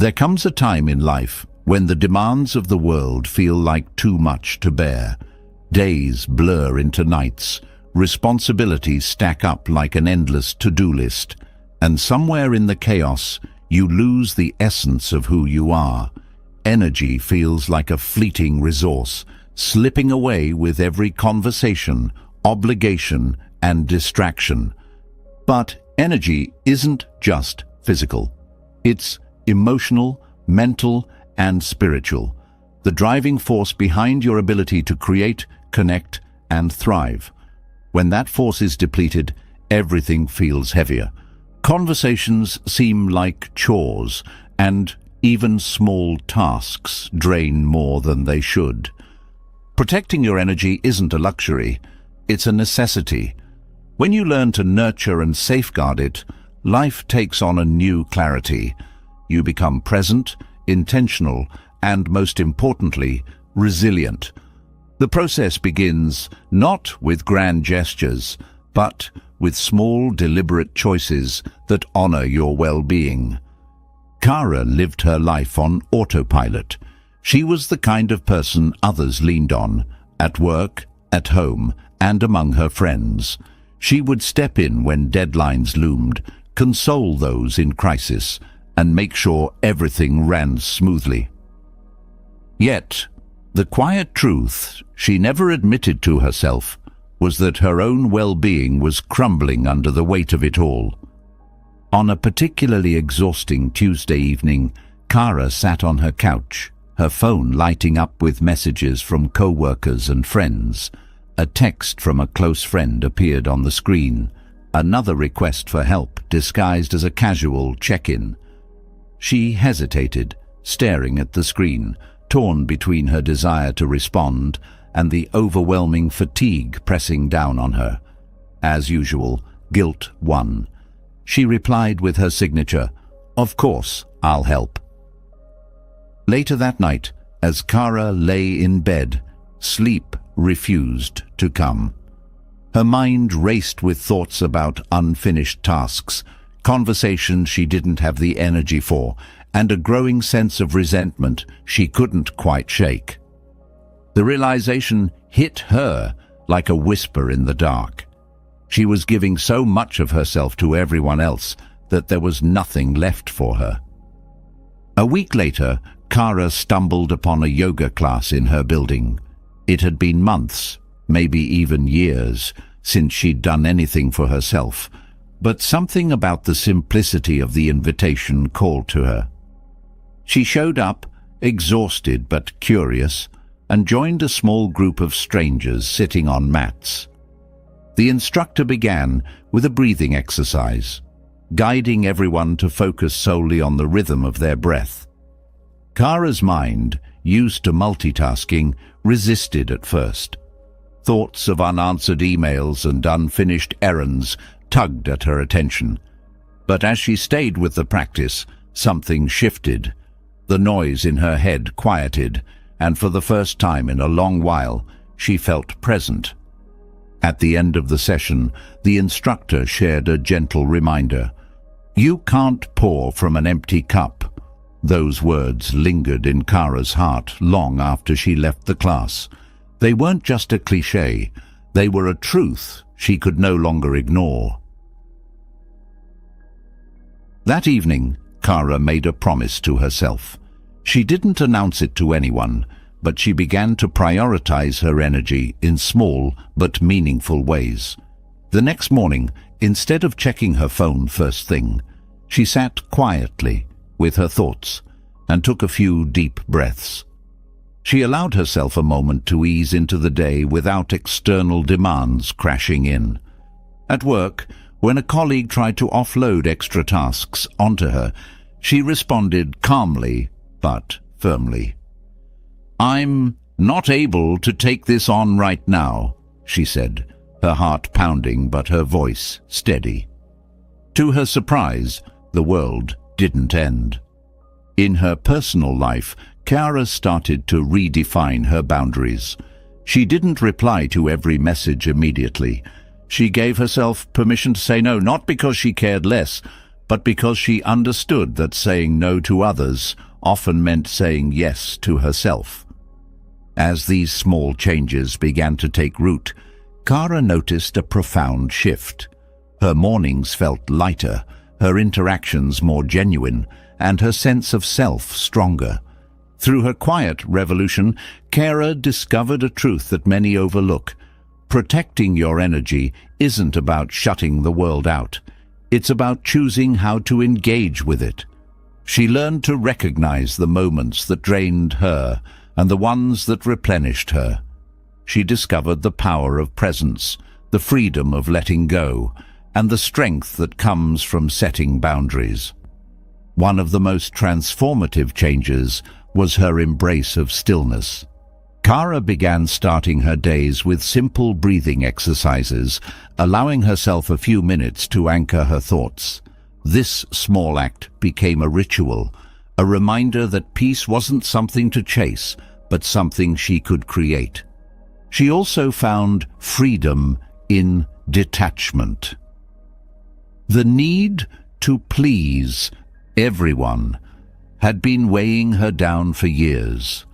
There comes a time in life when the demands of the world feel like too much to bear. Days blur into nights, responsibilities stack up like an endless to-do list, and somewhere in the chaos, you lose the essence of who you are. Energy feels like a fleeting resource, slipping away with every conversation, obligation, and distraction. But energy isn't just physical. It's emotional, mental, and spiritual. The driving force behind your ability to create, connect, and thrive. When that force is depleted, everything feels heavier. Conversations seem like chores, and even small tasks drain more than they should. Protecting your energy isn't a luxury, it's a necessity. When you learn to nurture and safeguard it, life takes on a new clarity. You become present, intentional, and most importantly, resilient. The process begins not with grand gestures, but with small, deliberate choices that honor your well-being. Kara lived her life on autopilot. She was the kind of person others leaned on, at work, at home, and among her friends. She would step in when deadlines loomed, console those in crisis, and make sure everything ran smoothly. Yet, the quiet truth she never admitted to herself was that her own well-being was crumbling under the weight of it all. On a particularly exhausting Tuesday evening, Kara sat on her couch, her phone lighting up with messages from co-workers and friends. A text from a close friend appeared on the screen, another request for help disguised as a casual check-in. She hesitated, staring at the screen, torn between her desire to respond and the overwhelming fatigue pressing down on her. As usual, guilt won. She replied with her signature, "Of course, I'll help." Later that night, as Kara lay in bed, sleep refused to come. Her mind raced with thoughts about unfinished tasks, conversations she didn't have the energy for, and a growing sense of resentment she couldn't quite shake. The realization hit her like a whisper in the dark. She was giving so much of herself to everyone else that there was nothing left for her. A week later, Kara stumbled upon a yoga class in her building. It had been months, maybe even years, since she'd done anything for herself, but something about the simplicity of the invitation called to her. She showed up, exhausted but curious, and joined a small group of strangers sitting on mats. The instructor began with a breathing exercise, guiding everyone to focus solely on the rhythm of their breath. Kara's mind, used to multitasking, resisted at first. Thoughts of unanswered emails and unfinished errands tugged at her attention. But as she stayed with the practice, something shifted. The noise in her head quieted, and for the first time in a long while, she felt present. At the end of the session, the instructor shared a gentle reminder. "You can't pour from an empty cup." Those words lingered in Kara's heart long after she left the class. They weren't just a cliché, they were a truth she could no longer ignore. That evening, Kara made a promise to herself. She didn't announce it to anyone, but she began to prioritize her energy in small but meaningful ways. The next morning, instead of checking her phone first thing, she sat quietly with her thoughts and took a few deep breaths. She allowed herself a moment to ease into the day without external demands crashing in. At work, when a colleague tried to offload extra tasks onto her, she responded calmly but firmly. "I'm not able to take this on right now," she said, her heart pounding but her voice steady. To her surprise, the world didn't end. In her personal life, Kara started to redefine her boundaries. She didn't reply to every message immediately. She gave herself permission to say no, not because she cared less, but because she understood that saying no to others often meant saying yes to herself. As these small changes began to take root, Kara noticed a profound shift. Her mornings felt lighter, her interactions more genuine, and her sense of self stronger. Through her quiet revolution, Kara discovered a truth that many overlook. Protecting your energy isn't about shutting the world out. It's about choosing how to engage with it. She learned to recognize the moments that drained her and the ones that replenished her. She discovered the power of presence, the freedom of letting go, and the strength that comes from setting boundaries. One of the most transformative changes was her embrace of stillness. Kara began starting her days with simple breathing exercises, allowing herself a few minutes to anchor her thoughts. This small act became a ritual, a reminder that peace wasn't something to chase, but something she could create. She also found freedom in detachment. The need to please everyone had been weighing her down for years.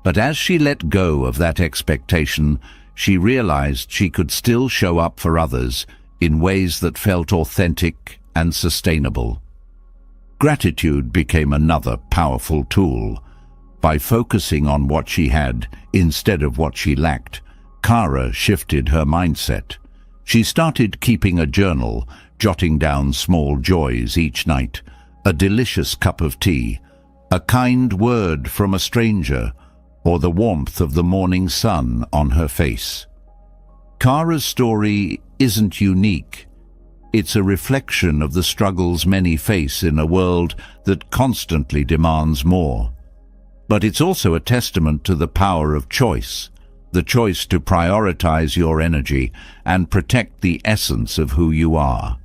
But as she let go of that expectation, she realized she could still show up for others in ways that felt authentic and sustainable. Gratitude became another powerful tool. By focusing on what she had instead of what she lacked, Kara shifted her mindset. She started keeping a journal, jotting down small joys each night, a delicious cup of tea, a kind word from a stranger, or the warmth of the morning sun on her face. Kara's story isn't unique. It's a reflection of the struggles many face in a world that constantly demands more. But it's also a testament to the power of choice, the choice to prioritize your energy and protect the essence of who you are.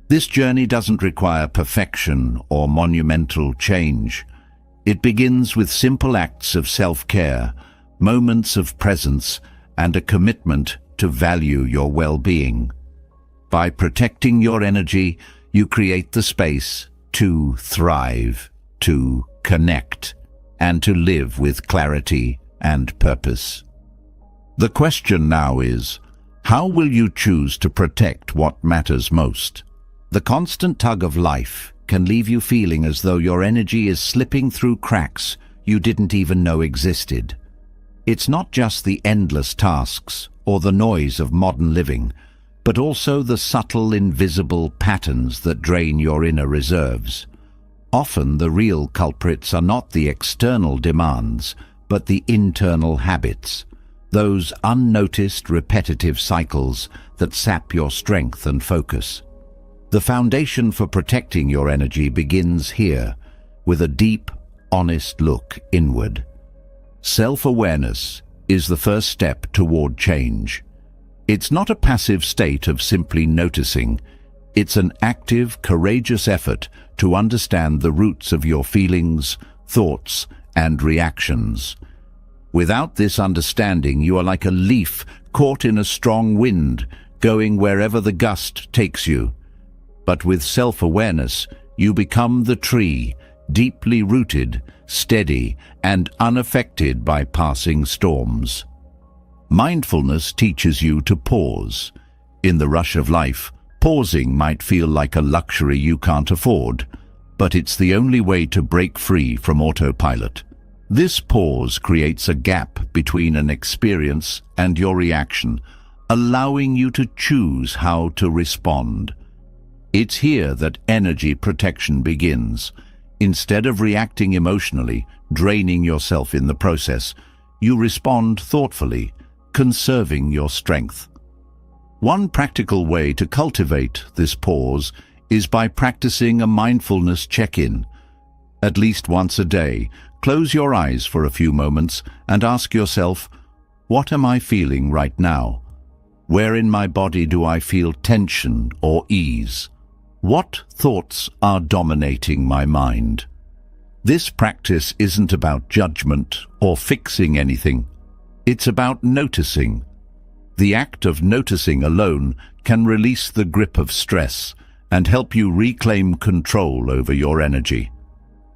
This journey doesn't require perfection or monumental change. It begins with simple acts of self-care, moments of presence, and a commitment to value your well-being. By protecting your energy, you create the space to thrive, to connect, and to live with clarity and purpose. The question now is, how will you choose to protect what matters most? The constant tug of life can leave you feeling as though your energy is slipping through cracks you didn't even know existed. It's not just the endless tasks or the noise of modern living, but also the subtle, invisible patterns that drain your inner reserves. Often the real culprits are not the external demands, but the internal habits, those unnoticed repetitive cycles that sap your strength and focus. The foundation for protecting your energy begins here, with a deep, honest look inward. Self-awareness is the first step toward change. It's not a passive state of simply noticing. It's an active, courageous effort to understand the roots of your feelings, thoughts, and reactions. Without this understanding, you are like a leaf caught in a strong wind, going wherever the gust takes you. But with self-awareness, you become the tree, deeply rooted, steady, and unaffected by passing storms. Mindfulness teaches you to pause. In the rush of life, pausing might feel like a luxury you can't afford, but it's the only way to break free from autopilot. This pause creates a gap between an experience and your reaction, allowing you to choose how to respond. It's here that energy protection begins. Instead of reacting emotionally, draining yourself in the process, you respond thoughtfully, conserving your strength. One practical way to cultivate this pause is by practicing a mindfulness check-in. At least once a day, close your eyes for a few moments and ask yourself, what am I feeling right now? Where in my body do I feel tension or ease? What thoughts are dominating my mind? This practice isn't about judgment or fixing anything. It's about noticing. The act of noticing alone can release the grip of stress and help you reclaim control over your energy.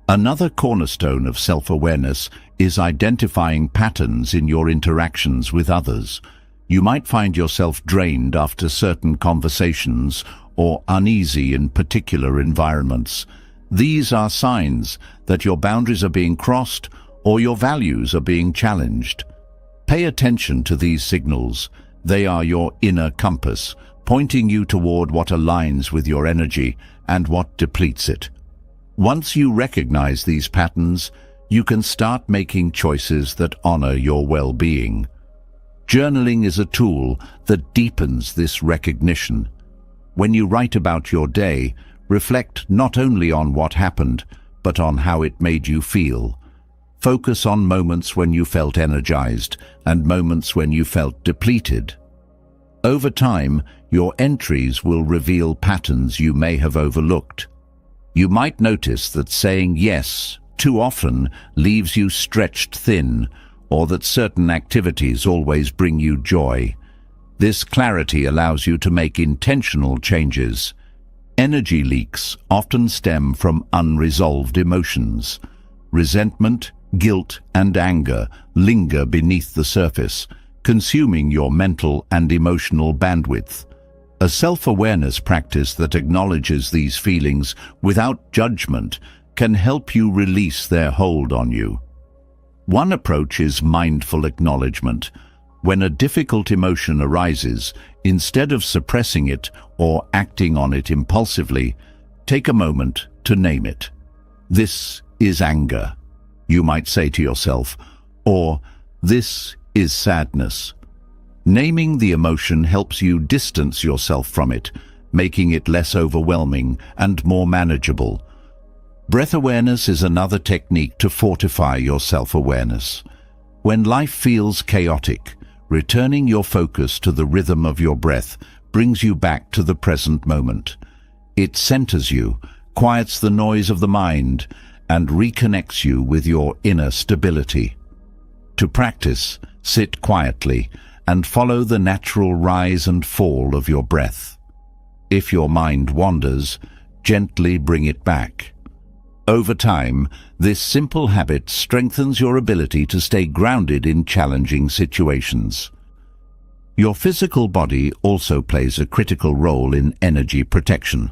Another cornerstone of self-awareness is identifying patterns in your interactions with others. You might find yourself drained after certain conversations or uneasy in particular environments. These are signs that your boundaries are being crossed or your values are being challenged. Pay attention to these signals. They are your inner compass, pointing you toward what aligns with your energy and what depletes it. Once you recognize these patterns, you can start making choices that honor your well-being. Journaling is a tool that deepens this recognition. When you write about your day, reflect not only on what happened, but on how it made you feel. Focus on moments when you felt energized and moments when you felt depleted. Over time, your entries will reveal patterns you may have overlooked. You might notice that saying yes too often leaves you stretched thin, or that certain activities always bring you joy. This clarity allows you to make intentional changes. Energy leaks often stem from unresolved emotions. Resentment, guilt, and anger linger beneath the surface, consuming your mental and emotional bandwidth. A self-awareness practice that acknowledges these feelings without judgment can help you release their hold on you. One approach is mindful acknowledgement. When a difficult emotion arises, instead of suppressing it or acting on it impulsively, take a moment to name it. This is anger, you might say to yourself, or this is sadness. Naming the emotion helps you distance yourself from it, making it less overwhelming and more manageable. Breath awareness is another technique to fortify your self-awareness. When life feels chaotic, returning your focus to the rhythm of your breath brings you back to the present moment. It centers you, quiets the noise of the mind, and reconnects you with your inner stability. To practice, sit quietly and follow the natural rise and fall of your breath. If your mind wanders, gently bring it back. Over time, this simple habit strengthens your ability to stay grounded in challenging situations. Your physical body also plays a critical role in energy protection.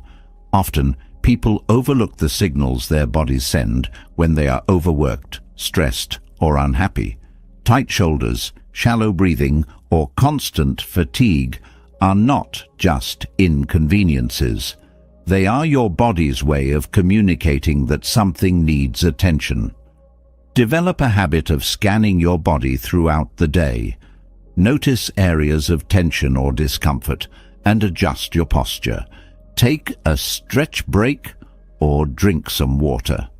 Often, people overlook the signals their bodies send when they are overworked, stressed, or unhappy. Tight shoulders, shallow breathing, or constant fatigue are not just inconveniences. They are your body's way of communicating that something needs attention. Develop a habit of scanning your body throughout the day. Notice areas of tension or discomfort and adjust your posture. Take a stretch break or drink some water.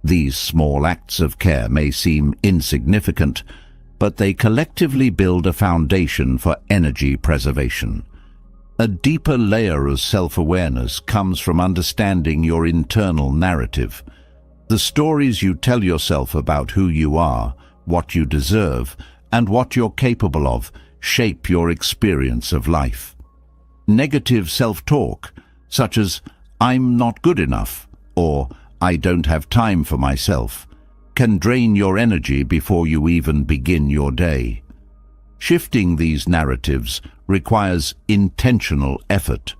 These small acts of care may seem insignificant, but they collectively build a foundation for energy preservation. A deeper layer of self-awareness comes from understanding your internal narrative. The stories you tell yourself about who you are, what you deserve, and what you're capable of shape your experience of life. Negative self-talk, such as "I'm not good enough" or "I don't have time for myself," can drain your energy before you even begin your day. Shifting these narratives requires intentional effort.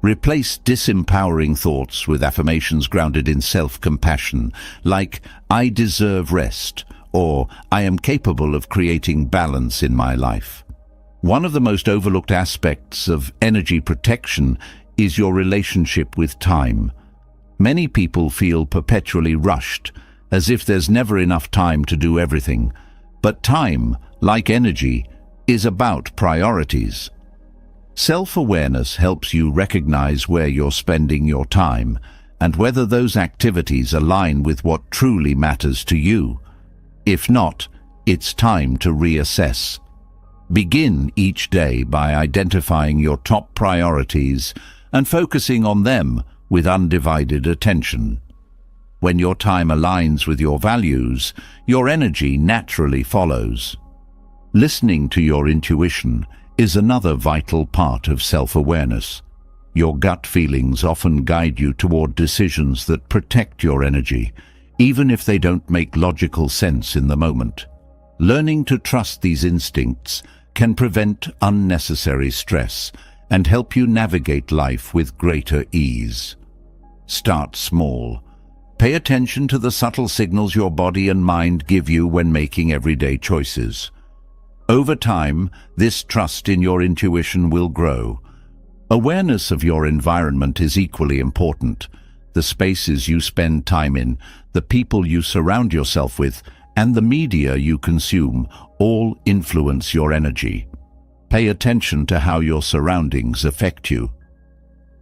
Replace disempowering thoughts with affirmations grounded in self-compassion, like "I deserve rest" or "I am capable of creating balance in my life." One of the most overlooked aspects of energy protection is your relationship with time. Many people feel perpetually rushed, as if there's never enough time to do everything. But time, like energy, is about priorities. Self-awareness helps you recognize where you're spending your time and whether those activities align with what truly matters to you. If not, it's time to reassess. Begin each day by identifying your top priorities and focusing on them with undivided attention. When your time aligns with your values, your energy naturally follows. Listening to your intuition is another vital part of self-awareness. Your gut feelings often guide you toward decisions that protect your energy, even if they don't make logical sense in the moment. Learning to trust these instincts can prevent unnecessary stress and help you navigate life with greater ease. Start small. Pay attention to the subtle signals your body and mind give you when making everyday choices. Over time, this trust in your intuition will grow. Awareness of your environment is equally important. The spaces you spend time in, the people you surround yourself with, and the media you consume all influence your energy. Pay attention to how your surroundings affect you.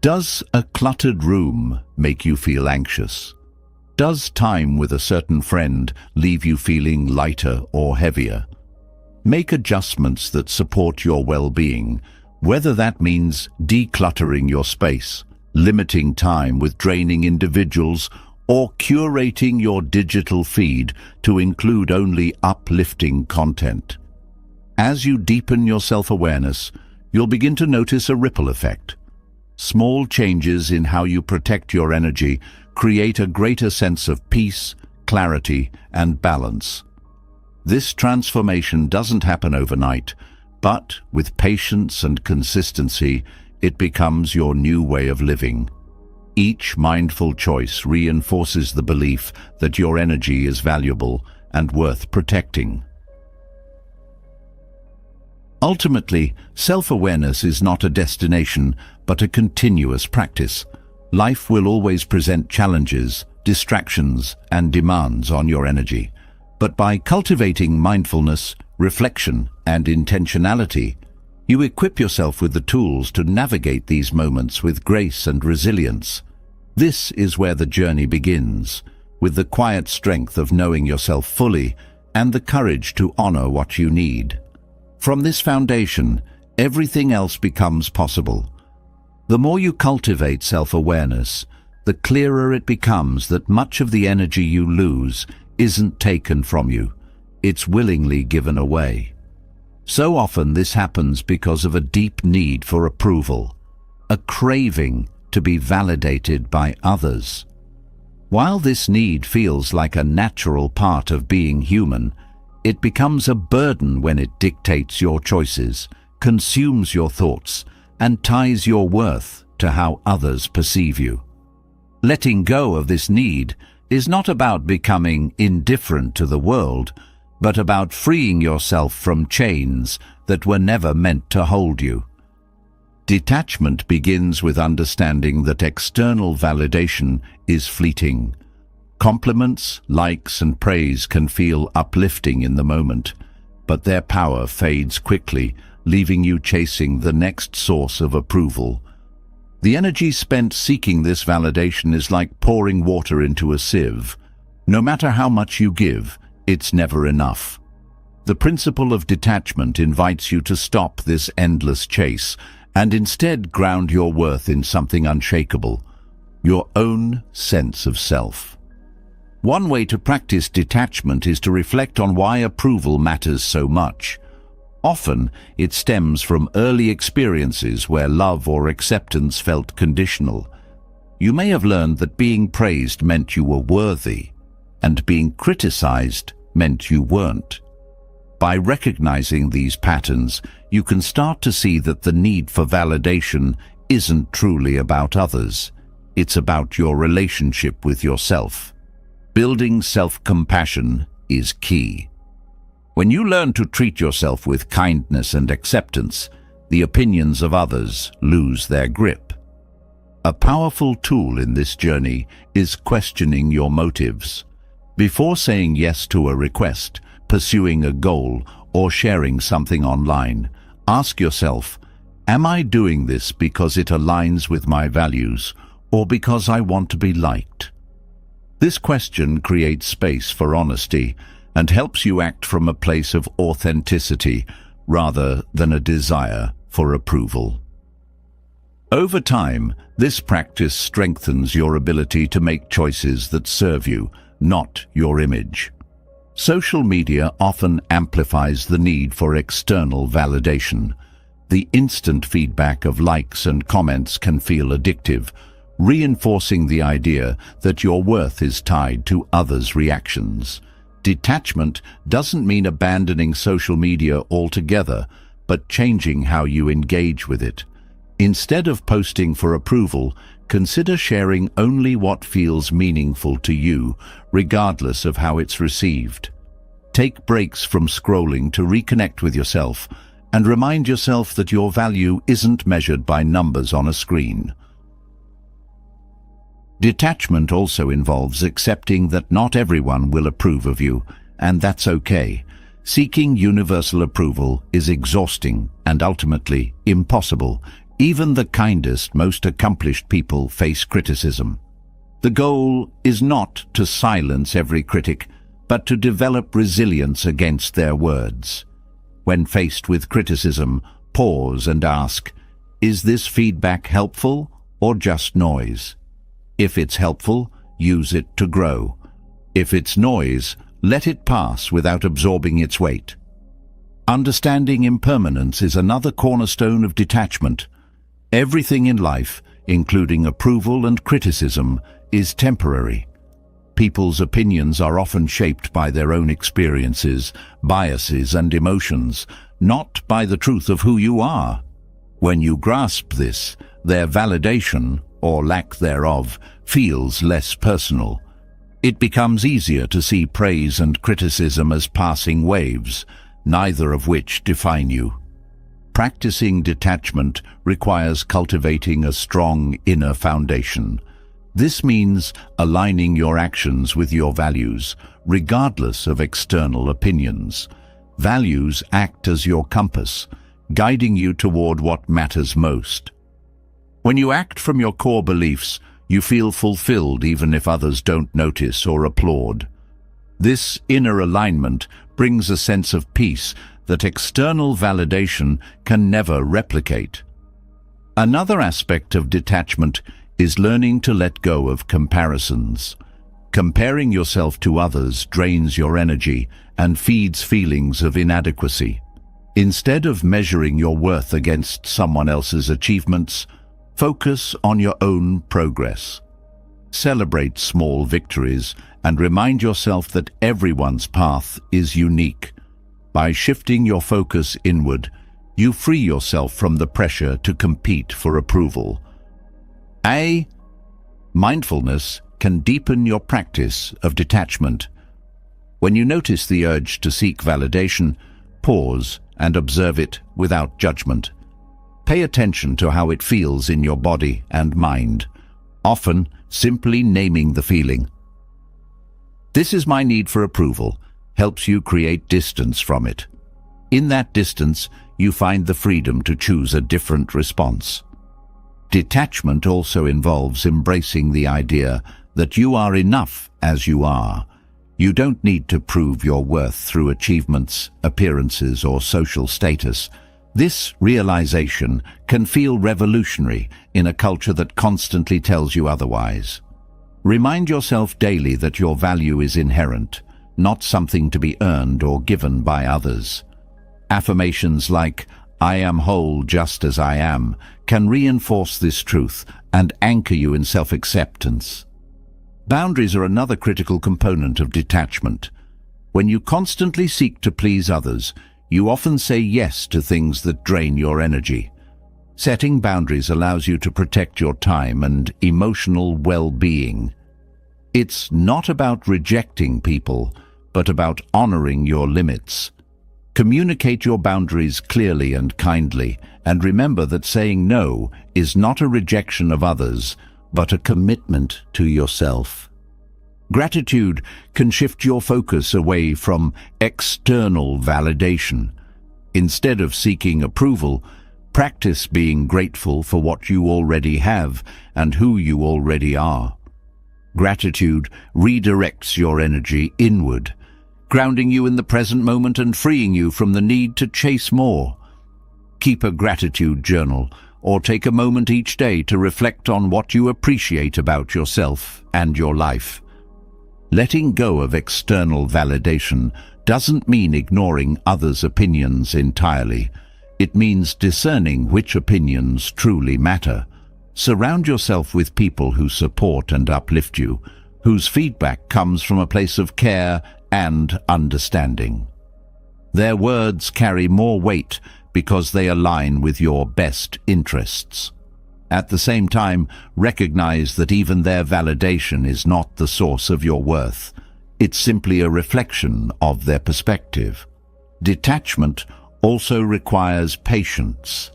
Does a cluttered room make you feel anxious? Does time with a certain friend leave you feeling lighter or heavier? Make adjustments that support your well-being, whether that means decluttering your space, limiting time with draining individuals, or curating your digital feed to include only uplifting content. As you deepen your self-awareness, you'll begin to notice a ripple effect. Small changes in how you protect your energy create a greater sense of peace, clarity, and balance. This transformation doesn't happen overnight, but with patience and consistency, it becomes your new way of living. Each mindful choice reinforces the belief that your energy is valuable and worth protecting. Ultimately, self-awareness is not a destination, but a continuous practice. Life will always present challenges, distractions, and demands on your energy. But by cultivating mindfulness, reflection, and intentionality, you equip yourself with the tools to navigate these moments with grace and resilience. This is where the journey begins, with the quiet strength of knowing yourself fully and the courage to honor what you need. From this foundation, everything else becomes possible. The more you cultivate self-awareness, the clearer it becomes that much of the energy you lose isn't taken from you, it's willingly given away. So often this happens because of a deep need for approval, a craving to be validated by others. While this need feels like a natural part of being human, it becomes a burden when it dictates your choices, consumes your thoughts, and ties your worth to how others perceive you. Letting go of this need is not about becoming indifferent to the world, but about freeing yourself from chains that were never meant to hold you. Detachment begins with understanding that external validation is fleeting. Compliments, likes, and praise can feel uplifting in the moment, but their power fades quickly, leaving you chasing the next source of approval. The energy spent seeking this validation is like pouring water into a sieve. No matter how much you give, it's never enough. The principle of detachment invites you to stop this endless chase and instead ground your worth in something unshakable, your own sense of self. One way to practice detachment is to reflect on why approval matters so much. Often, it stems from early experiences where love or acceptance felt conditional. You may have learned that being praised meant you were worthy, and being criticized meant you weren't. By recognizing these patterns, you can start to see that the need for validation isn't truly about others. It's about your relationship with yourself. Building self-compassion is key. When you learn to treat yourself with kindness and acceptance, the opinions of others lose their grip. A powerful tool in this journey is questioning your motives. Before saying yes to a request, pursuing a goal, or sharing something online, ask yourself, am I doing this because it aligns with my values, or because I want to be liked? This question creates space for honesty and helps you act from a place of authenticity rather than a desire for approval. Over time, this practice strengthens your ability to make choices that serve you, not your image. Social media often amplifies the need for external validation. The instant feedback of likes and comments can feel addictive, reinforcing the idea that your worth is tied to others' reactions. Detachment doesn't mean abandoning social media altogether, but changing how you engage with it. Instead of posting for approval, consider sharing only what feels meaningful to you, regardless of how it's received. Take breaks from scrolling to reconnect with yourself, and remind yourself that your value isn't measured by numbers on a screen. Detachment also involves accepting that not everyone will approve of you, and that's okay. Seeking universal approval is exhausting and ultimately impossible. Even the kindest, most accomplished people face criticism. The goal is not to silence every critic, but to develop resilience against their words. When faced with criticism, pause and ask, is this feedback helpful or just noise? If it's helpful, use it to grow. If it's noise, let it pass without absorbing its weight. Understanding impermanence is another cornerstone of detachment. Everything in life, including approval and criticism, is temporary. People's opinions are often shaped by their own experiences, biases, and emotions, not by the truth of who you are. When you grasp this, their validation, or lack thereof, feels less personal. It becomes easier to see praise and criticism as passing waves, neither of which define you. Practicing detachment requires cultivating a strong inner foundation. This means aligning your actions with your values, regardless of external opinions. Values act as your compass, guiding you toward what matters most. When you act from your core beliefs, you feel fulfilled even if others don't notice or applaud. This inner alignment brings a sense of peace that external validation can never replicate. Another aspect of detachment is learning to let go of comparisons. Comparing yourself to others drains your energy and feeds feelings of inadequacy. Instead of measuring your worth against someone else's achievements, focus on your own progress. Celebrate small victories and remind yourself that everyone's path is unique. By shifting your focus inward, you free yourself from the pressure to compete for approval. Mindfulness can deepen your practice of detachment. When you notice the urge to seek validation, pause and observe it without judgment. Pay attention to how it feels in your body and mind, often simply naming the feeling. "This is my need for approval," helps you create distance from it. In that distance, you find the freedom to choose a different response. Detachment also involves embracing the idea that you are enough as you are. You don't need to prove your worth through achievements, appearances, or social status. This realization can feel revolutionary in a culture that constantly tells you otherwise. Remind yourself daily that your value is inherent, not something to be earned or given by others. Affirmations like, "I am whole just as I am," can reinforce this truth and anchor you in self-acceptance. Boundaries are another critical component of detachment. When you constantly seek to please others, you often say yes to things that drain your energy. Setting boundaries allows you to protect your time and emotional well-being. It's not about rejecting people, but about honoring your limits. Communicate your boundaries clearly and kindly, and remember that saying no is not a rejection of others, but a commitment to yourself. Gratitude can shift your focus away from external validation. Instead of seeking approval, practice being grateful for what you already have and who you already are. Gratitude redirects your energy inward, grounding you in the present moment and freeing you from the need to chase more. Keep a gratitude journal, or take a moment each day to reflect on what you appreciate about yourself and your life. Letting go of external validation doesn't mean ignoring others' opinions entirely. It means discerning which opinions truly matter. Surround yourself with people who support and uplift you, whose feedback comes from a place of care and understanding. Their words carry more weight because they align with your best interests. At the same time, recognize that even their validation is not the source of your worth. It's simply a reflection of their perspective. Detachment also requires patience.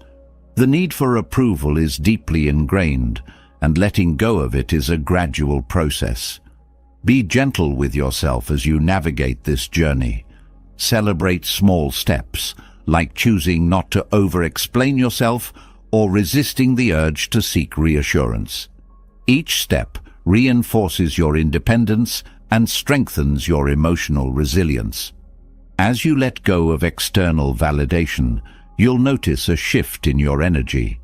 The need for approval is deeply ingrained, and letting go of it is a gradual process. Be gentle with yourself as you navigate this journey. Celebrate small steps, like choosing not to over-explain yourself or resisting the urge to seek reassurance. Each step reinforces your independence and strengthens your emotional resilience. As you let go of external validation, you'll notice a shift in your energy.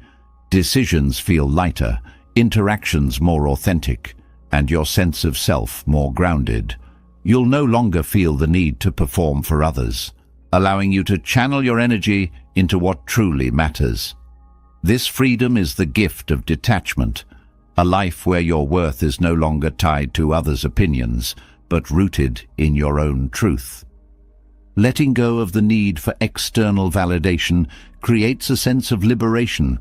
Decisions feel lighter, interactions more authentic, and your sense of self more grounded. You'll no longer feel the need to perform for others, allowing you to channel your energy into what truly matters. This freedom is the gift of detachment, a life where your worth is no longer tied to others' opinions, but rooted in your own truth. Letting go of the need for external validation creates a sense of liberation,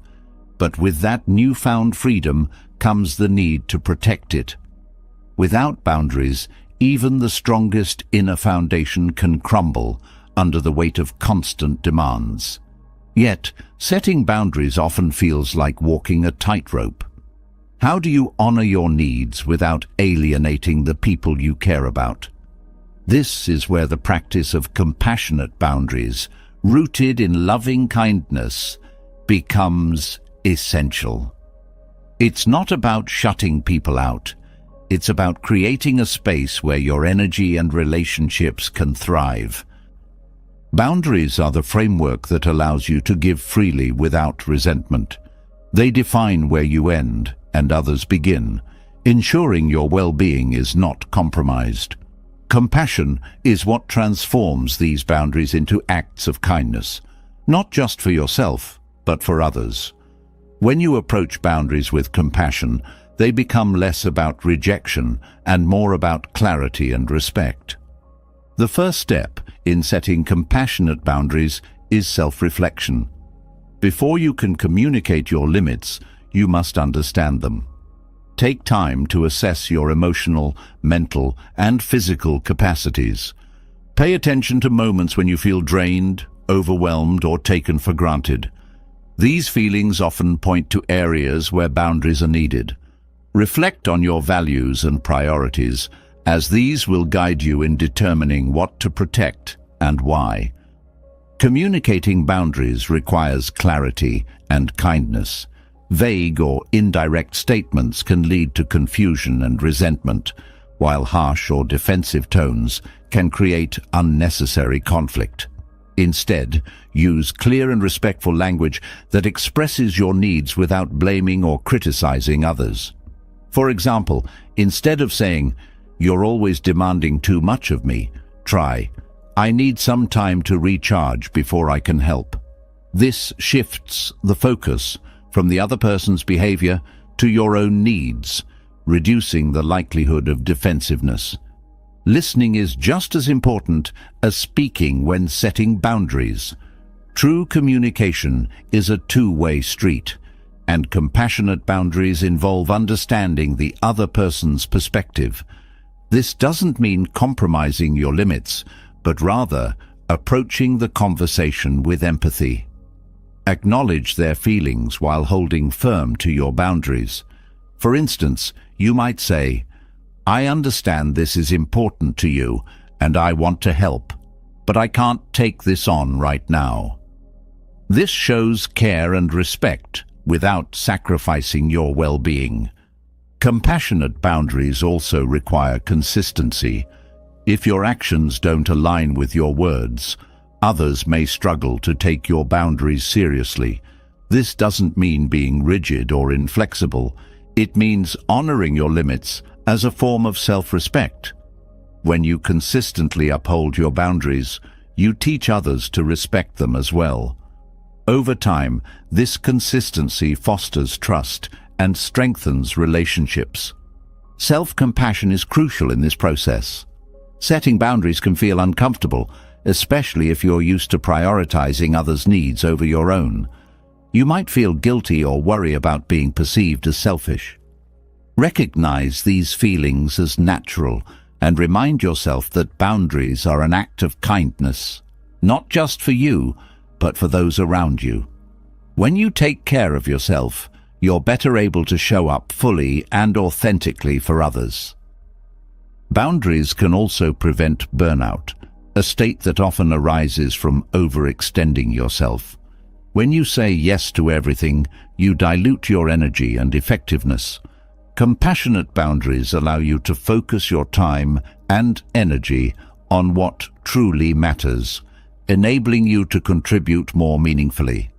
but with that newfound freedom comes the need to protect it. Without boundaries, even the strongest inner foundation can crumble under the weight of constant demands. Yet, setting boundaries often feels like walking a tightrope. How do you honor your needs without alienating the people you care about? This is where the practice of compassionate boundaries, rooted in loving kindness, becomes essential. It's not about shutting people out. It's about creating a space where your energy and relationships can thrive. Boundaries are the framework that allows you to give freely without resentment. They define where you end and others begin, ensuring your well-being is not compromised. Compassion is what transforms these boundaries into acts of kindness, not just for yourself, but for others. When you approach boundaries with compassion, they become less about rejection and more about clarity and respect. The first step in setting compassionate boundaries is self-reflection. Before you can communicate your limits, you must understand them. Take time to assess your emotional, mental, and physical capacities. Pay attention to moments when you feel drained, overwhelmed, or taken for granted. These feelings often point to areas where boundaries are needed. Reflect on your values and priorities, as these will guide you in determining what to protect and why. Communicating boundaries requires clarity and kindness. Vague or indirect statements can lead to confusion and resentment, while harsh or defensive tones can create unnecessary conflict. Instead, use clear and respectful language that expresses your needs without blaming or criticizing others. For example, instead of saying, "You're always demanding too much of me," try, "I need some time to recharge before I can help." This shifts the focus from the other person's behavior to your own needs, reducing the likelihood of defensiveness. Listening is just as important as speaking when setting boundaries. True communication is a two-way street, and compassionate boundaries involve understanding the other person's perspective. This doesn't mean compromising your limits, but rather approaching the conversation with empathy. Acknowledge their feelings while holding firm to your boundaries. For instance, you might say, "I understand this is important to you, and I want to help, but I can't take this on right now." This shows care and respect without sacrificing your well-being. Compassionate boundaries also require consistency. If your actions don't align with your words, others may struggle to take your boundaries seriously. This doesn't mean being rigid or inflexible. It means honoring your limits as a form of self-respect. When you consistently uphold your boundaries, you teach others to respect them as well. Over time, this consistency fosters trust and strengthens relationships. Self-compassion is crucial in this process. Setting boundaries can feel uncomfortable, especially if you're used to prioritizing others' needs over your own. You might feel guilty or worry about being perceived as selfish. Recognize these feelings as natural and remind yourself that boundaries are an act of kindness, not just for you, but for those around you. When you take care of yourself, you're better able to show up fully and authentically for others. Boundaries can also prevent burnout, a state that often arises from overextending yourself. When you say yes to everything, you dilute your energy and effectiveness. Compassionate boundaries allow you to focus your time and energy on what truly matters, enabling you to contribute more meaningfully.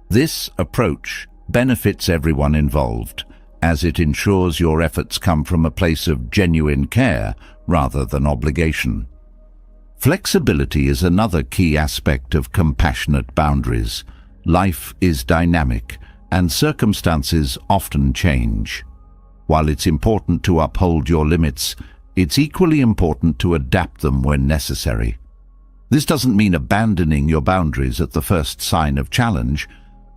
This approach benefits everyone involved, as it ensures your efforts come from a place of genuine care rather than obligation. Flexibility is another key aspect of compassionate boundaries. Life is dynamic, and circumstances often change. While it's important to uphold your limits, it's equally important to adapt them when necessary. This doesn't mean abandoning your boundaries at the first sign of challenge,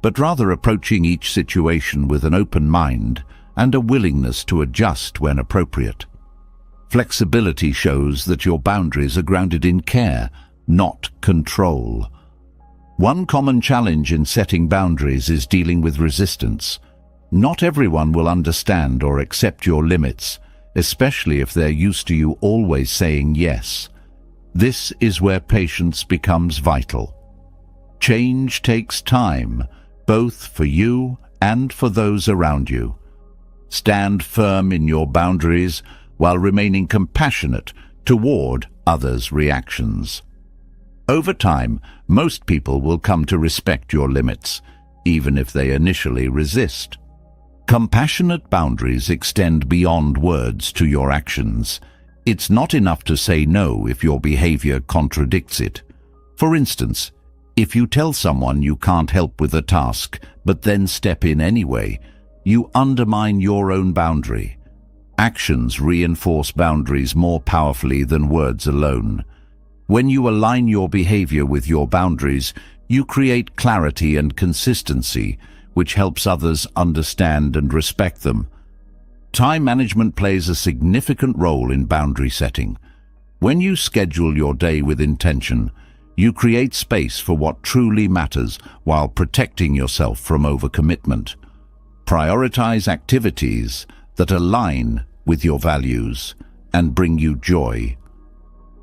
but rather approaching each situation with an open mind and a willingness to adjust when appropriate. Flexibility shows that your boundaries are grounded in care, not control. One common challenge in setting boundaries is dealing with resistance. Not everyone will understand or accept your limits, especially if they're used to you always saying yes. This is where patience becomes vital. Change takes time, both for you and for those around you. Stand firm in your boundaries while remaining compassionate toward others' reactions. Over time, most people will come to respect your limits, even if they initially resist. Compassionate boundaries extend beyond words to your actions. It's not enough to say no if your behavior contradicts it. For instance, if you tell someone you can't help with a task, but then step in anyway, you undermine your own boundary. Actions reinforce boundaries more powerfully than words alone. When you align your behavior with your boundaries, you create clarity and consistency, which helps others understand and respect them. Time management plays a significant role in boundary setting. When you schedule your day with intention, you create space for what truly matters while protecting yourself from overcommitment. Prioritize activities that align with your values and bring you joy.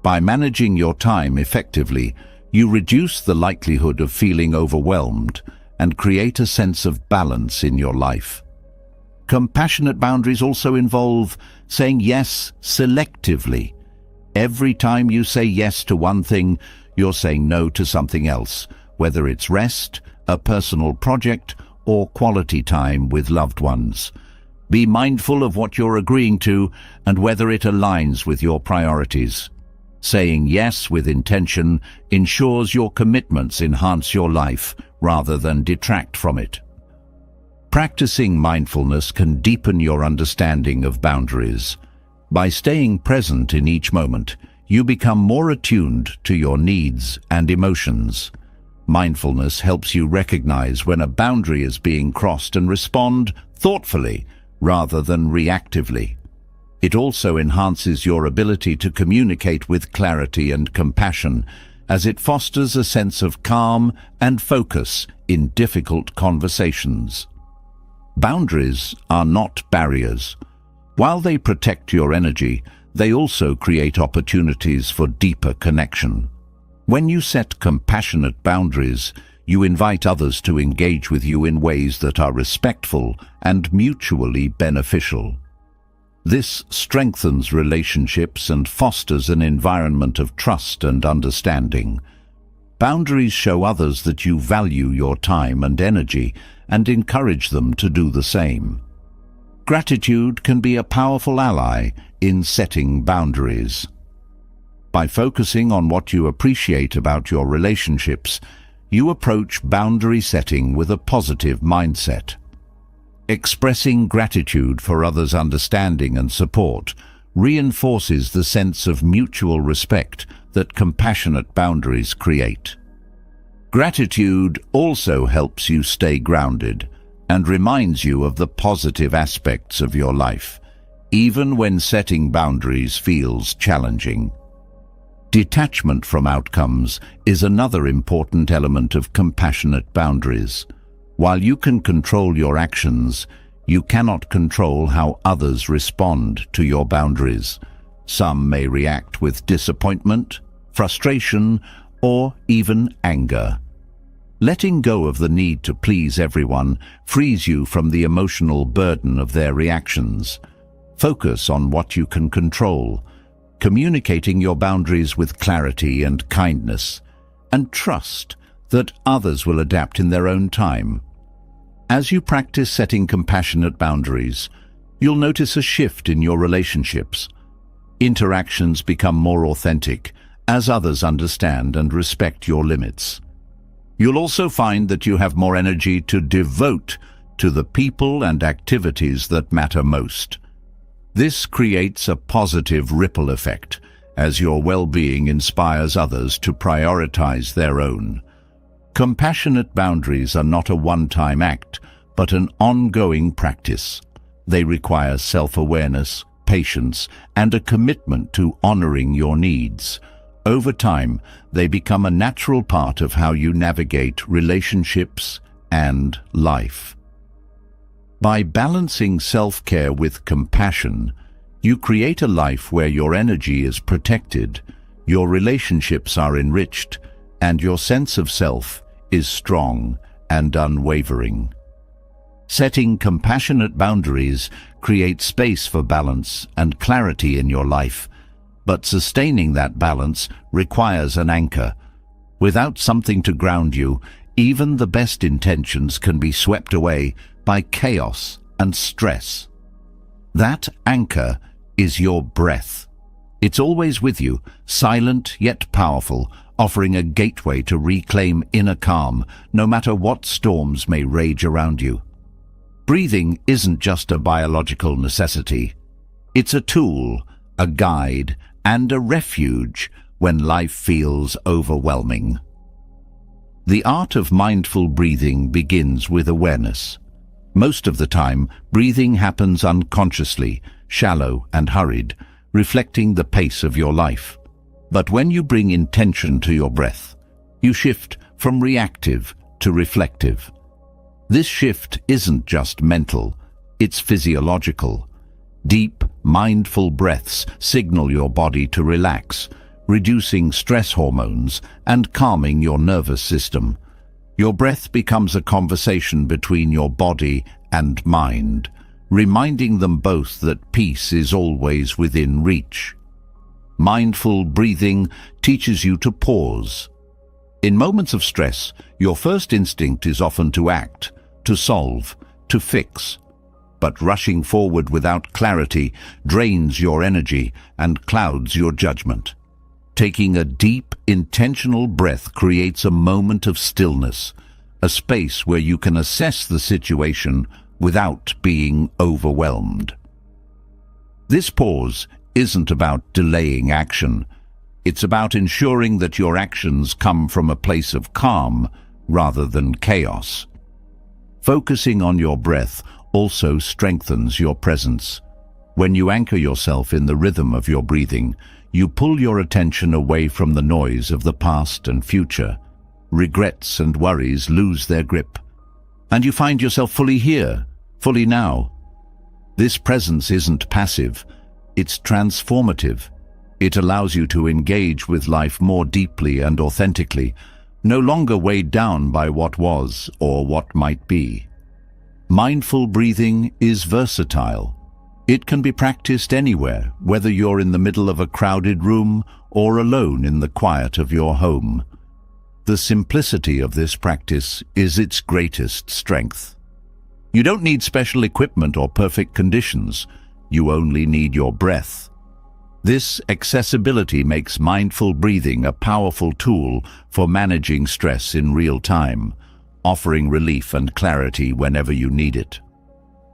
By managing your time effectively, you reduce the likelihood of feeling overwhelmed and create a sense of balance in your life. Compassionate boundaries also involve saying yes selectively. Every time you say yes to one thing, you're saying no to something else, whether it's rest, a personal project, or quality time with loved ones. Be mindful of what you're agreeing to and whether it aligns with your priorities. Saying yes with intention ensures your commitments enhance your life rather than detract from it. Practicing mindfulness can deepen your understanding of boundaries. By staying present in each moment, you become more attuned to your needs and emotions. Mindfulness helps you recognize when a boundary is being crossed and respond thoughtfully rather than reactively. It also enhances your ability to communicate with clarity and compassion, as it fosters a sense of calm and focus in difficult conversations. Boundaries are not barriers. While they protect your energy, they also create opportunities for deeper connection. When you set compassionate boundaries, you invite others to engage with you in ways that are respectful and mutually beneficial. This strengthens relationships and fosters an environment of trust and understanding. Boundaries show others that you value your time and energy and encourage them to do the same. Gratitude can be a powerful ally in setting boundaries. By focusing on what you appreciate about your relationships, you approach boundary setting with a positive mindset. Expressing gratitude for others' understanding and support reinforces the sense of mutual respect that compassionate boundaries create. Gratitude also helps you stay grounded and reminds you of the positive aspects of your life, even when setting boundaries feels challenging. Detachment from outcomes is another important element of compassionate boundaries. While you can control your actions, you cannot control how others respond to your boundaries. Some may react with disappointment, frustration, or even anger. Letting go of the need to please everyone frees you from the emotional burden of their reactions. Focus on what you can control, communicating your boundaries with clarity and kindness, and trust that others will adapt in their own time. As you practice setting compassionate boundaries, you'll notice a shift in your relationships. Interactions become more authentic as others understand and respect your limits. You'll also find that you have more energy to devote to the people and activities that matter most. This creates a positive ripple effect as your well-being inspires others to prioritize their own. Compassionate boundaries are not a one-time act, but an ongoing practice. They require self-awareness, patience, and a commitment to honoring your needs. Over time, they become a natural part of how you navigate relationships and life. By balancing self-care with compassion, you create a life where your energy is protected, your relationships are enriched, and your sense of self is strong and unwavering. Setting compassionate boundaries creates space for balance and clarity in your life, but sustaining that balance requires an anchor. Without something to ground you, even the best intentions can be swept away by chaos and stress. That anchor is your breath. It's always with you, silent yet powerful, offering a gateway to reclaim inner calm, no matter what storms may rage around you. Breathing isn't just a biological necessity. It's a tool, a guide, and a refuge when life feels overwhelming. The art of mindful breathing begins with awareness. Most of the time, breathing happens unconsciously, shallow and hurried, reflecting the pace of your life. But when you bring intention to your breath, you shift from reactive to reflective. This shift isn't just mental, it's physiological. Deep, mindful breaths signal your body to relax, reducing stress hormones and calming your nervous system. Your breath becomes a conversation between your body and mind, reminding them both that peace is always within reach. Mindful breathing teaches you to pause. In moments of stress, your first instinct is often to act, to solve, to fix. But rushing forward without clarity drains your energy and clouds your judgment. Taking a deep, intentional breath creates a moment of stillness, a space where you can assess the situation without being overwhelmed. This pause isn't about delaying action. It's about ensuring that your actions come from a place of calm rather than chaos. Focusing on your breath also strengthens your presence. When you anchor yourself in the rhythm of your breathing, you pull your attention away from the noise of the past and future. Regrets and worries lose their grip, and you find yourself fully here, fully now. This presence isn't passive, it's transformative. It allows you to engage with life more deeply and authentically, no longer weighed down by what was or what might be. Mindful breathing is versatile. It can be practiced anywhere, whether you're in the middle of a crowded room or alone in the quiet of your home. The simplicity of this practice is its greatest strength. You don't need special equipment or perfect conditions. You only need your breath. This accessibility makes mindful breathing a powerful tool for managing stress in real time, offering relief and clarity whenever you need it.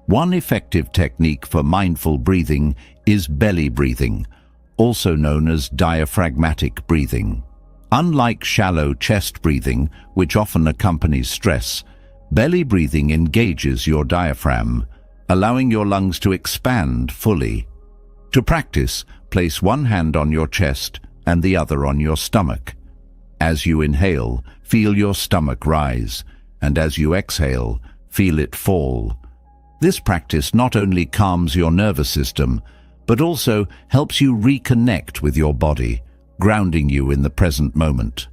One effective technique for mindful breathing is belly breathing, also known as diaphragmatic breathing. Unlike shallow chest breathing, which often accompanies stress, belly breathing engages your diaphragm, allowing your lungs to expand fully. To practice, place one hand on your chest and the other on your stomach. As you inhale, feel your stomach rise, and as you exhale, feel it fall. This practice not only calms your nervous system, but also helps you reconnect with your body, grounding you in the present moment.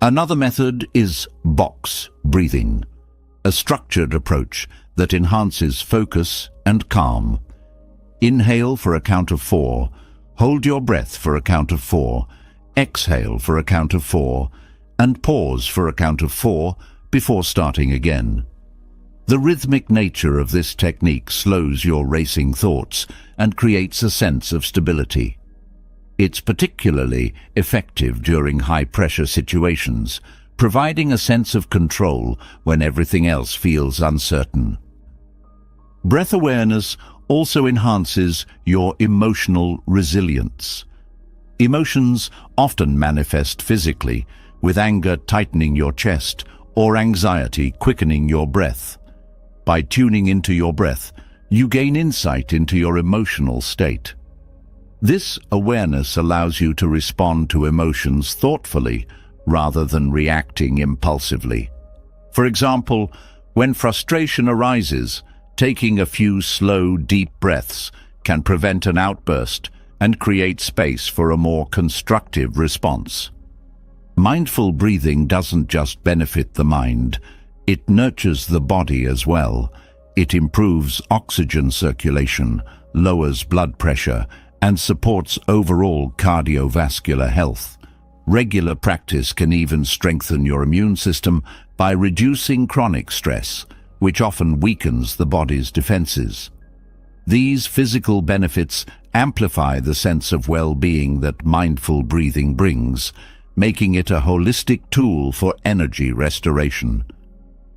Another method is box breathing, a structured approach that enhances focus and calm. Inhale for a count of 4, hold your breath for a count of 4, exhale for a count of 4, and pause for a count of 4 before starting again. The rhythmic nature of this technique slows your racing thoughts and creates a sense of stability. It's particularly effective during high-pressure situations, providing a sense of control when everything else feels uncertain. Breath awareness also enhances your emotional resilience. Emotions often manifest physically, with anger tightening your chest or anxiety quickening your breath. By tuning into your breath, you gain insight into your emotional state. This awareness allows you to respond to emotions thoughtfully rather than reacting impulsively. For example, when frustration arises, taking a few slow, deep breaths can prevent an outburst and create space for a more constructive response. Mindful breathing doesn't just benefit the mind, it nurtures the body as well. It improves oxygen circulation, lowers blood pressure, and supports overall cardiovascular health. Regular practice can even strengthen your immune system by reducing chronic stress, which often weakens the body's defenses. These physical benefits amplify the sense of well-being that mindful breathing brings, making it a holistic tool for energy restoration.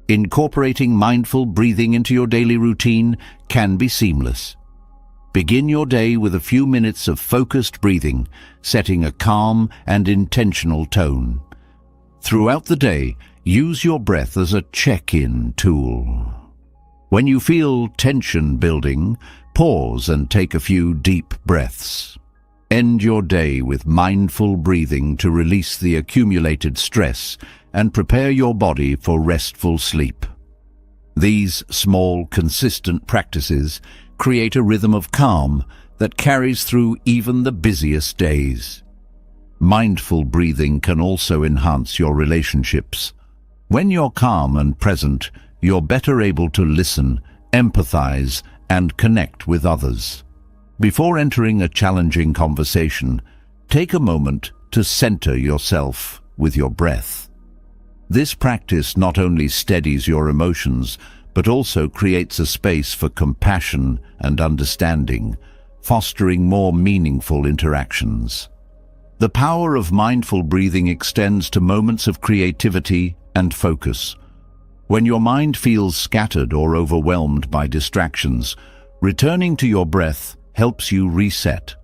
Incorporating mindful breathing into your daily routine can be seamless. Begin your day with a few minutes of focused breathing, setting a calm and intentional tone. Throughout the day, use your breath as a check-in tool. When you feel tension building, pause and take a few deep breaths. End your day with mindful breathing to release the accumulated stress and prepare your body for restful sleep. These small, consistent practices create a rhythm of calm that carries through even the busiest days. Mindful breathing can also enhance your relationships. When you're calm and present, you're better able to listen, empathize, and connect with others. Before entering a challenging conversation, take a moment to center yourself with your breath. This practice not only steadies your emotions, but also creates a space for compassion and understanding, fostering more meaningful interactions. The power of mindful breathing extends to moments of creativity and focus. When your mind feels scattered or overwhelmed by distractions, returning to your breath helps you reset.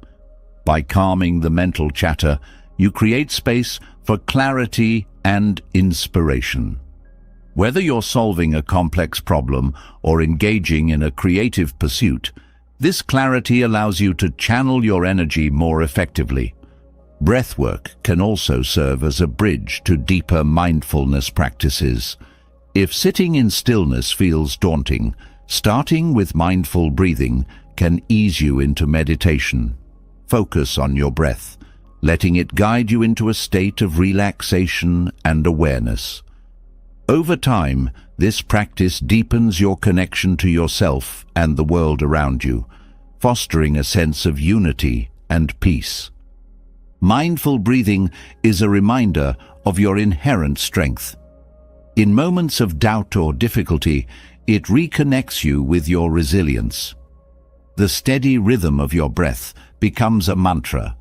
By calming the mental chatter, you create space for clarity and inspiration. Whether you're solving a complex problem or engaging in a creative pursuit, this clarity allows you to channel your energy more effectively. Breathwork can also serve as a bridge to deeper mindfulness practices. If sitting in stillness feels daunting, starting with mindful breathing can ease you into meditation. Focus on your breath, letting it guide you into a state of relaxation and awareness. Over time, this practice deepens your connection to yourself and the world around you, fostering a sense of unity and peace. Mindful breathing is a reminder of your inherent strength. In moments of doubt or difficulty, it reconnects you with your resilience. The steady rhythm of your breath becomes a mantra,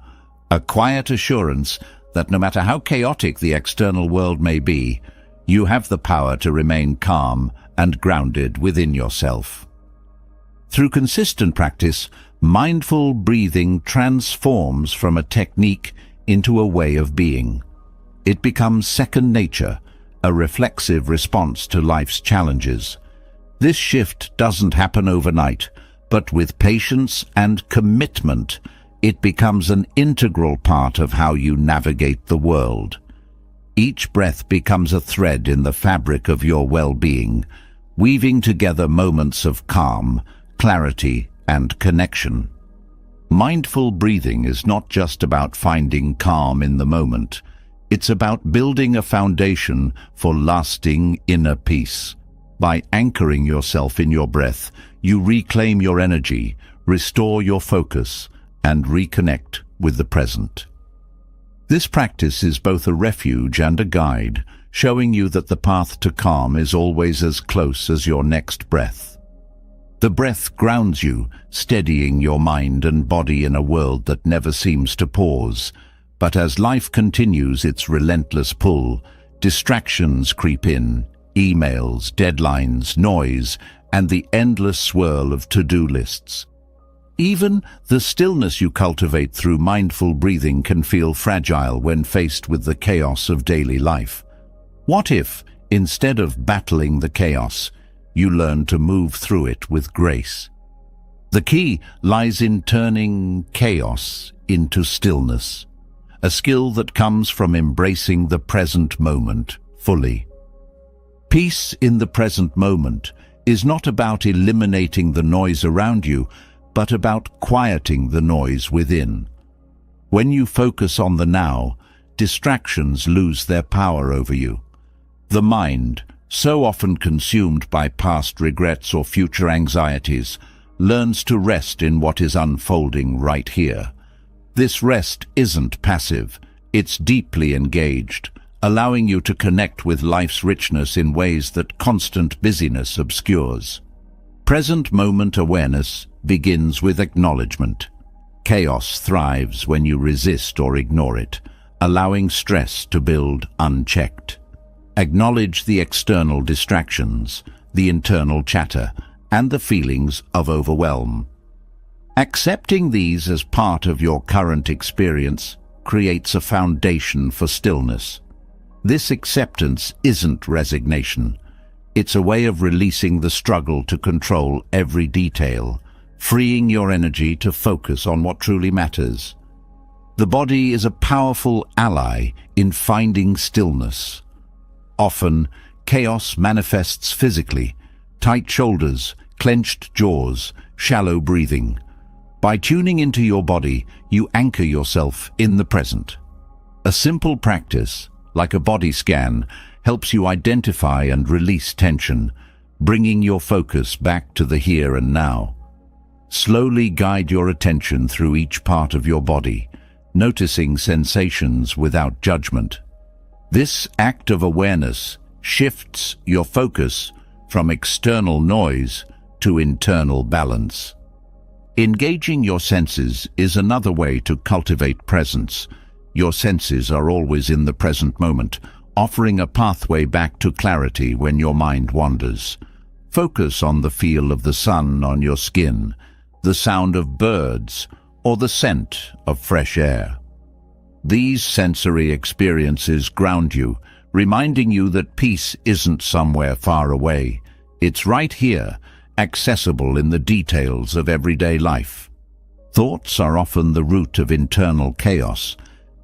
a quiet assurance that no matter how chaotic the external world may be, you have the power to remain calm and grounded within yourself. Through consistent practice, mindful breathing transforms from a technique into a way of being. It becomes second nature, a reflexive response to life's challenges. This shift doesn't happen overnight, but with patience and commitment, it becomes an integral part of how you navigate the world. Each breath becomes a thread in the fabric of your well-being, weaving together moments of calm, clarity, and connection. Mindful breathing is not just about finding calm in the moment. It's about building a foundation for lasting inner peace. By anchoring yourself in your breath, you reclaim your energy, restore your focus, and reconnect with the present. This practice is both a refuge and a guide, showing you that the path to calm is always as close as your next breath. The breath grounds you, steadying your mind and body in a world that never seems to pause. But as life continues its relentless pull, distractions creep in, emails, deadlines, noise, and the endless swirl of to-do lists. Even the stillness you cultivate through mindful breathing can feel fragile when faced with the chaos of daily life. What if, instead of battling the chaos, you learn to move through it with grace? The key lies in turning chaos into stillness, a skill that comes from embracing the present moment fully. Peace in the present moment is not about eliminating the noise around you, but about quieting the noise within. When you focus on the now, distractions lose their power over you. The mind, so often consumed by past regrets or future anxieties, learns to rest in what is unfolding right here. This rest isn't passive, it's deeply engaged, allowing you to connect with life's richness in ways that constant busyness obscures. Present moment awareness begins with acknowledgement. Chaos thrives when you resist or ignore it, allowing stress to build unchecked. Acknowledge the external distractions, the internal chatter, and the feelings of overwhelm. Accepting these as part of your current experience creates a foundation for stillness. This acceptance isn't resignation. It's a way of releasing the struggle to control every detail, freeing your energy to focus on what truly matters. The body is a powerful ally in finding stillness. Often, chaos manifests physically: tight shoulders, clenched jaws, shallow breathing. By tuning into your body, you anchor yourself in the present. A simple practice, like a body scan, helps you identify and release tension, bringing your focus back to the here and now. Slowly guide your attention through each part of your body, noticing sensations without judgment. This act of awareness shifts your focus from external noise to internal balance. Engaging your senses is another way to cultivate presence. Your senses are always in the present moment, offering a pathway back to clarity when your mind wanders. Focus on the feel of the sun on your skin, the sound of birds, or the scent of fresh air. These sensory experiences ground you, reminding you that peace isn't somewhere far away. It's right here, accessible in the details of everyday life. Thoughts are often the root of internal chaos.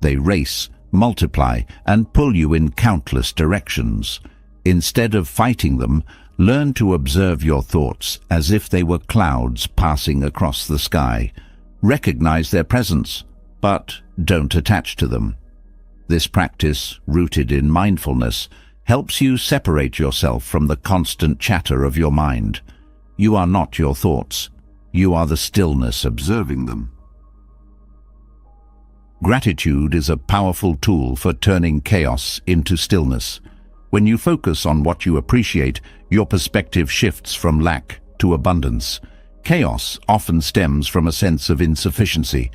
They race, multiply, and pull you in countless directions. Instead of fighting them, learn to observe your thoughts as if they were clouds passing across the sky. Recognize their presence, but don't attach to them. This practice, rooted in mindfulness, helps you separate yourself from the constant chatter of your mind. You are not your thoughts. You are the stillness observing them. Gratitude is a powerful tool for turning chaos into stillness. When you focus on what you appreciate, your perspective shifts from lack to abundance. Chaos often stems from a sense of insufficiency,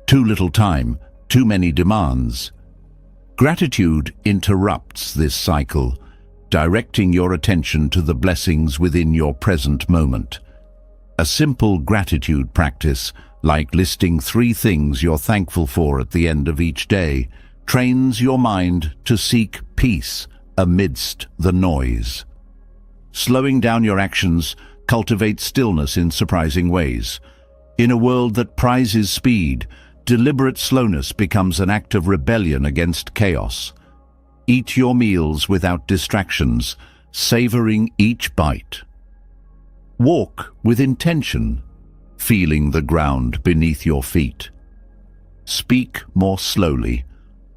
too little time, too many demands. Gratitude interrupts this cycle, directing your attention to the blessings within your present moment. A simple gratitude practice, like listing 3 things you're thankful for at the end of each day, trains your mind to seek peace amidst the noise. Slowing down your actions cultivates stillness in surprising ways. In a world that prizes speed, deliberate slowness becomes an act of rebellion against chaos. Eat your meals without distractions, savoring each bite. Walk with intention, feeling the ground beneath your feet. Speak more slowly,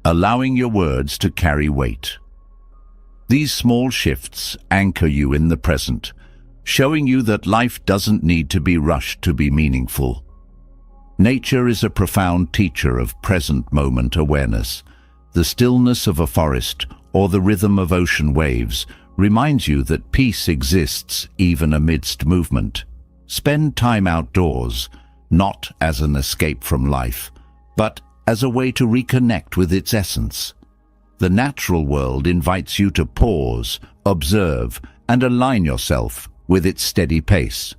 allowing your words to carry weight. These small shifts anchor you in the present, showing you that life doesn't need to be rushed to be meaningful. Nature is a profound teacher of present moment awareness. The stillness of a forest or the rhythm of ocean waves reminds you that peace exists even amidst movement. Spend time outdoors, not as an escape from life, but as a way to reconnect with its essence. The natural world invites you to pause, observe, and align yourself with its steady pace.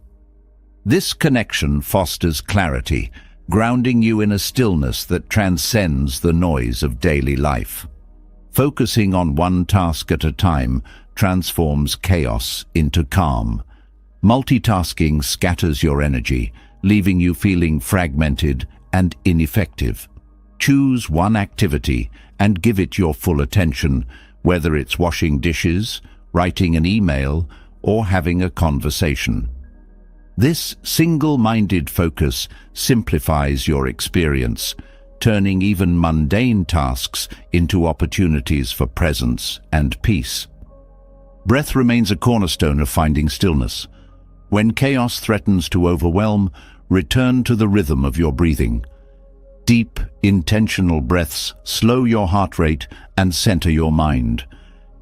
This connection fosters clarity, grounding you in a stillness that transcends the noise of daily life. Focusing on one task at a time transforms chaos into calm. Multitasking scatters your energy, leaving you feeling fragmented and ineffective. Choose one activity and give it your full attention, whether it's washing dishes, writing an email, or having a conversation. This single-minded focus simplifies your experience, turning even mundane tasks into opportunities for presence and peace. Breath remains a cornerstone of finding stillness. When chaos threatens to overwhelm, return to the rhythm of your breathing. Deep, intentional breaths slow your heart rate and center your mind.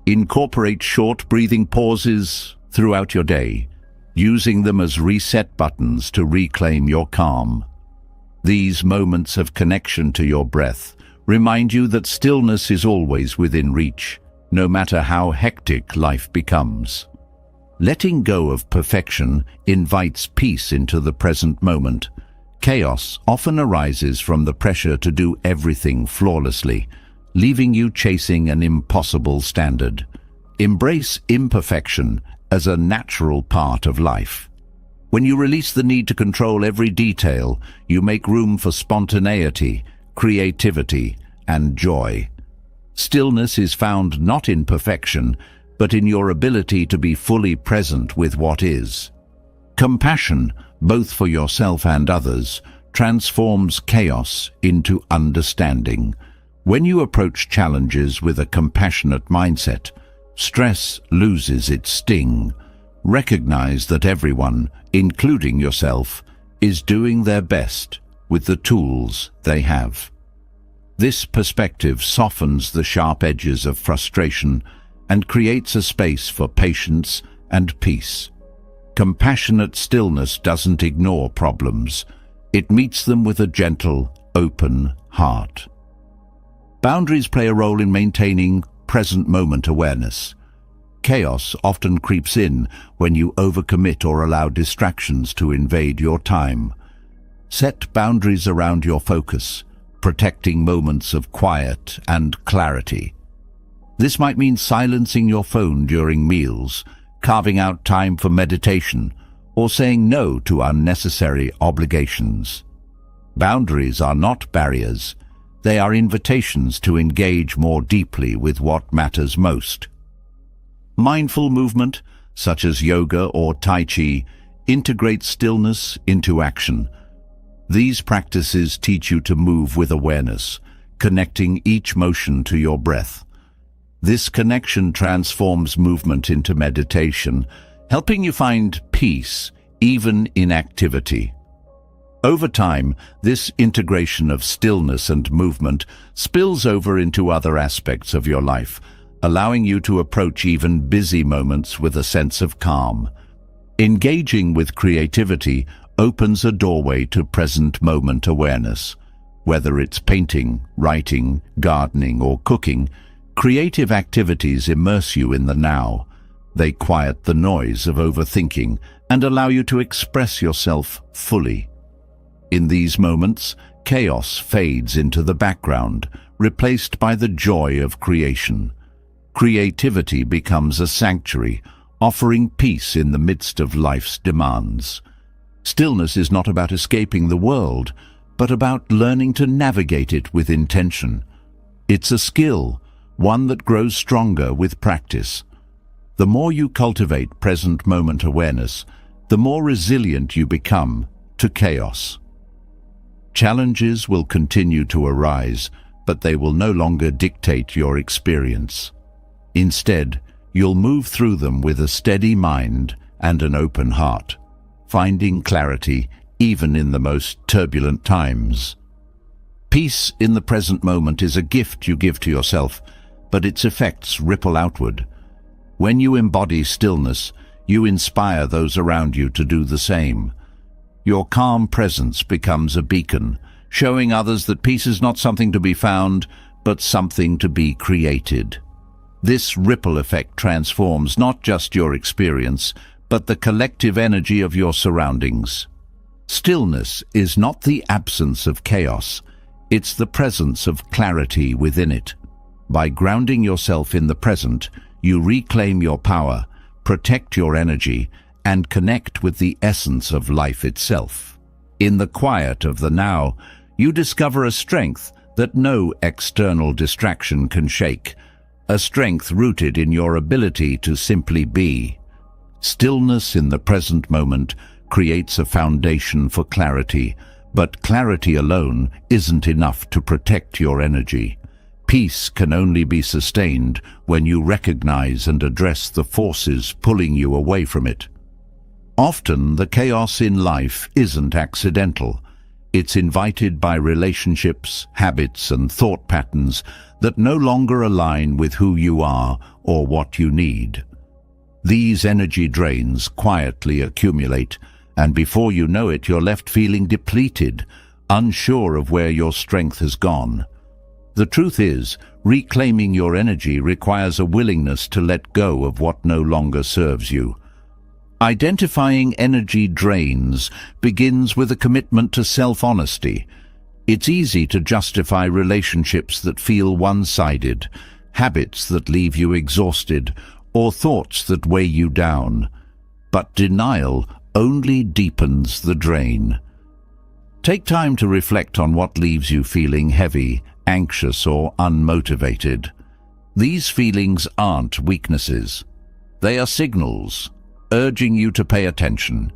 Incorporate short breathing pauses throughout your day, using them as reset buttons to reclaim your calm. These moments of connection to your breath remind you that stillness is always within reach, no matter how hectic life becomes. Letting go of perfection invites peace into the present moment. Chaos often arises from the pressure to do everything flawlessly, leaving you chasing an impossible standard. Embrace imperfection as a natural part of life. When you release the need to control every detail, you make room for spontaneity, creativity, and joy. Stillness is found not in perfection, but in your ability to be fully present with what is. Compassion, both for yourself and others, transforms chaos into understanding. When you approach challenges with a compassionate mindset, stress loses its sting. Recognize that everyone, including yourself, is doing their best with the tools they have. This perspective softens the sharp edges of frustration and creates a space for patience and peace. Compassionate stillness doesn't ignore problems. It meets them with a gentle, open heart. Boundaries play a role in maintaining present moment awareness. Chaos often creeps in when you overcommit or allow distractions to invade your time. Set boundaries around your focus, protecting moments of quiet and clarity. This might mean silencing your phone during meals, carving out time for meditation, or saying no to unnecessary obligations. Boundaries are not barriers. They are invitations to engage more deeply with what matters most. Mindful movement, such as yoga or Tai Chi, integrates stillness into action. These practices teach you to move with awareness, connecting each motion to your breath. This connection transforms movement into meditation, helping you find peace even in activity. Over time, this integration of stillness and movement spills over into other aspects of your life, allowing you to approach even busy moments with a sense of calm. Engaging with creativity opens a doorway to present moment awareness. Whether it's painting, writing, gardening, or cooking, creative activities immerse you in the now. They quiet the noise of overthinking and allow you to express yourself fully. In these moments, chaos fades into the background, replaced by the joy of creation. Creativity becomes a sanctuary, offering peace in the midst of life's demands. Stillness is not about escaping the world, but about learning to navigate it with intention. It's a skill, one that grows stronger with practice. The more you cultivate present moment awareness, the more resilient you become to chaos. Challenges will continue to arise, but they will no longer dictate your experience. Instead, you'll move through them with a steady mind and an open heart, finding clarity even in the most turbulent times. Peace in the present moment is a gift you give to yourself, but its effects ripple outward. When you embody stillness, you inspire those around you to do the same. Your calm presence becomes a beacon, showing others that peace is not something to be found, but something to be created. This ripple effect transforms not just your experience, but the collective energy of your surroundings. Stillness is not the absence of chaos, it's the presence of clarity within it. By grounding yourself in the present, you reclaim your power, protect your energy, and connect with the essence of life itself. In the quiet of the now, you discover a strength that no external distraction can shake, a strength rooted in your ability to simply be. Stillness in the present moment creates a foundation for clarity, but clarity alone isn't enough to protect your energy. Peace can only be sustained when you recognize and address the forces pulling you away from it. Often, the chaos in life isn't accidental. It's invited by relationships, habits, and thought patterns that no longer align with who you are or what you need. These energy drains quietly accumulate, and before you know it, you're left feeling depleted, unsure of where your strength has gone. The truth is, reclaiming your energy requires a willingness to let go of what no longer serves you. Identifying energy drains begins with a commitment to self-honesty. It's easy to justify relationships that feel one-sided, habits that leave you exhausted, or thoughts that weigh you down. But denial only deepens the drain. Take time to reflect on what leaves you feeling heavy, anxious, or unmotivated. These feelings aren't weaknesses. They are signals, urging you to pay attention.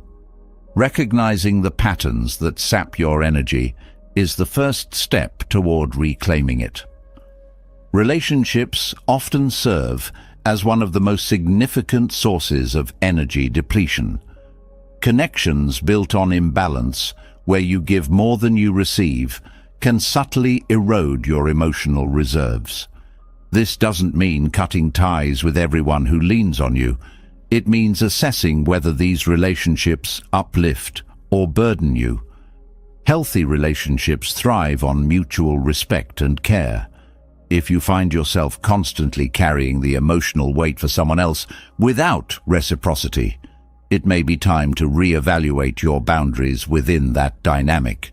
Recognizing the patterns that sap your energy is the first step toward reclaiming it. Relationships often serve as one of the most significant sources of energy depletion. Connections built on imbalance, where you give more than you receive, can subtly erode your emotional reserves. This doesn't mean cutting ties with everyone who leans on you. It means assessing whether these relationships uplift or burden you. Healthy relationships thrive on mutual respect and care. If you find yourself constantly carrying the emotional weight for someone else without reciprocity, it may be time to reevaluate your boundaries within that dynamic.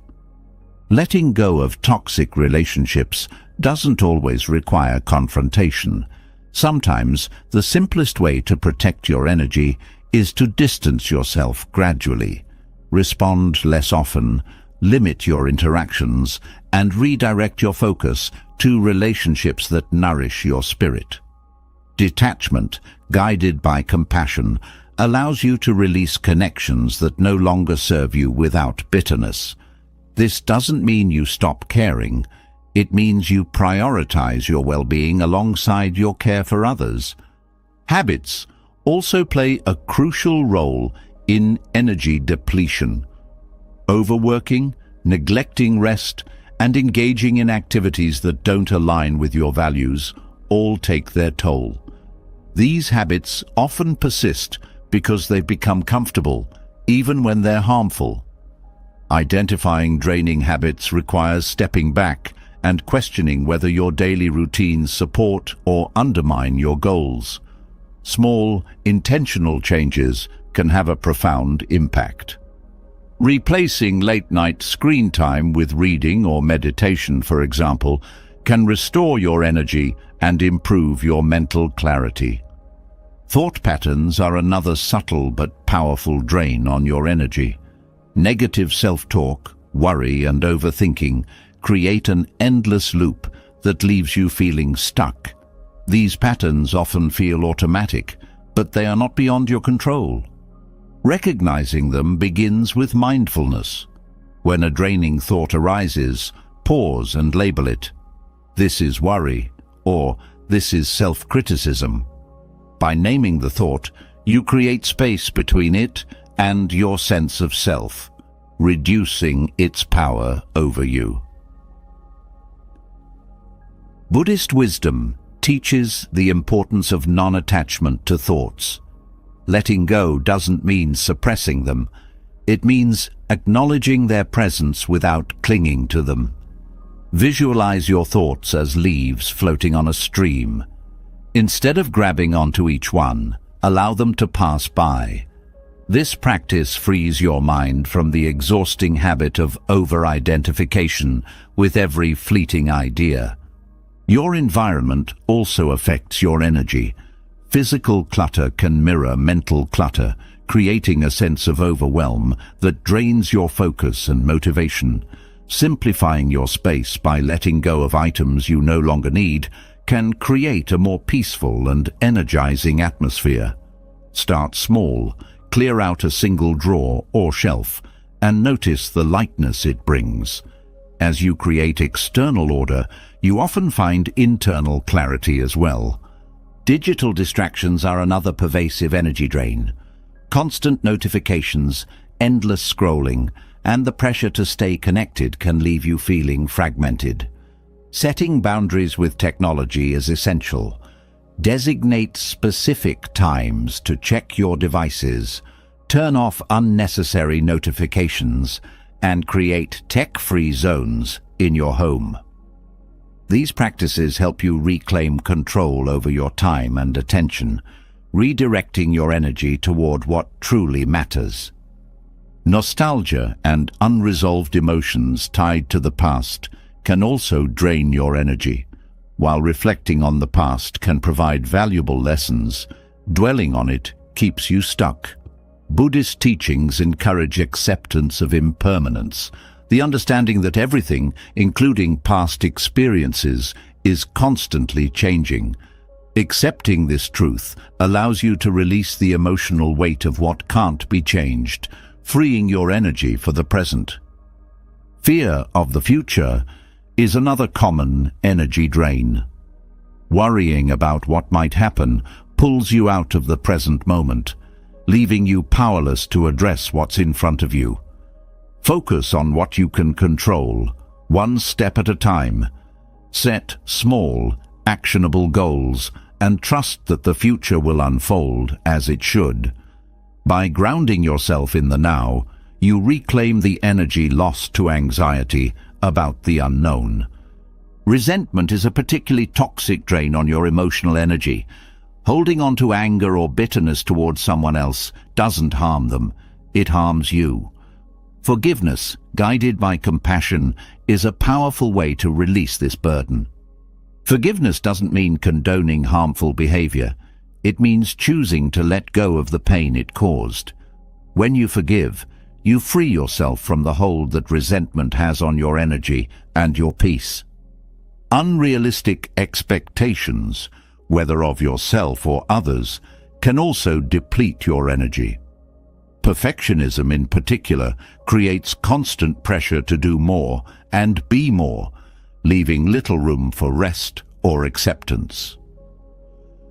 Letting go of toxic relationships doesn't always require confrontation. Sometimes the simplest way to protect your energy is to distance yourself gradually. Respond less often, limit your interactions, and redirect your focus to relationships that nourish your spirit. Detachment, guided by compassion, allows you to release connections that no longer serve you without bitterness. This doesn't mean you stop caring. It means you prioritize your well-being alongside your care for others. Habits also play a crucial role in energy depletion. Overworking, neglecting rest, and engaging in activities that don't align with your values all take their toll. These habits often persist because they've become comfortable, even when they're harmful. Identifying draining habits requires stepping back and questioning whether your daily routines support or undermine your goals. Small, intentional changes can have a profound impact. Replacing late-night screen time with reading or meditation, for example, can restore your energy and improve your mental clarity. Thought patterns are another subtle but powerful drain on your energy. Negative self-talk, worry, and overthinking create an endless loop that leaves you feeling stuck. These patterns often feel automatic, but they are not beyond your control. Recognizing them begins with mindfulness. When a draining thought arises, pause and label it. This is worry, or this is self-criticism. By naming the thought, you create space between it and your sense of self, reducing its power over you. Buddhist wisdom teaches the importance of non-attachment to thoughts. Letting go doesn't mean suppressing them. It means acknowledging their presence without clinging to them. Visualize your thoughts as leaves floating on a stream. Instead of grabbing onto each one, allow them to pass by. This practice frees your mind from the exhausting habit of over-identification with every fleeting idea. Your environment also affects your energy. Physical clutter can mirror mental clutter, creating a sense of overwhelm that drains your focus and motivation. Simplifying your space by letting go of items you no longer need can create a more peaceful and energizing atmosphere. Start small, clear out a single drawer or shelf, and notice the lightness it brings. As you create external order, you often find internal clarity as well. Digital distractions are another pervasive energy drain. Constant notifications, endless scrolling, and the pressure to stay connected can leave you feeling fragmented. Setting boundaries with technology is essential. Designate specific times to check your devices, turn off unnecessary notifications, and create tech-free zones in your home. These practices help you reclaim control over your time and attention, redirecting your energy toward what truly matters. Nostalgia and unresolved emotions tied to the past can also drain your energy. While reflecting on the past can provide valuable lessons, dwelling on it keeps you stuck. Buddhist teachings encourage acceptance of impermanence, the understanding that everything, including past experiences, is constantly changing. Accepting this truth allows you to release the emotional weight of what can't be changed, freeing your energy for the present. Fear of the future is another common energy drain. Worrying about what might happen pulls you out of the present moment, leaving you powerless to address what's in front of you. Focus on what you can control, one step at a time. Set small, actionable goals and trust that the future will unfold as it should. By grounding yourself in the now, you reclaim the energy lost to anxiety about the unknown. Resentment is a particularly toxic drain on your emotional energy. Holding on to anger or bitterness towards someone else doesn't harm them, it harms you. Forgiveness, guided by compassion, is a powerful way to release this burden. Forgiveness doesn't mean condoning harmful behavior. It means choosing to let go of the pain it caused. When you forgive, you free yourself from the hold that resentment has on your energy and your peace. Unrealistic expectations, whether of yourself or others, can also deplete your energy. Perfectionism in particular creates constant pressure to do more and be more, leaving little room for rest or acceptance.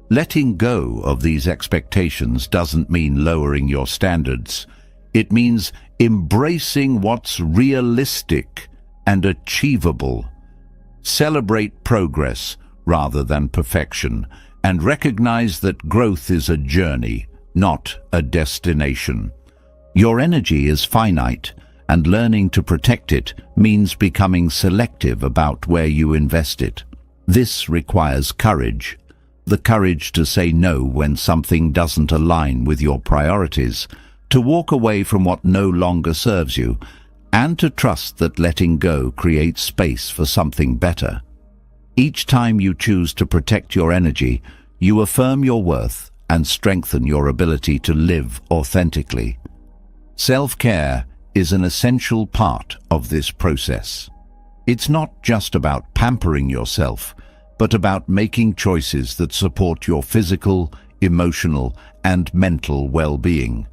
Letting go of these expectations doesn't mean lowering your standards. It means embracing what's realistic and achievable. Celebrate progress rather than perfection, and recognize that growth is a journey, not a destination. Your energy is finite, and learning to protect it means becoming selective about where you invest it. This requires courage, the courage to say no when something doesn't align with your priorities, to walk away from what no longer serves you, and to trust that letting go creates space for something better. Each time you choose to protect your energy, you affirm your worth and strengthen your ability to live authentically. Self-care is an essential part of this process. It's not just about pampering yourself, but about making choices that support your physical, emotional, and mental well-being.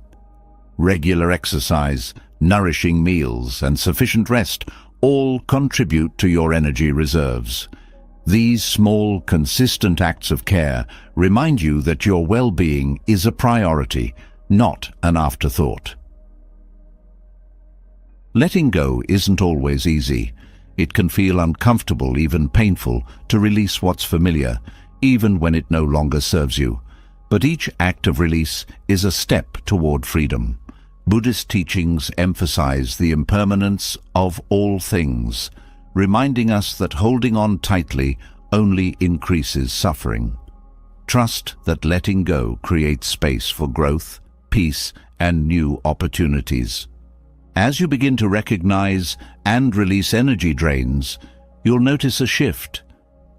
Regular exercise, nourishing meals, and sufficient rest all contribute to your energy reserves. These small, consistent acts of care remind you that your well-being is a priority, not an afterthought. Letting go isn't always easy. It can feel uncomfortable, even painful, to release what's familiar, even when it no longer serves you. But each act of release is a step toward freedom. Buddhist teachings emphasize the impermanence of all things, reminding us that holding on tightly only increases suffering. Trust that letting go creates space for growth, peace, and new opportunities. As you begin to recognize and release energy drains, you'll notice a shift.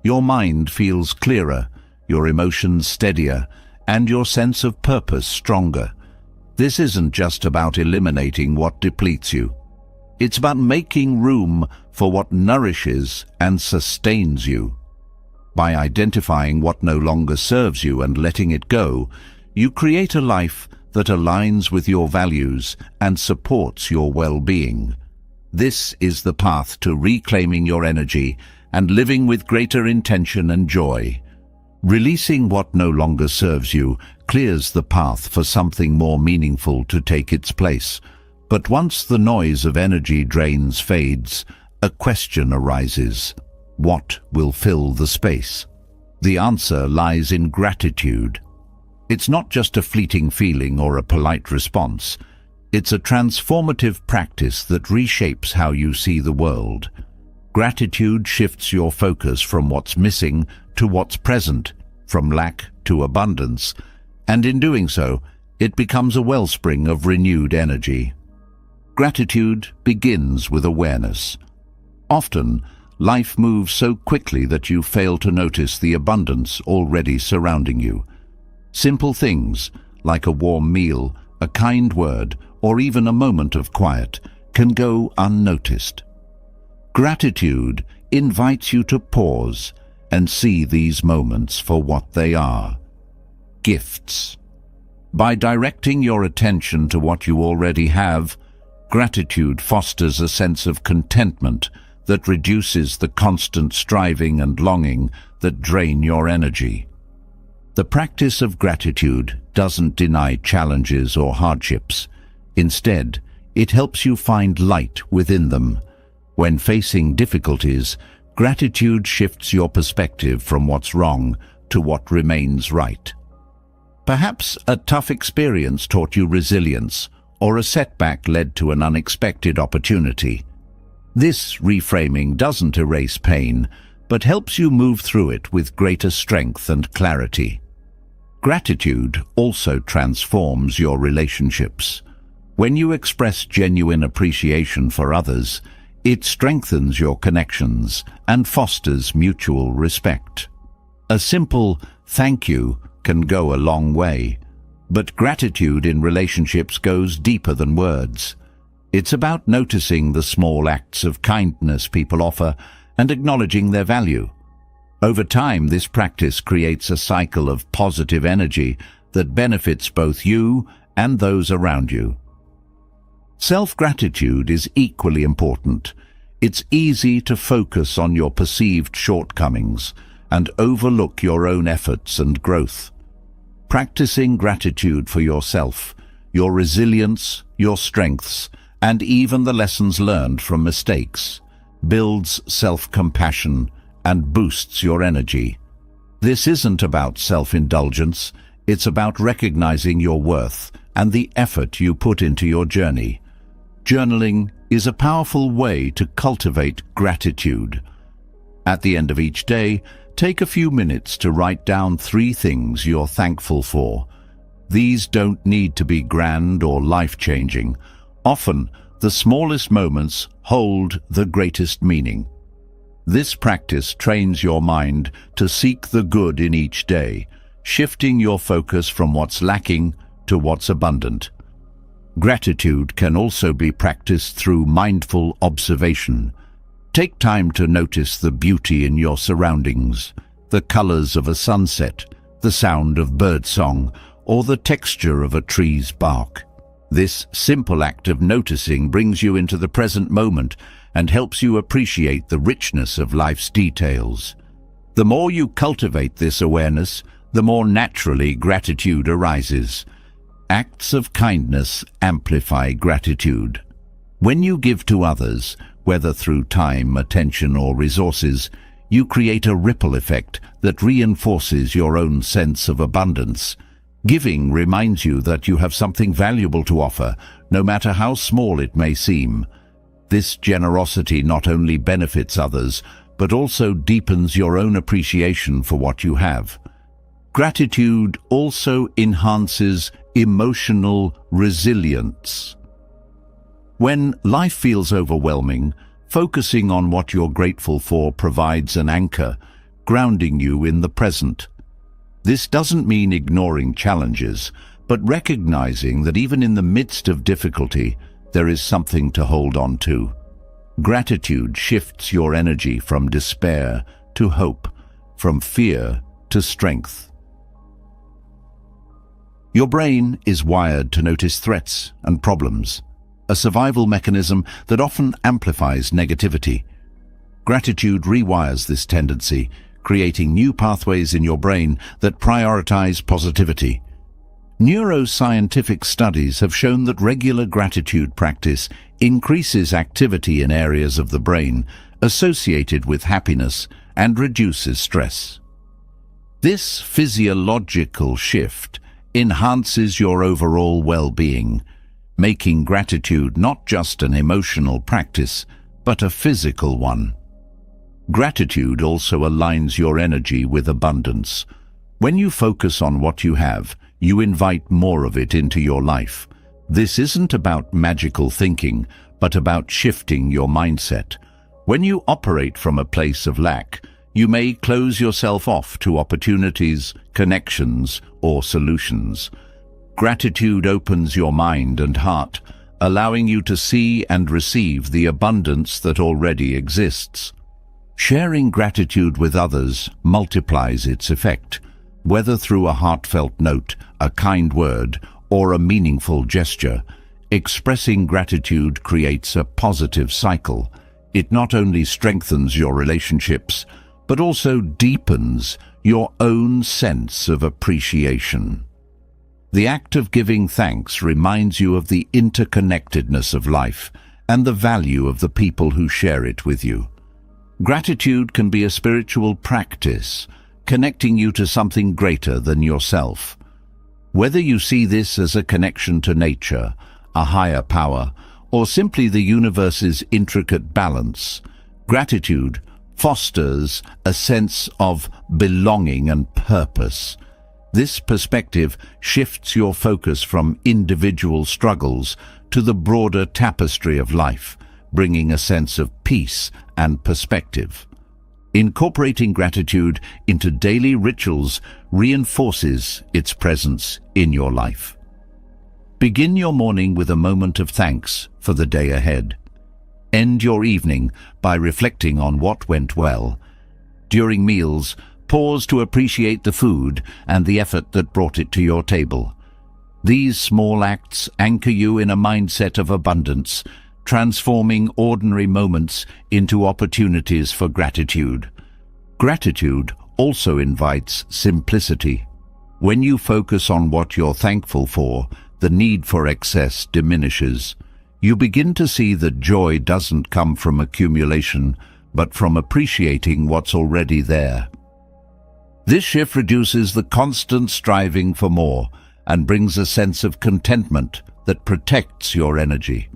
Your mind feels clearer, your emotions steadier, and your sense of purpose stronger. This isn't just about eliminating what depletes you. It's about making room for what nourishes and sustains you. By identifying what no longer serves you and letting it go, you create a life that aligns with your values and supports your well-being. This is the path to reclaiming your energy and living with greater intention and joy. Releasing what no longer serves you clears the path for something more meaningful to take its place. But once the noise of energy drains fades, a question arises. What will fill the space? The answer lies in gratitude. It's not just a fleeting feeling or a polite response. It's a transformative practice that reshapes how you see the world. Gratitude shifts your focus from what's missing to what's present, from lack to abundance, and in doing so, it becomes a wellspring of renewed energy. Gratitude begins with awareness. Often, life moves so quickly that you fail to notice the abundance already surrounding you. Simple things, like a warm meal, a kind word, or even a moment of quiet, can go unnoticed. Gratitude invites you to pause and see these moments for what they are: gifts. By directing your attention to what you already have, gratitude fosters a sense of contentment that reduces the constant striving and longing that drain your energy. The practice of gratitude doesn't deny challenges or hardships. Instead, it helps you find light within them. When facing difficulties, gratitude shifts your perspective from what's wrong to what remains right. Perhaps a tough experience taught you resilience, or a setback led to an unexpected opportunity. This reframing doesn't erase pain, but helps you move through it with greater strength and clarity. Gratitude also transforms your relationships. When you express genuine appreciation for others, it strengthens your connections and fosters mutual respect. A simple "thank you" can go a long way, but gratitude in relationships goes deeper than words. It's about noticing the small acts of kindness people offer and acknowledging their value. Over time, this practice creates a cycle of positive energy that benefits both you and those around you. Self-gratitude is equally important. It's easy to focus on your perceived shortcomings and overlook your own efforts and growth. Practicing gratitude for yourself, your resilience, your strengths, and even the lessons learned from mistakes builds self-compassion and boosts your energy. This isn't about self-indulgence, it's about recognizing your worth and the effort you put into your journey. Journaling is a powerful way to cultivate gratitude. At the end of each day, take a few minutes to write down 3 things you're thankful for. These don't need to be grand or life-changing. Often, the smallest moments hold the greatest meaning. This practice trains your mind to seek the good in each day, shifting your focus from what's lacking to what's abundant. Gratitude can also be practiced through mindful observation. Take time to notice the beauty in your surroundings, the colors of a sunset, the sound of birdsong, or the texture of a tree's bark. This simple act of noticing brings you into the present moment and helps you appreciate the richness of life's details. The more you cultivate this awareness, the more naturally gratitude arises. Acts of kindness amplify gratitude. When you give to others, whether through time, attention, or resources, you create a ripple effect that reinforces your own sense of abundance. Giving reminds you that you have something valuable to offer, no matter how small it may seem. This generosity not only benefits others, but also deepens your own appreciation for what you have. Gratitude also enhances emotional resilience. When life feels overwhelming, focusing on what you're grateful for provides an anchor, grounding you in the present. This doesn't mean ignoring challenges, but recognizing that even in the midst of difficulty, there is something to hold on to. Gratitude shifts your energy from despair to hope, from fear to strength. Your brain is wired to notice threats and problems, a survival mechanism that often amplifies negativity. Gratitude rewires this tendency, creating new pathways in your brain that prioritize positivity. Neuroscientific studies have shown that regular gratitude practice increases activity in areas of the brain associated with happiness and reduces stress. This physiological shift enhances your overall well-being, making gratitude not just an emotional practice, but a physical one. Gratitude also aligns your energy with abundance. When you focus on what you have, you invite more of it into your life. This isn't about magical thinking, but about shifting your mindset. When you operate from a place of lack, you may close yourself off to opportunities, connections, or solutions. Gratitude opens your mind and heart, allowing you to see and receive the abundance that already exists. Sharing gratitude with others multiplies its effect, whether through a heartfelt note, a kind word, or a meaningful gesture. Expressing gratitude creates a positive cycle. It not only strengthens your relationships, but also deepens your own sense of appreciation. The act of giving thanks reminds you of the interconnectedness of life and the value of the people who share it with you. Gratitude can be a spiritual practice, connecting you to something greater than yourself. Whether you see this as a connection to nature, a higher power, or simply the universe's intricate balance, gratitude fosters a sense of belonging and purpose. This perspective shifts your focus from individual struggles to the broader tapestry of life, bringing a sense of peace and perspective. Incorporating gratitude into daily rituals reinforces its presence in your life. Begin your morning with a moment of thanks for the day ahead. End your evening by reflecting on what went well. During meals, pause to appreciate the food and the effort that brought it to your table. These small acts anchor you in a mindset of abundance, transforming ordinary moments into opportunities for gratitude. Gratitude also invites simplicity. When you focus on what you're thankful for, the need for excess diminishes. You begin to see that joy doesn't come from accumulation, but from appreciating what's already there. This shift reduces the constant striving for more and brings a sense of contentment that protects your energy.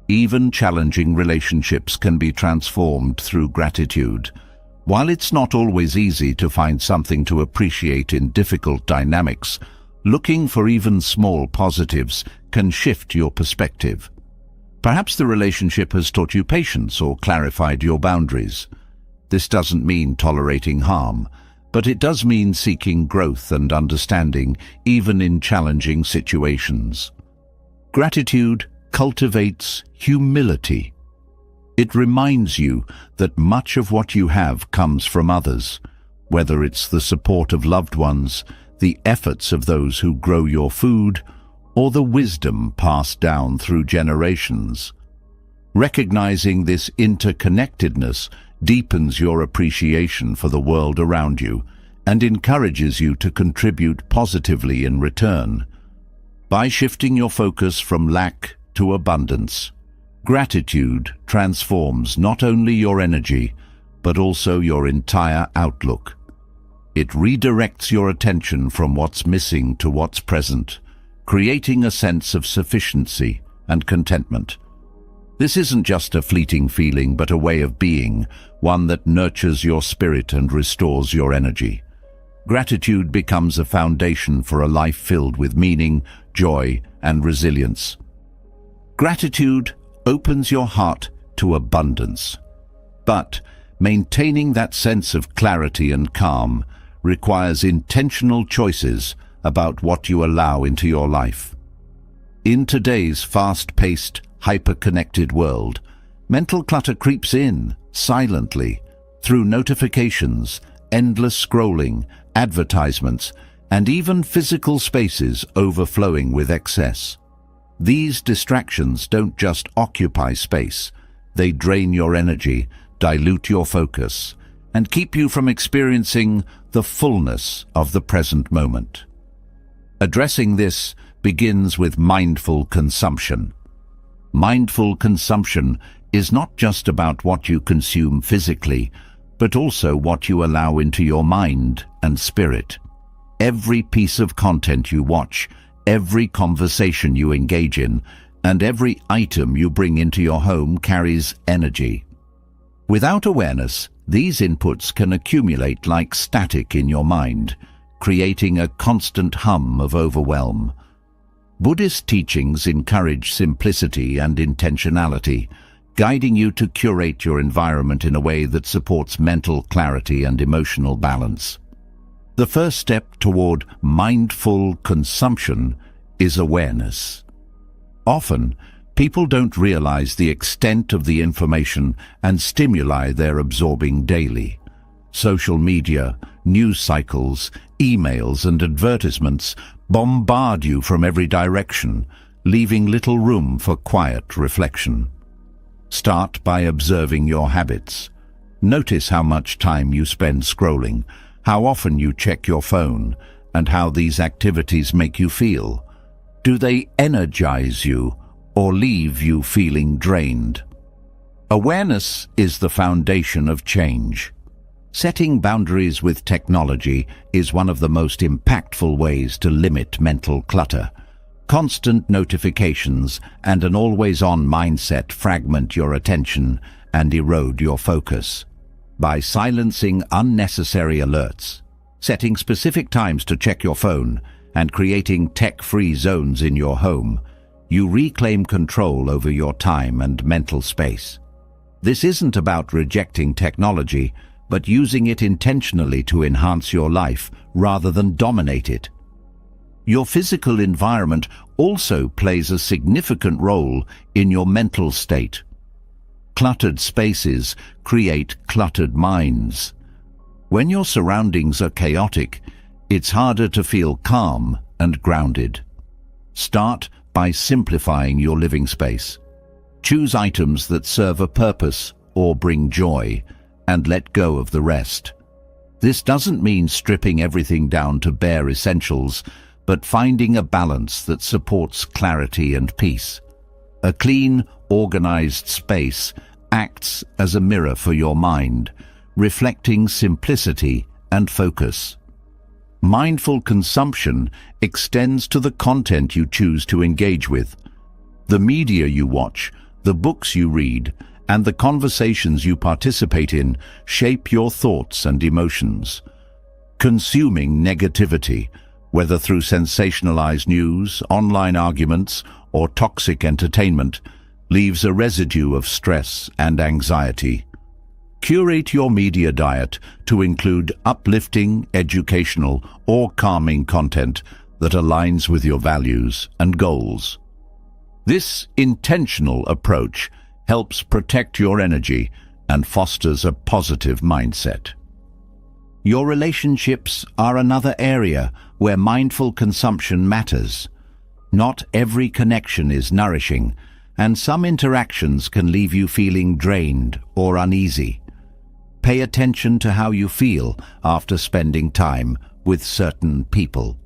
Even challenging relationships can be transformed through gratitude. While it's not always easy to find something to appreciate in difficult dynamics, looking for even small positives can shift your perspective. Perhaps the relationship has taught you patience or clarified your boundaries. This doesn't mean tolerating harm, but it does mean seeking growth and understanding, even in challenging situations. Gratitude cultivates humility. It reminds you that much of what you have comes from others, whether it's the support of loved ones, the efforts of those who grow your food, or the wisdom passed down through generations. Recognizing this interconnectedness deepens your appreciation for the world around you and encourages you to contribute positively in return. By shifting your focus from lack to abundance, gratitude transforms not only your energy, but also your entire outlook. It redirects your attention from what's missing to what's present, creating a sense of sufficiency and contentment. This isn't just a fleeting feeling, but a way of being, one that nurtures your spirit and restores your energy. Gratitude becomes a foundation for a life filled with meaning, joy, and resilience. Gratitude opens your heart to abundance. But maintaining that sense of clarity and calm requires intentional choices about what you allow into your life. In today's fast-paced, hyper-connected world, mental clutter creeps in silently through notifications, endless scrolling, advertisements, and even physical spaces overflowing with excess. These distractions don't just occupy space, they drain your energy, dilute your focus, and keep you from experiencing the fullness of the present moment. Addressing this begins with mindful consumption. Mindful consumption is not just about what you consume physically, but also what you allow into your mind and spirit. Every piece of content you watch, every conversation you engage in, and every item you bring into your home carries energy. Without awareness, these inputs can accumulate like static in your mind, creating a constant hum of overwhelm. Buddhist teachings encourage simplicity and intentionality, guiding you to curate your environment in a way that supports mental clarity and emotional balance. The first step toward mindful consumption is awareness. Often, people don't realize the extent of the information and stimuli they're absorbing daily. Social media, news cycles, emails, and advertisements bombard you from every direction, leaving little room for quiet reflection. Start by observing your habits. Notice how much time you spend scrolling, how often you check your phone, and how these activities make you feel. Do they energize you or leave you feeling drained? Awareness is the foundation of change. Setting boundaries with technology is one of the most impactful ways to limit mental clutter. Constant notifications and an always-on mindset fragment your attention and erode your focus. By silencing unnecessary alerts, setting specific times to check your phone, and creating tech-free zones in your home, you reclaim control over your time and mental space. This isn't about rejecting technology, but using it intentionally to enhance your life rather than dominate it. Your physical environment also plays a significant role in your mental state. Cluttered spaces create cluttered minds. When your surroundings are chaotic, it's harder to feel calm and grounded. Start by simplifying your living space. Choose items that serve a purpose or bring joy, and let go of the rest. This doesn't mean stripping everything down to bare essentials, but finding a balance that supports clarity and peace. A clean, organized space acts as a mirror for your mind, reflecting simplicity and focus. Mindful consumption extends to the content you choose to engage with. The media you watch, The books you read and the conversations you participate in shape your thoughts and emotions. Consuming negativity, whether through sensationalized news, online arguments, or toxic entertainment, leaves a residue of stress and anxiety. Curate your media diet to include uplifting, educational, or calming content that aligns with your values and goals. This intentional approach helps protect your energy and fosters a positive mindset. Your relationships are another area where mindful consumption matters. Not every connection is nourishing, and some interactions can leave you feeling drained or uneasy. Pay attention to how you feel after spending time with certain people.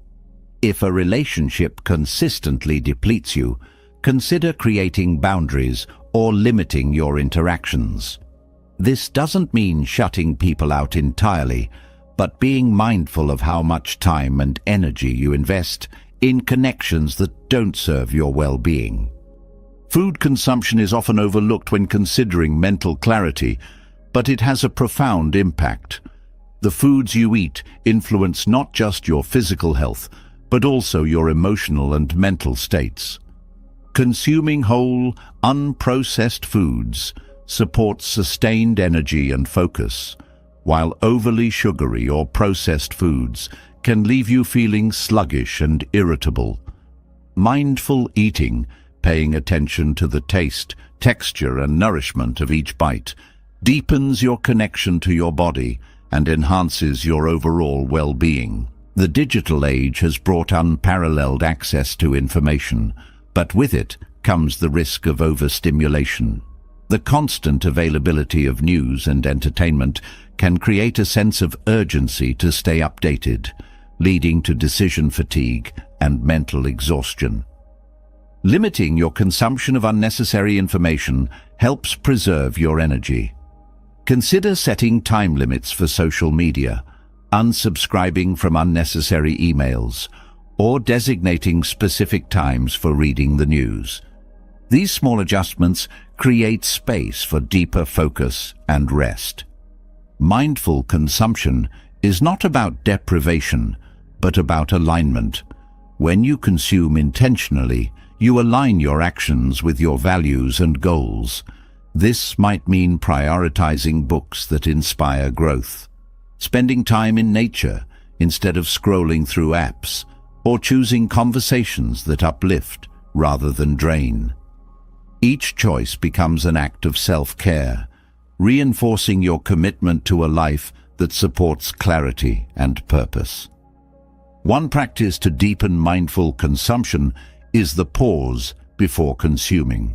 If a relationship consistently depletes you, consider creating boundaries or limiting your interactions. This doesn't mean shutting people out entirely, but being mindful of how much time and energy you invest in connections that don't serve your well-being. Food consumption is often overlooked when considering mental clarity, but it has a profound impact. The foods you eat influence not just your physical health, but also your emotional and mental states. Consuming whole, unprocessed foods supports sustained energy and focus, while overly sugary or processed foods can leave you feeling sluggish and irritable. Mindful eating, paying attention to the taste, texture, and nourishment of each bite, deepens your connection to your body and enhances your overall well-being. The digital age has brought unparalleled access to information, but with it comes the risk of overstimulation. The constant availability of news and entertainment can create a sense of urgency to stay updated, leading to decision fatigue and mental exhaustion. Limiting your consumption of unnecessary information helps preserve your energy. Consider setting time limits for social media, unsubscribing from unnecessary emails, or designating specific times for reading the news. These small adjustments create space for deeper focus and rest. Mindful consumption is not about deprivation, but about alignment. When you consume intentionally, you align your actions with your values and goals. This might mean prioritizing books that inspire growth, spending time in nature instead of scrolling through apps, or choosing conversations that uplift rather than drain. Each choice becomes an act of self-care, reinforcing your commitment to a life that supports clarity and purpose. One practice to deepen mindful consumption is the pause before consuming.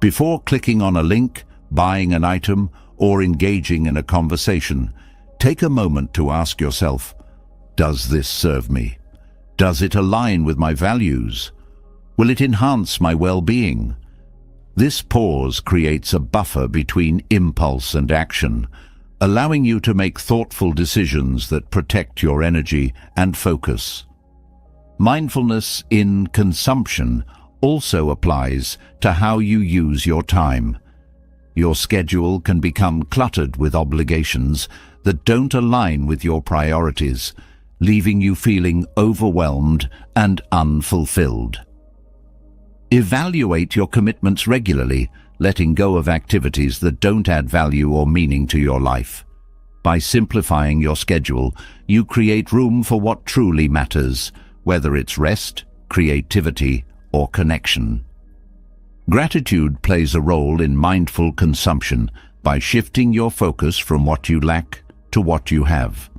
Before clicking on a link, buying an item, or engaging in a conversation, take a moment to ask yourself, does this serve me? Does it align with my values? Will it enhance my well-being? This pause creates a buffer between impulse and action, allowing you to make thoughtful decisions that protect your energy and focus. Mindfulness in consumption also applies to how you use your time. Your schedule can become cluttered with obligations that don't align with your priorities, leaving you feeling overwhelmed and unfulfilled. Evaluate your commitments regularly, letting go of activities that don't add value or meaning to your life. By simplifying your schedule, you create room for what truly matters, whether it's rest, creativity, or connection. Gratitude plays a role in mindful consumption by shifting your focus from what you lack to what you have.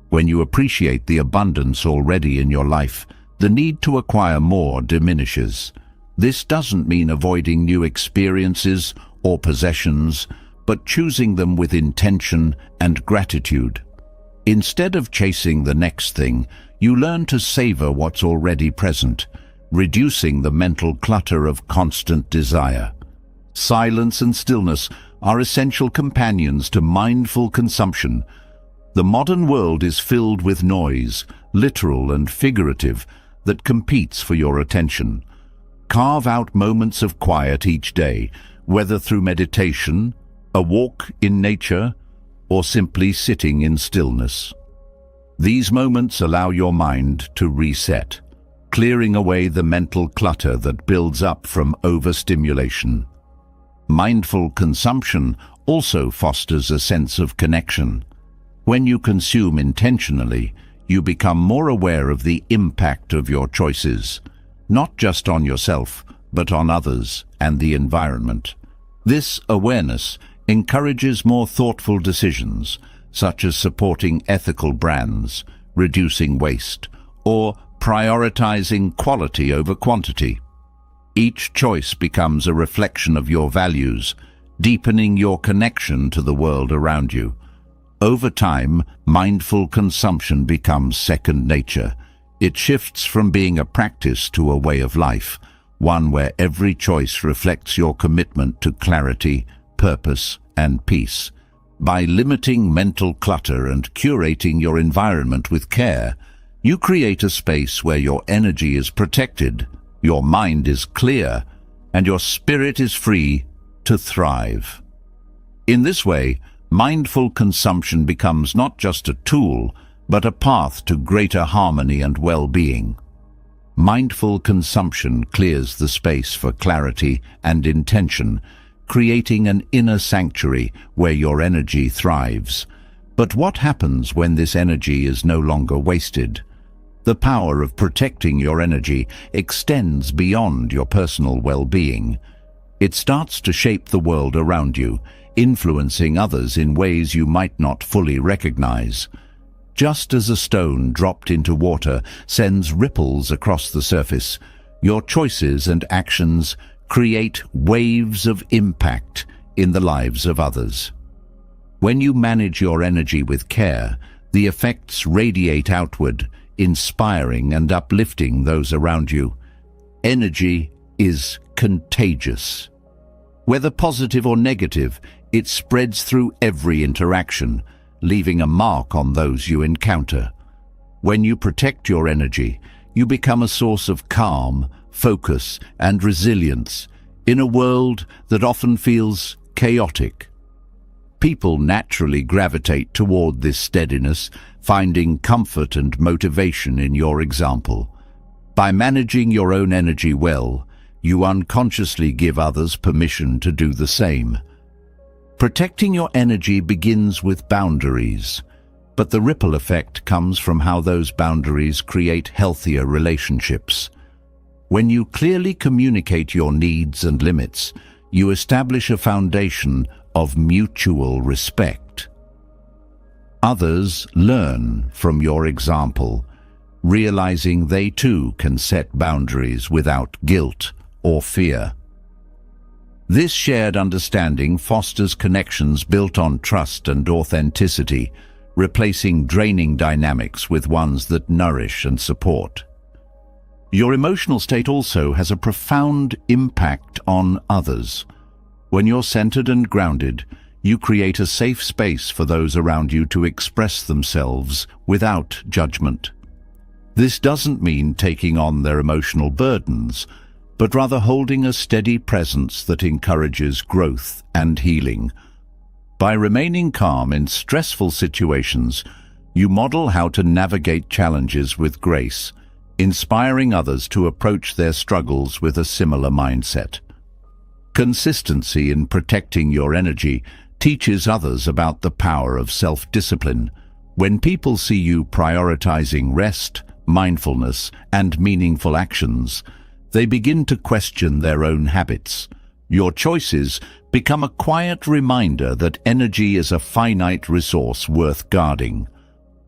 When you appreciate the abundance already in your life, the need to acquire more diminishes. This doesn't mean avoiding new experiences or possessions, but choosing them with intention and gratitude. Instead of chasing the next thing, you learn to savor what's already present, reducing the mental clutter of constant desire. Silence and stillness are essential companions to mindful consumption. The modern world is filled with noise, literal and figurative, that competes for your attention. Carve out moments of quiet each day, whether through meditation, a walk in nature, or simply sitting in stillness. These moments allow your mind to reset, clearing away the mental clutter that builds up from overstimulation. Mindful consumption also fosters a sense of connection. When you consume intentionally, you become more aware of the impact of your choices, not just on yourself, but on others and the environment. This awareness encourages more thoughtful decisions, such as supporting ethical brands, reducing waste, or prioritizing quality over quantity. Each choice becomes a reflection of your values, deepening your connection to the world around you. Over time, mindful consumption becomes second nature. It shifts from being a practice to a way of life, one where every choice reflects your commitment to clarity, purpose, and peace. By limiting mental clutter and curating your environment with care, you create a space where your energy is protected, your mind is clear, and your spirit is free to thrive. In this way, mindful consumption becomes not just a tool, but a path to greater harmony and well-being. Mindful consumption clears the space for clarity and intention, creating an inner sanctuary where your energy thrives. But what happens when this energy is no longer wasted? The power of protecting your energy extends beyond your personal well-being. It starts to shape the world around you, influencing others in ways you might not fully recognize. Just as a stone dropped into water sends ripples across the surface, your choices and actions create waves of impact in the lives of others. When you manage your energy with care, the effects radiate outward, inspiring and uplifting those around you. Energy is contagious. Whether positive or negative, it spreads through every interaction, leaving a mark on those you encounter. When you protect your energy, you become a source of calm, focus, and resilience in a world that often feels chaotic. People naturally gravitate toward this steadiness, finding comfort and motivation in your example. By managing your own energy well, you unconsciously give others permission to do the same. Protecting your energy begins with boundaries, but the ripple effect comes from how those boundaries create healthier relationships. When you clearly communicate your needs and limits, you establish a foundation of mutual respect. Others learn from your example, realizing they too can set boundaries without guilt or fear. This shared understanding fosters connections built on trust and authenticity, replacing draining dynamics with ones that nourish and support. Your emotional state also has a profound impact on others. When you're centered and grounded, you create a safe space for those around you to express themselves without judgment. This doesn't mean taking on their emotional burdens, but rather holding a steady presence that encourages growth and healing. By remaining calm in stressful situations, you model how to navigate challenges with grace, inspiring others to approach their struggles with a similar mindset. Consistency in protecting your energy teaches others about the power of self-discipline. When people see you prioritizing rest, mindfulness, and meaningful actions, they begin to question their own habits. Your choices become a quiet reminder that energy is a finite resource worth guarding.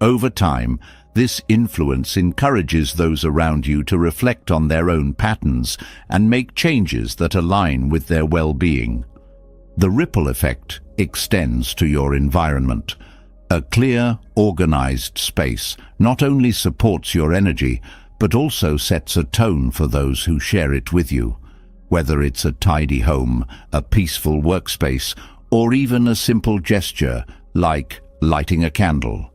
Over time, this influence encourages those around you to reflect on their own patterns and make changes that align with their well-being. The ripple effect extends to your environment. A clear, organized space not only supports your energy, but also sets a tone for those who share it with you. Whether it's a tidy home, a peaceful workspace, or even a simple gesture like lighting a candle.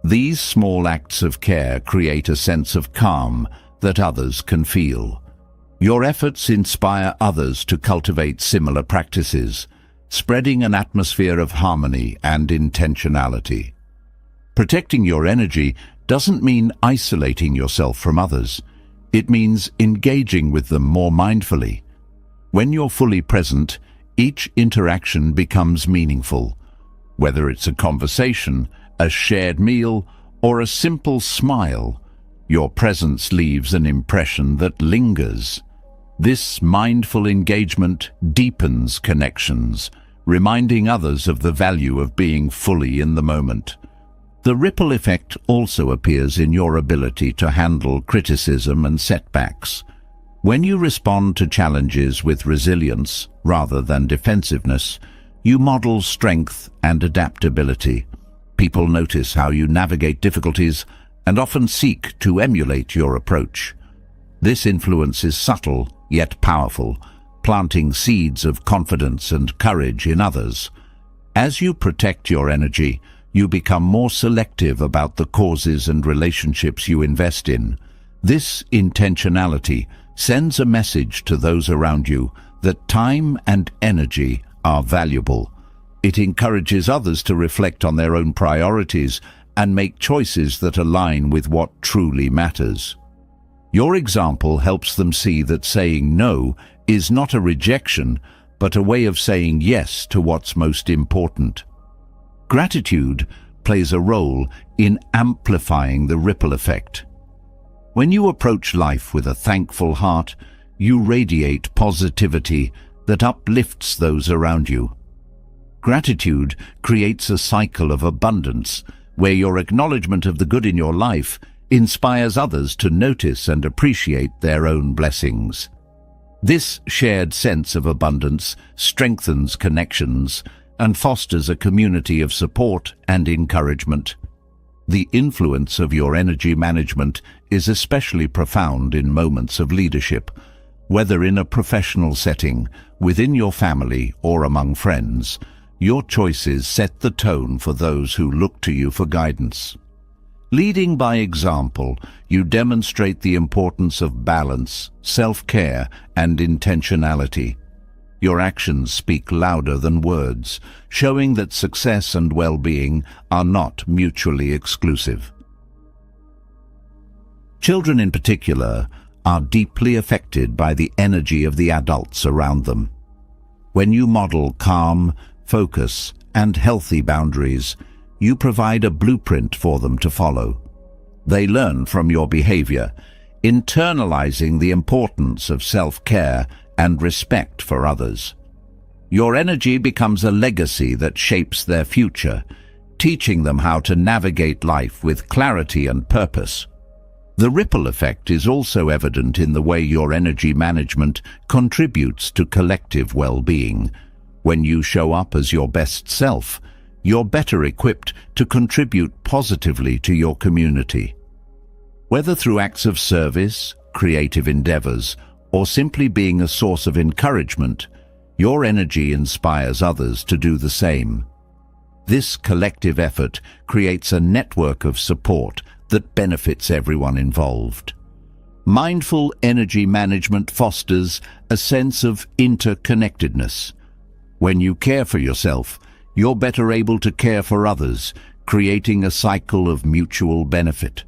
These small acts of care create a sense of calm that others can feel. Your efforts inspire others to cultivate similar practices, spreading an atmosphere of harmony and intentionality. Protecting your energy doesn't mean isolating yourself from others. It means engaging with them more mindfully. When you're fully present, each interaction becomes meaningful. Whether it's a conversation, a shared meal, or a simple smile, your presence leaves an impression that lingers. This mindful engagement deepens connections, reminding others of the value of being fully in the moment. The ripple effect also appears in your ability to handle criticism and setbacks. When you respond to challenges with resilience rather than defensiveness, you model strength and adaptability. People notice how you navigate difficulties and often seek to emulate your approach. This influence is subtle yet powerful, planting seeds of confidence and courage in others. As you protect your energy, you become more selective about the causes and relationships you invest in. This intentionality sends a message to those around you that time and energy are valuable. It encourages others to reflect on their own priorities and make choices that align with what truly matters. Your example helps them see that saying no is not a rejection, but a way of saying yes to what's most important. Gratitude plays a role in amplifying the ripple effect. When you approach life with a thankful heart, you radiate positivity that uplifts those around you. Gratitude creates a cycle of abundance, where your acknowledgement of the good in your life inspires others to notice and appreciate their own blessings. This shared sense of abundance strengthens connections and fosters a community of support and encouragement. The influence of your energy management is especially profound in moments of leadership, whether in a professional setting, within your family, or among friends. Your choices set the tone for those who look to you for guidance. Leading by example, you demonstrate the importance of balance, self-care, and intentionality. Your actions speak louder than words, showing that success and well-being are not mutually exclusive. Children in particular are deeply affected by the energy of the adults around them. When you model calm, focus, and healthy boundaries, you provide a blueprint for them to follow. They learn from your behavior, internalizing the importance of self-care and respect for others. Your energy becomes a legacy that shapes their future, teaching them how to navigate life with clarity and purpose. The ripple effect is also evident in the way your energy management contributes to collective well-being. When you show up as your best self, you're better equipped to contribute positively to your community. Whether through acts of service, creative endeavors, or simply being a source of encouragement, your energy inspires others to do the same. This collective effort creates a network of support that benefits everyone involved. Mindful energy management fosters a sense of interconnectedness. When you care for yourself, you're better able to care for others, creating a cycle of mutual benefit.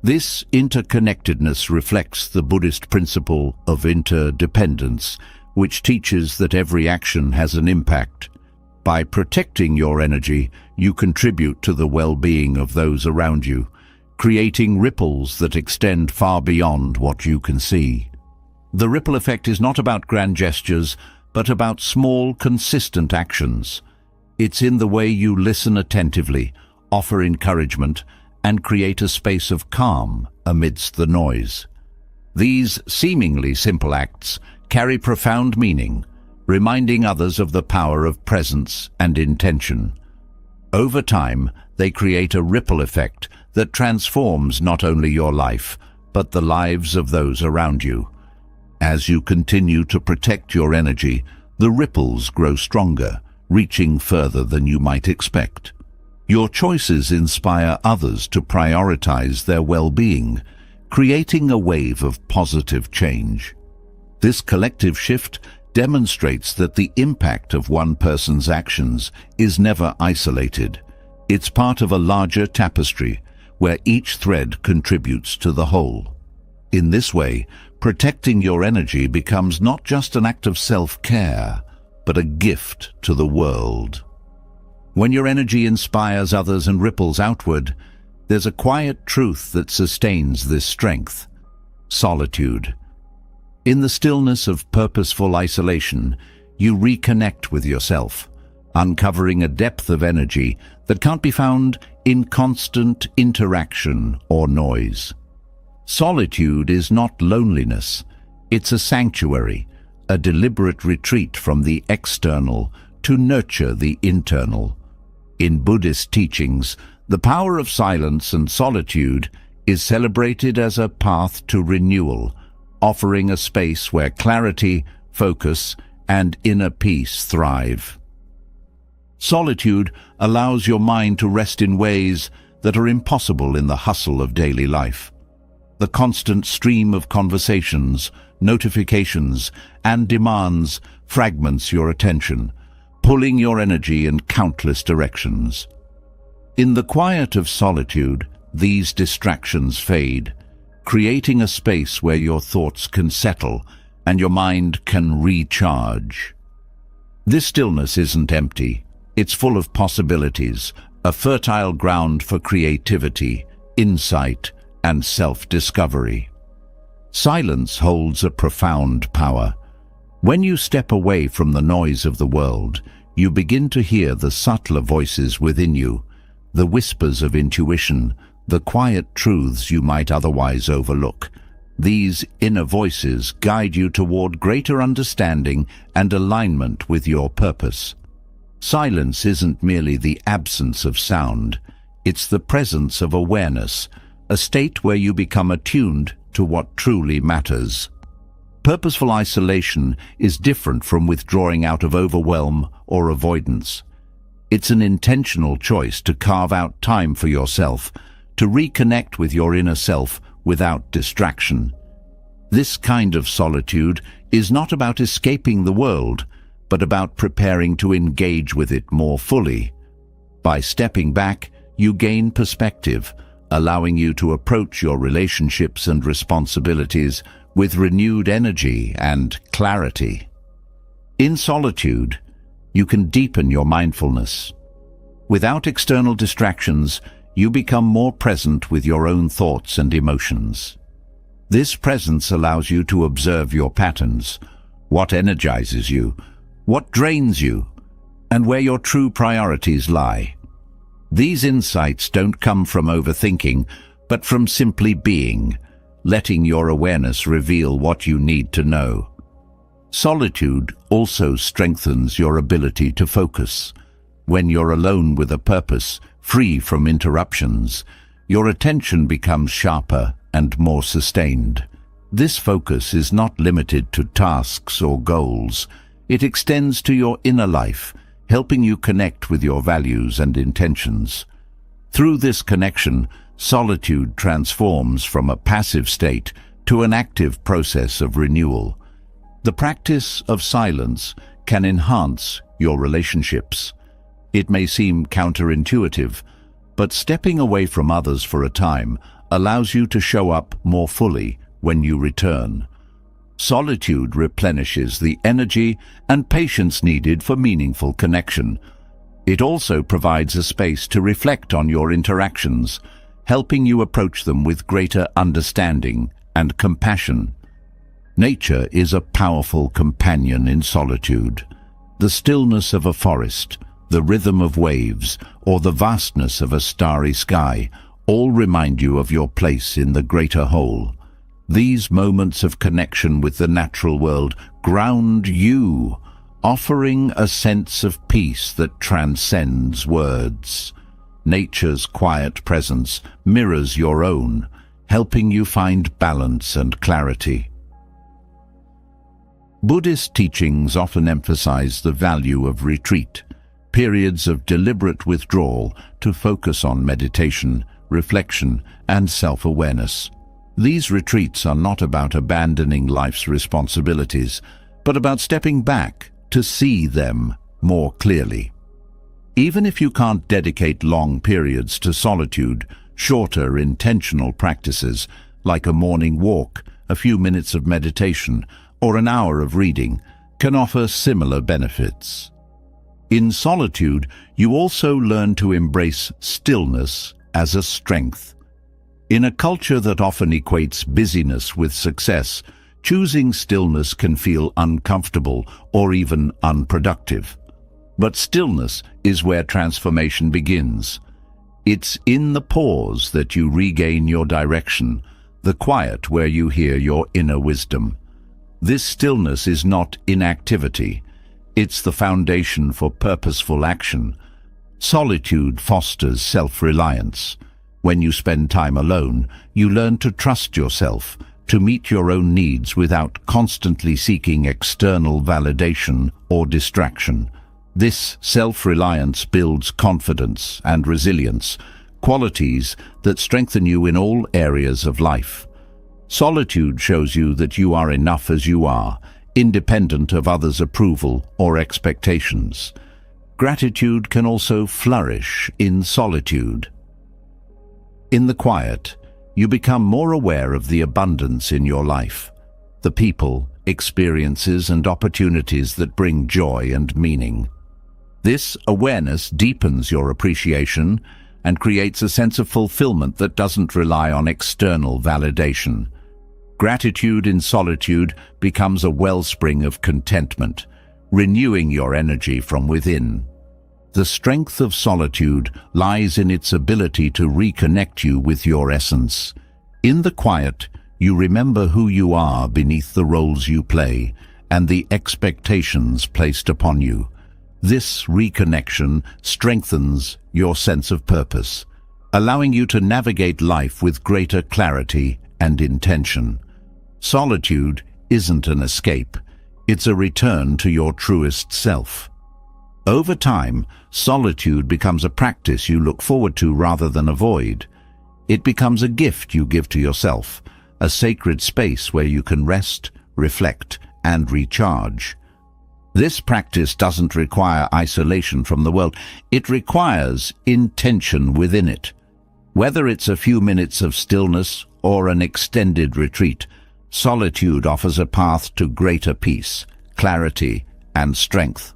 This interconnectedness reflects the Buddhist principle of interdependence, which teaches that every action has an impact. By protecting your energy, you contribute to the well-being of those around you, creating ripples that extend far beyond what you can see. The ripple effect is not about grand gestures, but about small, consistent actions. It's in the way you listen attentively, offer encouragement, and create a space of calm amidst the noise. These seemingly simple acts carry profound meaning, reminding others of the power of presence and intention. Over time, they create a ripple effect that transforms not only your life, but the lives of those around you. As you continue to protect your energy, the ripples grow stronger, reaching further than you might expect. Your choices inspire others to prioritize their well-being, creating a wave of positive change. This collective shift demonstrates that the impact of one person's actions is never isolated. It's part of a larger tapestry where each thread contributes to the whole. In this way, protecting your energy becomes not just an act of self-care, but a gift to the world. When your energy inspires others and ripples outward, there's a quiet truth that sustains this strength: solitude. In the stillness of purposeful isolation, you reconnect with yourself, uncovering a depth of energy that can't be found in constant interaction or noise. Solitude is not loneliness. It's a sanctuary, a deliberate retreat from the external to nurture the internal. In Buddhist teachings, the power of silence and solitude is celebrated as a path to renewal, offering a space where clarity, focus, and inner peace thrive. Solitude allows your mind to rest in ways that are impossible in the hustle of daily life. The constant stream of conversations, notifications, and demands fragments your attention, pulling your energy in countless directions. In the quiet of solitude, these distractions fade, creating a space where your thoughts can settle and your mind can recharge. This stillness isn't empty. It's full of possibilities, a fertile ground for creativity, insight, and self-discovery. Silence holds a profound power. When you step away from the noise of the world, you begin to hear the subtler voices within you, the whispers of intuition, the quiet truths you might otherwise overlook. These inner voices guide you toward greater understanding and alignment with your purpose. Silence isn't merely the absence of sound, it's the presence of awareness, a state where you become attuned to what truly matters. Purposeful isolation is different from withdrawing out of overwhelm or avoidance. It's an intentional choice to carve out time for yourself, to reconnect with your inner self without distraction. This kind of solitude is not about escaping the world, but about preparing to engage with it more fully. By stepping back, you gain perspective, allowing you to approach your relationships and responsibilities with renewed energy and clarity. In solitude, you can deepen your mindfulness. Without external distractions, you become more present with your own thoughts and emotions. This presence allows you to observe your patterns, what energizes you, what drains you, and where your true priorities lie. These insights don't come from overthinking, but from simply being, letting your awareness reveal what you need to know. Solitude also strengthens your ability to focus. When you're alone with a purpose, free from interruptions, your attention becomes sharper and more sustained. This focus is not limited to tasks or goals. It extends to your inner life, helping you connect with your values and intentions. Through this connection, solitude transforms from a passive state to an active process of renewal. The practice of silence can enhance your relationships. It may seem counterintuitive, but stepping away from others for a time allows you to show up more fully when you return. Solitude replenishes the energy and patience needed for meaningful connection. It also provides a space to reflect on your interactions, helping you approach them with greater understanding and compassion. Nature is a powerful companion in solitude. The stillness of a forest, the rhythm of waves, or the vastness of a starry sky all remind you of your place in the greater whole. These moments of connection with the natural world ground you, offering a sense of peace that transcends words. Nature's quiet presence mirrors your own, helping you find balance and clarity. Buddhist teachings often emphasize the value of retreat, periods of deliberate withdrawal to focus on meditation, reflection, and self-awareness. These retreats are not about abandoning life's responsibilities, but about stepping back to see them more clearly. Even if you can't dedicate long periods to solitude, shorter intentional practices like a morning walk, a few minutes of meditation, or an hour of reading can offer similar benefits. In solitude, you also learn to embrace stillness as a strength. In a culture that often equates busyness with success, choosing stillness can feel uncomfortable or even unproductive. But stillness is where transformation begins. It's in the pause that you regain your direction, the quiet where you hear your inner wisdom. This stillness is not inactivity. It's the foundation for purposeful action. Solitude fosters self-reliance. When you spend time alone, you learn to trust yourself, to meet your own needs without constantly seeking external validation or distraction. This self-reliance builds confidence and resilience, qualities that strengthen you in all areas of life. Solitude shows you that you are enough as you are, independent of others' approval or expectations. Gratitude can also flourish in solitude. In the quiet, you become more aware of the abundance in your life, the people, experiences, and opportunities that bring joy and meaning. This awareness deepens your appreciation and creates a sense of fulfillment that doesn't rely on external validation. Gratitude in solitude becomes a wellspring of contentment, renewing your energy from within. The strength of solitude lies in its ability to reconnect you with your essence. In the quiet, you remember who you are beneath the roles you play and the expectations placed upon you. This reconnection strengthens your sense of purpose, allowing you to navigate life with greater clarity and intention. Solitude isn't an escape, it's a return to your truest self. Over time, solitude becomes a practice you look forward to rather than avoid. It becomes a gift you give to yourself, a sacred space where you can rest, reflect, and recharge. This practice doesn't require isolation from the world. It requires intention within it. Whether it's a few minutes of stillness or an extended retreat, solitude offers a path to greater peace, clarity, and strength.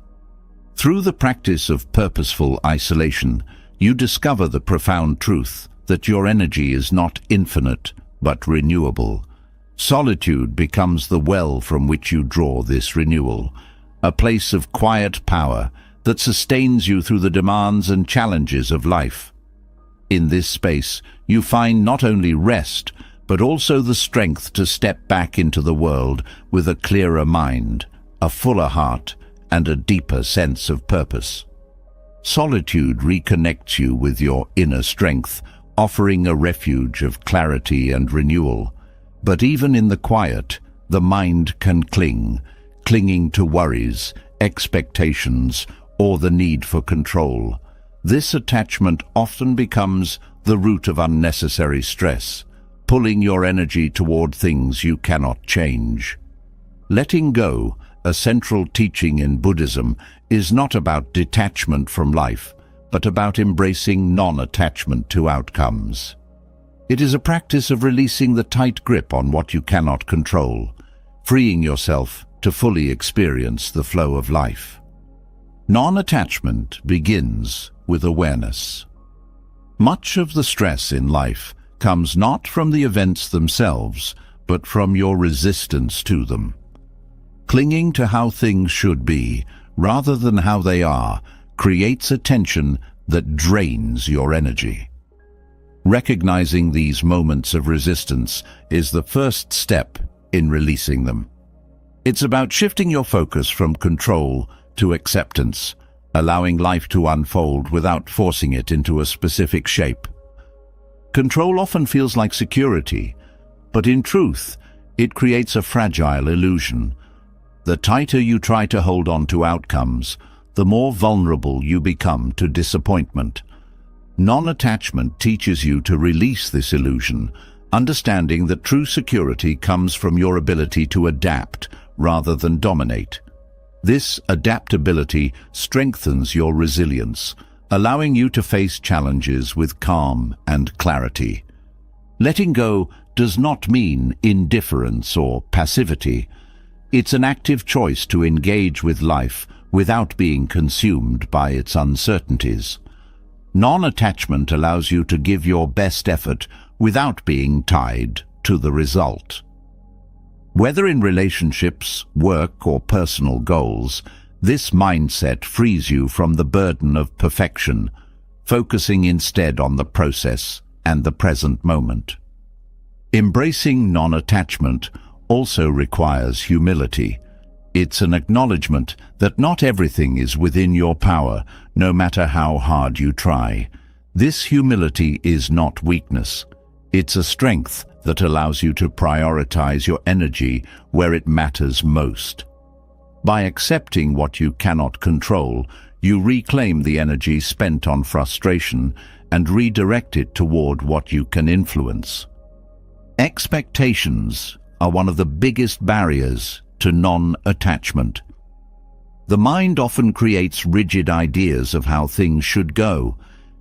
Through the practice of purposeful isolation, you discover the profound truth that your energy is not infinite, but renewable. Solitude becomes the well from which you draw this renewal, a place of quiet power that sustains you through the demands and challenges of life. In this space, you find not only rest, but also the strength to step back into the world with a clearer mind, a fuller heart, and a deeper sense of purpose. Solitude reconnects you with your inner strength, offering a refuge of clarity and renewal. But even in the quiet, the mind can clinging to worries, expectations, or the need for control. This attachment often becomes the root of unnecessary stress, pulling your energy toward things you cannot change. Letting go, a central teaching in Buddhism, is not about detachment from life, but about embracing non-attachment to outcomes. It is a practice of releasing the tight grip on what you cannot control, freeing yourself to fully experience the flow of life. Non-attachment begins with awareness. Much of the stress in life comes not from the events themselves, but from your resistance to them. Clinging to how things should be, rather than how they are, creates a tension that drains your energy. Recognizing these moments of resistance is the first step in releasing them. It's about shifting your focus from control to acceptance, allowing life to unfold without forcing it into a specific shape. Control often feels like security, but in truth, it creates a fragile illusion. The tighter you try to hold on to outcomes, the more vulnerable you become to disappointment. Non-attachment teaches you to release this illusion, understanding that true security comes from your ability to adapt rather than dominate. This adaptability strengthens your resilience, allowing you to face challenges with calm and clarity. Letting go does not mean indifference or passivity. It's an active choice to engage with life without being consumed by its uncertainties. Non-attachment allows you to give your best effort without being tied to the result. Whether in relationships, work, or personal goals, this mindset frees you from the burden of perfection, focusing instead on the process and the present moment. Embracing non-attachment also requires humility. It's an acknowledgement that not everything is within your power, no matter how hard you try. This humility is not weakness. It's a strength that allows you to prioritize your energy where it matters most. By accepting what you cannot control, you reclaim the energy spent on frustration and redirect it toward what you can influence. Expectations are one of the biggest barriers to non-attachment. The mind often creates rigid ideas of how things should go,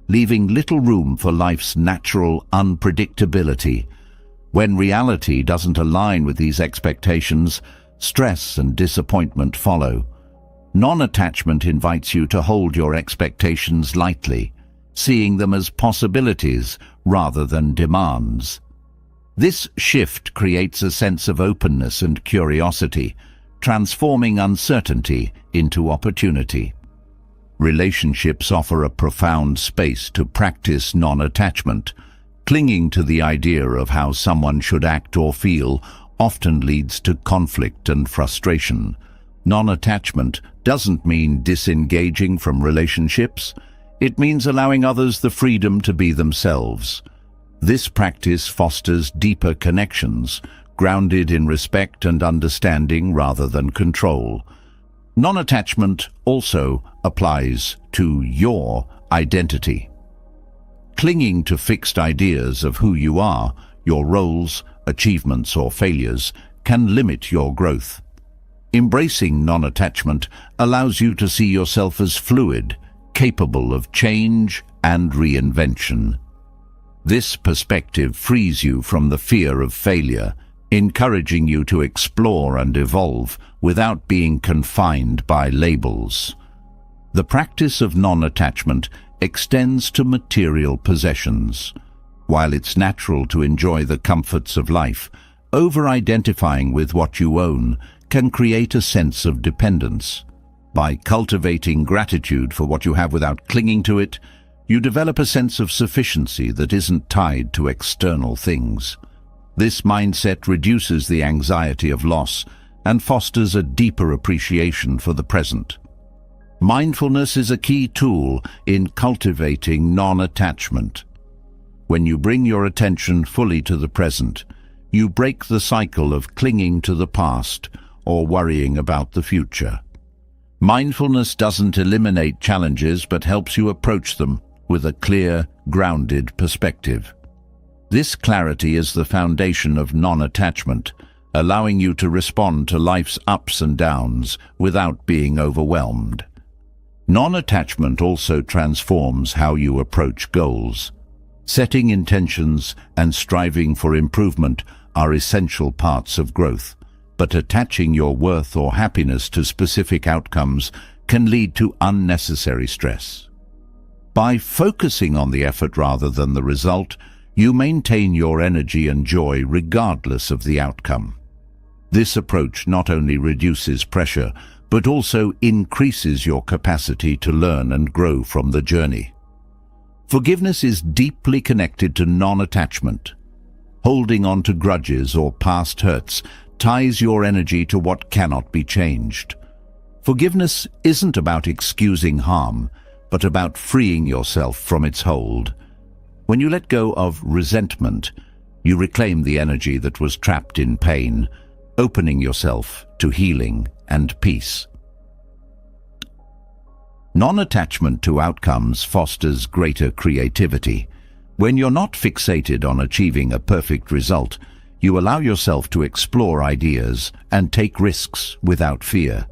leaving little room for life's natural unpredictability. When reality doesn't align with these expectations, stress and disappointment follow. Non-attachment invites you to hold your expectations lightly, seeing them as possibilities rather than demands. This shift creates a sense of openness and curiosity, transforming uncertainty into opportunity. Relationships offer a profound space to practice non-attachment. Clinging to the idea of how someone should act or feel often leads to conflict and frustration. Non-attachment doesn't mean disengaging from relationships. It means allowing others the freedom to be themselves. This practice fosters deeper connections, grounded in respect and understanding rather than control. Non-attachment also applies to your identity. Clinging to fixed ideas of who you are, your roles, achievements, or failures can limit your growth. Embracing non-attachment allows you to see yourself as fluid, capable of change and reinvention. This perspective frees you from the fear of failure, encouraging you to explore and evolve without being confined by labels. The practice of non-attachment extends to material possessions. While it's natural to enjoy the comforts of life, over-identifying with what you own can create a sense of dependence. By cultivating gratitude for what you have without clinging to it, you develop a sense of sufficiency that isn't tied to external things. This mindset reduces the anxiety of loss and fosters a deeper appreciation for the present. Mindfulness is a key tool in cultivating non-attachment. When you bring your attention fully to the present, you break the cycle of clinging to the past or worrying about the future. Mindfulness doesn't eliminate challenges but helps you approach them with a clear, grounded perspective. This clarity is the foundation of non-attachment, allowing you to respond to life's ups and downs without being overwhelmed. Non-attachment also transforms how you approach goals. Setting intentions and striving for improvement are essential parts of growth, but attaching your worth or happiness to specific outcomes can lead to unnecessary stress. By focusing on the effort rather than the result, you maintain your energy and joy regardless of the outcome. This approach not only reduces pressure, but also increases your capacity to learn and grow from the journey. Forgiveness is deeply connected to non-attachment. Holding on to grudges or past hurts ties your energy to what cannot be changed. Forgiveness isn't about excusing harm, but about freeing yourself from its hold. When you let go of resentment, you reclaim the energy that was trapped in pain, opening yourself to healing and peace. Non-attachment to outcomes fosters greater creativity. When you're not fixated on achieving a perfect result, you allow yourself to explore ideas and take risks without fear.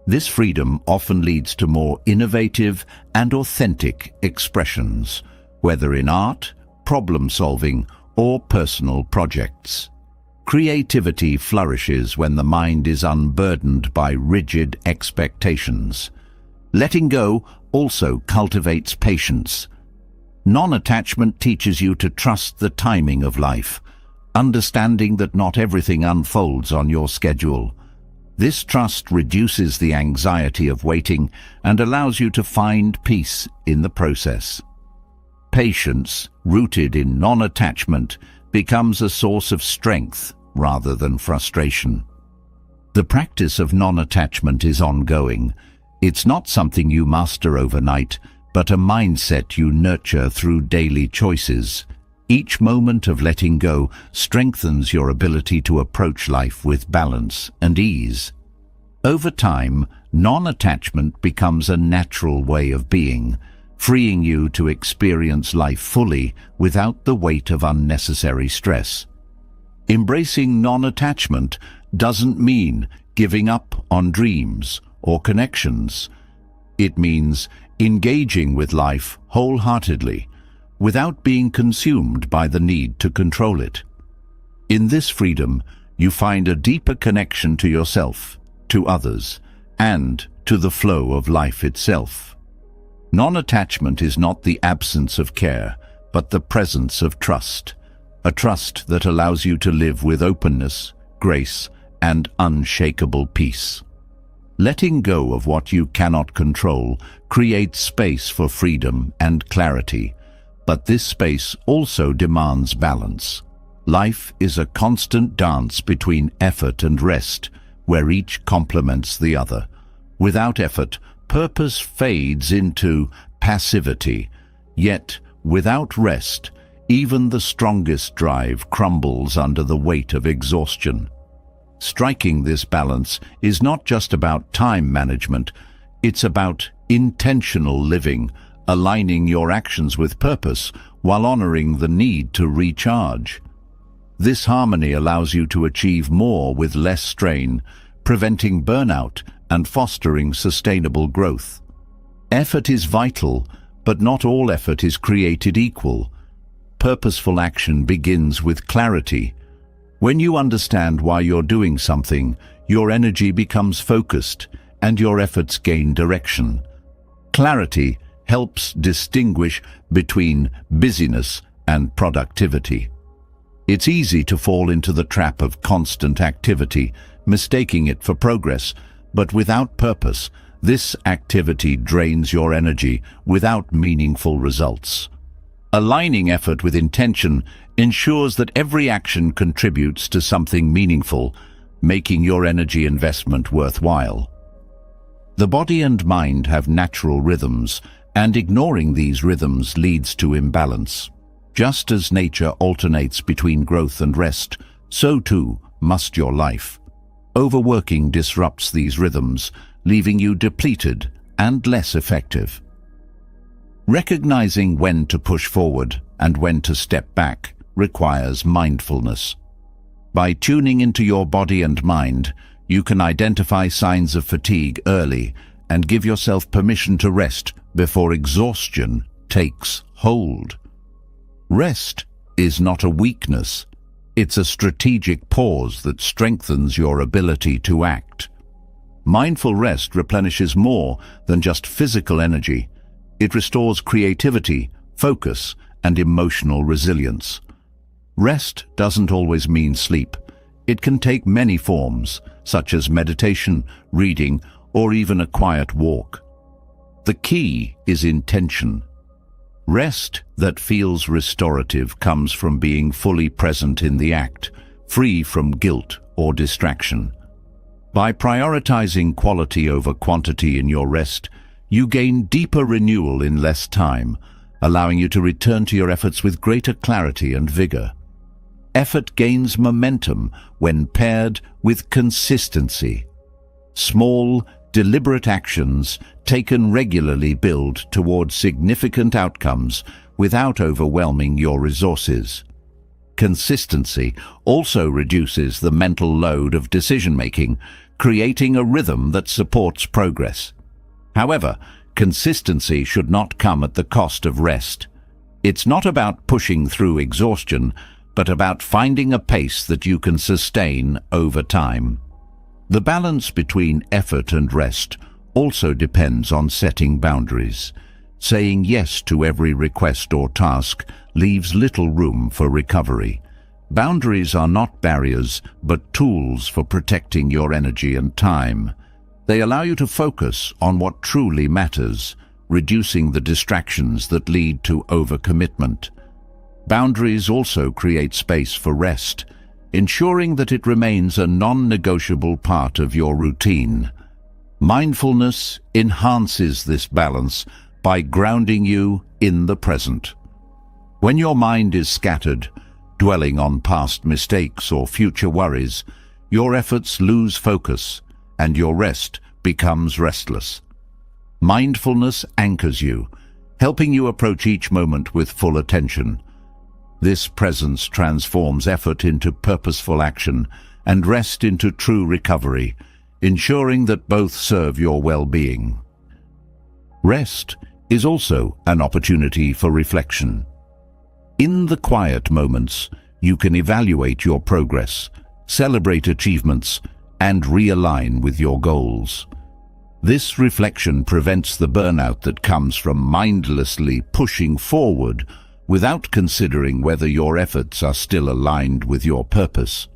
This freedom often leads to more innovative and authentic expressions, whether in art, problem-solving, or personal projects. Creativity flourishes when the mind is unburdened by rigid expectations. Letting go also cultivates patience. Non-attachment teaches you to trust the timing of life, understanding that not everything unfolds on your schedule. This trust reduces the anxiety of waiting and allows you to find peace in the process. Patience, rooted in non-attachment, becomes a source of strength rather than frustration. The practice of non-attachment is ongoing. It's not something you master overnight, but a mindset you nurture through daily choices. Each moment of letting go strengthens your ability to approach life with balance and ease. Over time, non-attachment becomes a natural way of being, freeing you to experience life fully without the weight of unnecessary stress. Embracing non-attachment doesn't mean giving up on dreams or connections. It means engaging with life wholeheartedly, without being consumed by the need to control it. In this freedom, you find a deeper connection to yourself, to others, and to the flow of life itself. Non-attachment is not the absence of care, but the presence of trust, a trust that allows you to live with openness, grace, and unshakable peace. Letting go of what you cannot control creates space for freedom and clarity, but this space also demands balance. Life is a constant dance between effort and rest, where each complements the other. Without effort, purpose fades into passivity, yet without rest, even the strongest drive crumbles under the weight of exhaustion. Striking this balance is not just about time management, it's about intentional living, aligning your actions with purpose while honoring the need to recharge. This harmony allows you to achieve more with less strain, preventing burnout and fostering sustainable growth. Effort is vital, but not all effort is created equal. Purposeful action begins with clarity. When you understand why you're doing something, your energy becomes focused and your efforts gain direction. Clarity helps distinguish between busyness and productivity. It's easy to fall into the trap of constant activity, mistaking it for progress, but without purpose, this activity drains your energy without meaningful results. Aligning effort with intention ensures that every action contributes to something meaningful, making your energy investment worthwhile. The body and mind have natural rhythms, and ignoring these rhythms leads to imbalance. Just as nature alternates between growth and rest, so too must your life. Overworking disrupts these rhythms, leaving you depleted and less effective. Recognizing when to push forward and when to step back requires mindfulness. By tuning into your body and mind, you can identify signs of fatigue early and give yourself permission to rest before exhaustion takes hold. Rest is not a weakness. It's a strategic pause that strengthens your ability to act. Mindful rest replenishes more than just physical energy. It restores creativity, focus, and emotional resilience. Rest doesn't always mean sleep. It can take many forms, such as meditation, reading, or even a quiet walk. The key is intention. Rest that feels restorative comes from being fully present in the act, free from guilt or distraction. By prioritizing quality over quantity in your rest, you gain deeper renewal in less time, allowing you to return to your efforts with greater clarity and vigor. Effort gains momentum when paired with consistency. Small, deliberate actions taken regularly build towards significant outcomes, without overwhelming your resources. Consistency also reduces the mental load of decision-making, creating a rhythm that supports progress. However, consistency should not come at the cost of rest. It's not about pushing through exhaustion, but about finding a pace that you can sustain over time. The balance between effort and rest also depends on setting boundaries. Saying yes to every request or task leaves little room for recovery. Boundaries are not barriers, but tools for protecting your energy and time. They allow you to focus on what truly matters, reducing the distractions that lead to overcommitment. Boundaries also create space for rest, ensuring that it remains a non-negotiable part of your routine. Mindfulness enhances this balance by grounding you in the present. When your mind is scattered, dwelling on past mistakes or future worries, your efforts lose focus and your rest becomes restless. Mindfulness anchors you, helping you approach each moment with full attention. This presence transforms effort into purposeful action and rest into true recovery, ensuring that both serve your well-being. Rest is also an opportunity for reflection. In the quiet moments, you can evaluate your progress, celebrate achievements, and realign with your goals. This reflection prevents the burnout that comes from mindlessly pushing forward without considering whether your efforts are still aligned with your purpose.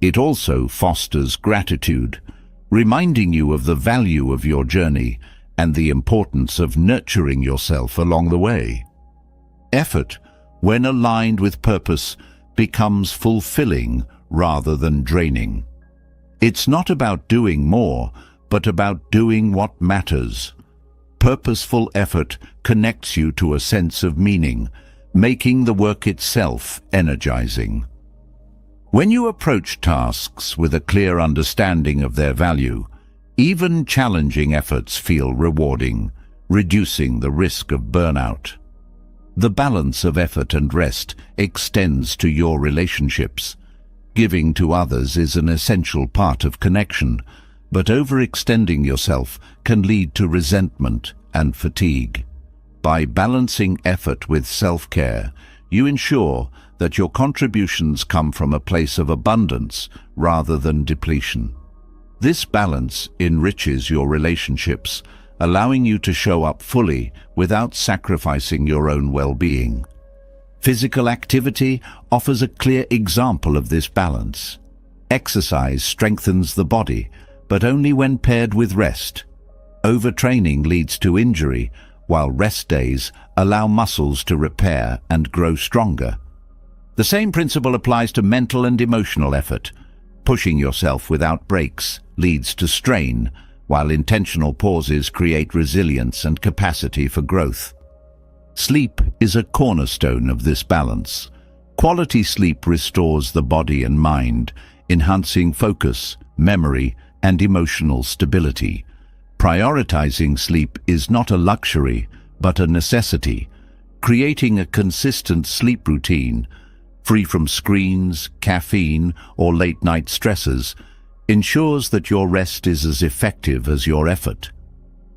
It also fosters gratitude, reminding you of the value of your journey and the importance of nurturing yourself along the way. Effort, when aligned with purpose, becomes fulfilling rather than draining. It's not about doing more, but about doing what matters. Purposeful effort connects you to a sense of meaning, making the work itself energizing. When you approach tasks with a clear understanding of their value, even challenging efforts feel rewarding, reducing the risk of burnout. The balance of effort and rest extends to your relationships. Giving to others is an essential part of connection, but overextending yourself can lead to resentment and fatigue. By balancing effort with self-care, you ensure that your contributions come from a place of abundance rather than depletion. This balance enriches your relationships, allowing you to show up fully without sacrificing your own well-being. Physical activity offers a clear example of this balance. Exercise strengthens the body, but only when paired with rest. Overtraining leads to injury, while rest days allow muscles to repair and grow stronger. The same principle applies to mental and emotional effort. Pushing yourself without breaks leads to strain, while intentional pauses create resilience and capacity for growth. Sleep is a cornerstone of this balance. Quality sleep restores the body and mind, enhancing focus, memory, and emotional stability. Prioritizing sleep is not a luxury, but a necessity. Creating a consistent sleep routine, free from screens, caffeine, or late-night stresses, ensures that your rest is as effective as your effort.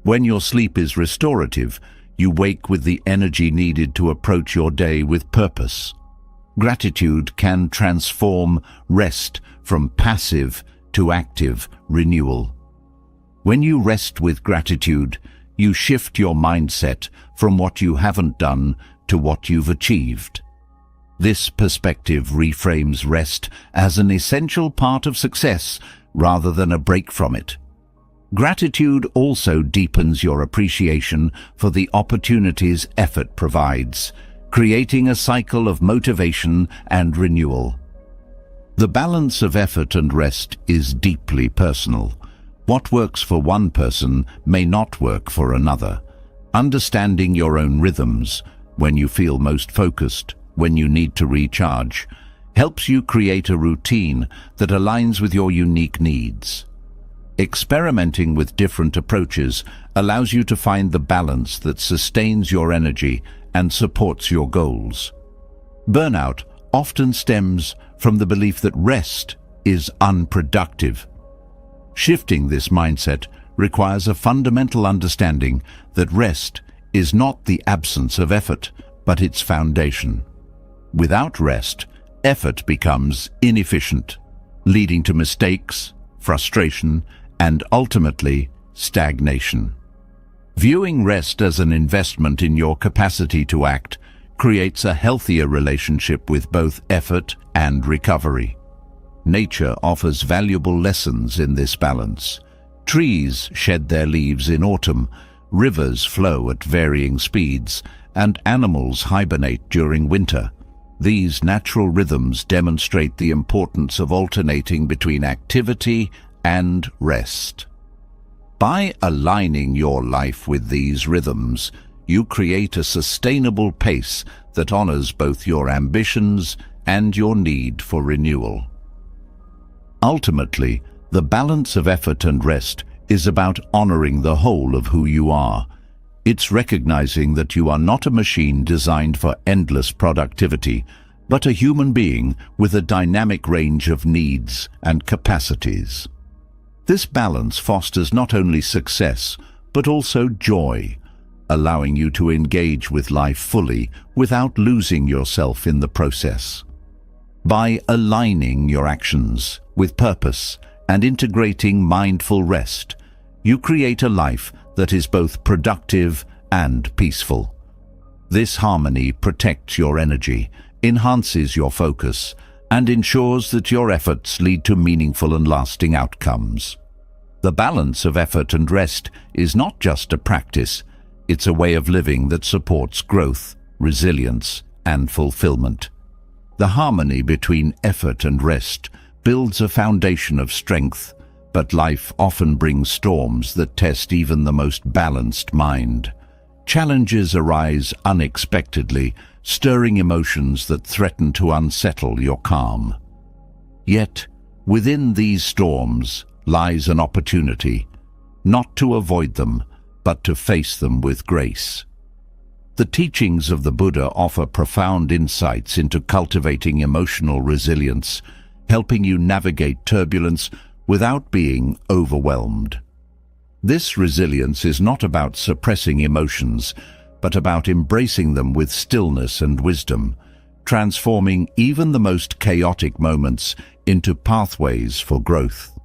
When your sleep is restorative, you wake with the energy needed to approach your day with purpose. Gratitude can transform rest from passive to active renewal. When you rest with gratitude, you shift your mindset from what you haven't done to what you've achieved. This perspective reframes rest as an essential part of success rather than a break from it. Gratitude also deepens your appreciation for the opportunities effort provides, creating a cycle of motivation and renewal. The balance of effort and rest is deeply personal. What works for one person may not work for another. Understanding your own rhythms, when you feel most focused, when you need to recharge, helps you create a routine that aligns with your unique needs. Experimenting with different approaches allows you to find the balance that sustains your energy and supports your goals. Burnout often stems from the belief that rest is unproductive. Shifting this mindset requires a fundamental understanding that rest is not the absence of effort, but its foundation. Without rest, effort becomes inefficient, leading to mistakes, frustration, and ultimately stagnation. Viewing rest as an investment in your capacity to act creates a healthier relationship with both effort and recovery. Nature offers valuable lessons in this balance. Trees shed their leaves in autumn, rivers flow at varying speeds, and animals hibernate during winter. These natural rhythms demonstrate the importance of alternating between activity and rest. By aligning your life with these rhythms, you create a sustainable pace that honors both your ambitions and your need for renewal. Ultimately, the balance of effort and rest is about honoring the whole of who you are. It's recognizing that you are not a machine designed for endless productivity, but a human being with a dynamic range of needs and capacities. This balance fosters not only success, but also joy, allowing you to engage with life fully without losing yourself in the process. By aligning your actions with purpose and integrating mindful rest, you create a life that is both productive and peaceful. This harmony protects your energy, enhances your focus, and ensures that your efforts lead to meaningful and lasting outcomes. The balance of effort and rest is not just a practice, it's a way of living that supports growth, resilience, and fulfillment. The harmony between effort and rest builds a foundation of strength, but life often brings storms that test even the most balanced mind. Challenges arise unexpectedly, stirring emotions that threaten to unsettle your calm. Yet, within these storms lies an opportunity, not to avoid them, but to face them with grace. The teachings of the Buddha offer profound insights into cultivating emotional resilience, helping you navigate turbulence without being overwhelmed. This resilience is not about suppressing emotions, but about embracing them with stillness and wisdom, transforming even the most chaotic moments into pathways for growth.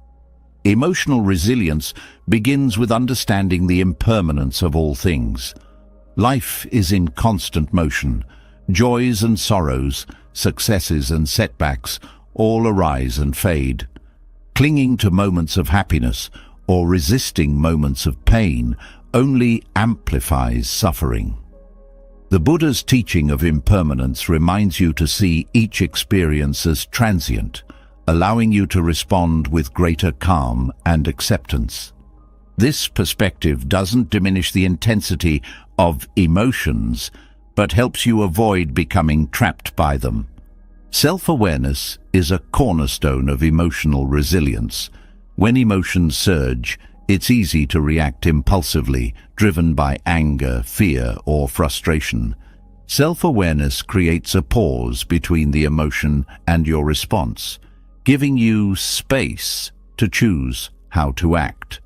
Emotional resilience begins with understanding the impermanence of all things. Life is in constant motion. Joys and sorrows, successes and setbacks all arise and fade. Clinging to moments of happiness or resisting moments of pain only amplifies suffering. The Buddha's teaching of impermanence reminds you to see each experience as transient, allowing you to respond with greater calm and acceptance. This perspective doesn't diminish the intensity of emotions, but helps you avoid becoming trapped by them. Self-awareness is a cornerstone of emotional resilience. When emotions surge, it's easy to react impulsively, driven by anger, fear, or frustration. Self-awareness creates a pause between the emotion and your response, giving you space to choose how to act.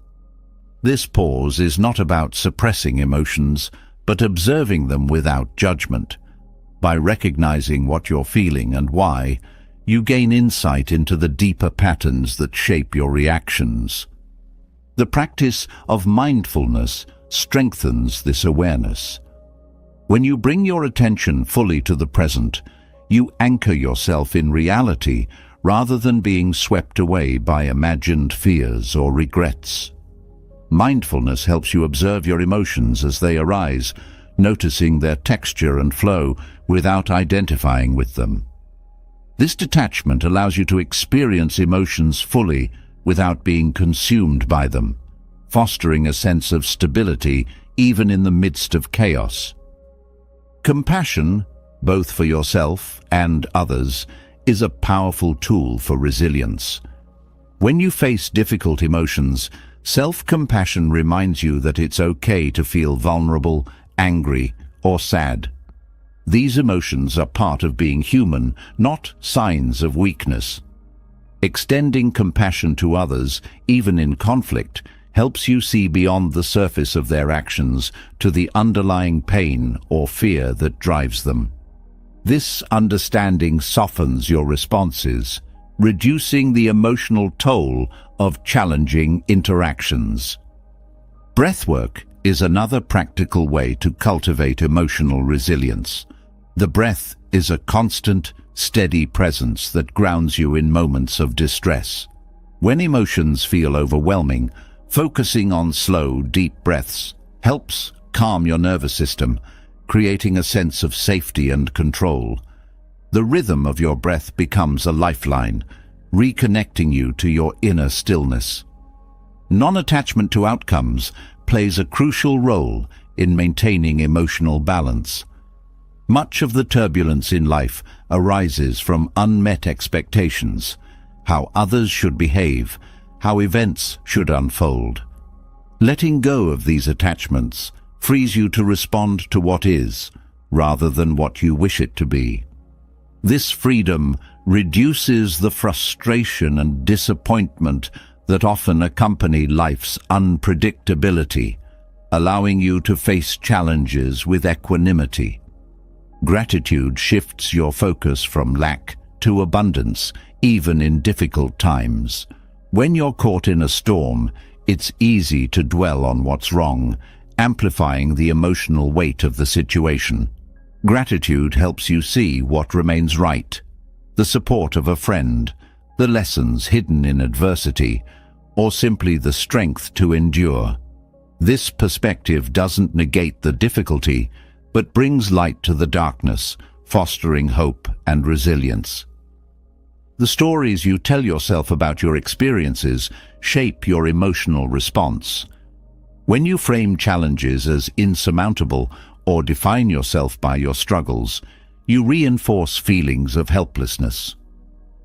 This pause is not about suppressing emotions, but observing them without judgment. By recognizing what you're feeling and why, you gain insight into the deeper patterns that shape your reactions. The practice of mindfulness strengthens this awareness. When you bring your attention fully to the present, you anchor yourself in reality rather than being swept away by imagined fears or regrets. Mindfulness helps you observe your emotions as they arise, noticing their texture and flow without identifying with them. This detachment allows you to experience emotions fully without being consumed by them, fostering a sense of stability even in the midst of chaos. Compassion, both for yourself and others, is a powerful tool for resilience. When you face difficult emotions, self-compassion reminds you that it's okay to feel vulnerable, angry, or sad. These emotions are part of being human, not signs of weakness. Extending compassion to others, even in conflict, helps you see beyond the surface of their actions to the underlying pain or fear that drives them. This understanding softens your responses, reducing the emotional toll of challenging interactions. Breathwork is another practical way to cultivate emotional resilience. The breath is a constant, steady presence that grounds you in moments of distress. When emotions feel overwhelming, focusing on slow, deep breaths helps calm your nervous system, creating a sense of safety and control. The rhythm of your breath becomes a lifeline, reconnecting you to your inner stillness. Non-attachment to outcomes plays a crucial role in maintaining emotional balance. Much of the turbulence in life arises from unmet expectations, how others should behave, how events should unfold. Letting go of these attachments frees you to respond to what is, rather than what you wish it to be. This freedom reduces the frustration and disappointment that often accompany life's unpredictability, allowing you to face challenges with equanimity. Gratitude shifts your focus from lack to abundance, even in difficult times. When you're caught in a storm, it's easy to dwell on what's wrong, amplifying the emotional weight of the situation. Gratitude helps you see what remains right: the support of a friend, the lessons hidden in adversity, or simply the strength to endure. This perspective doesn't negate the difficulty, but brings light to the darkness, fostering hope and resilience. The stories you tell yourself about your experiences shape your emotional response. When you frame challenges as insurmountable or define yourself by your struggles, you reinforce feelings of helplessness.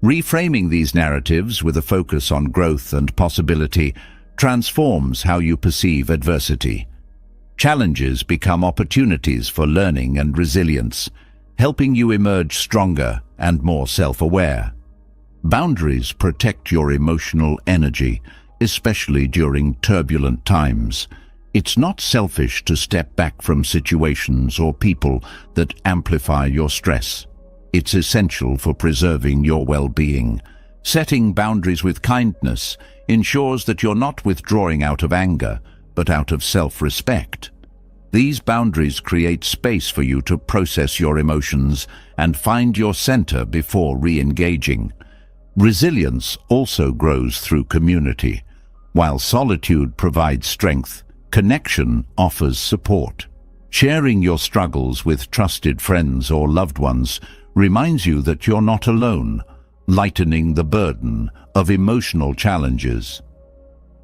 Reframing these narratives with a focus on growth and possibility transforms how you perceive adversity. Challenges become opportunities for learning and resilience, helping you emerge stronger and more self-aware. Boundaries protect your emotional energy, especially during turbulent times. It's not selfish to step back from situations or people that amplify your stress. It's essential for preserving your well-being. Setting boundaries with kindness ensures that you're not withdrawing out of anger, but out of self-respect. These boundaries create space for you to process your emotions and find your center before re-engaging. Resilience also grows through community. While solitude provides strength, connection offers support. Sharing your struggles with trusted friends or loved ones reminds you that you're not alone, lightening the burden of emotional challenges.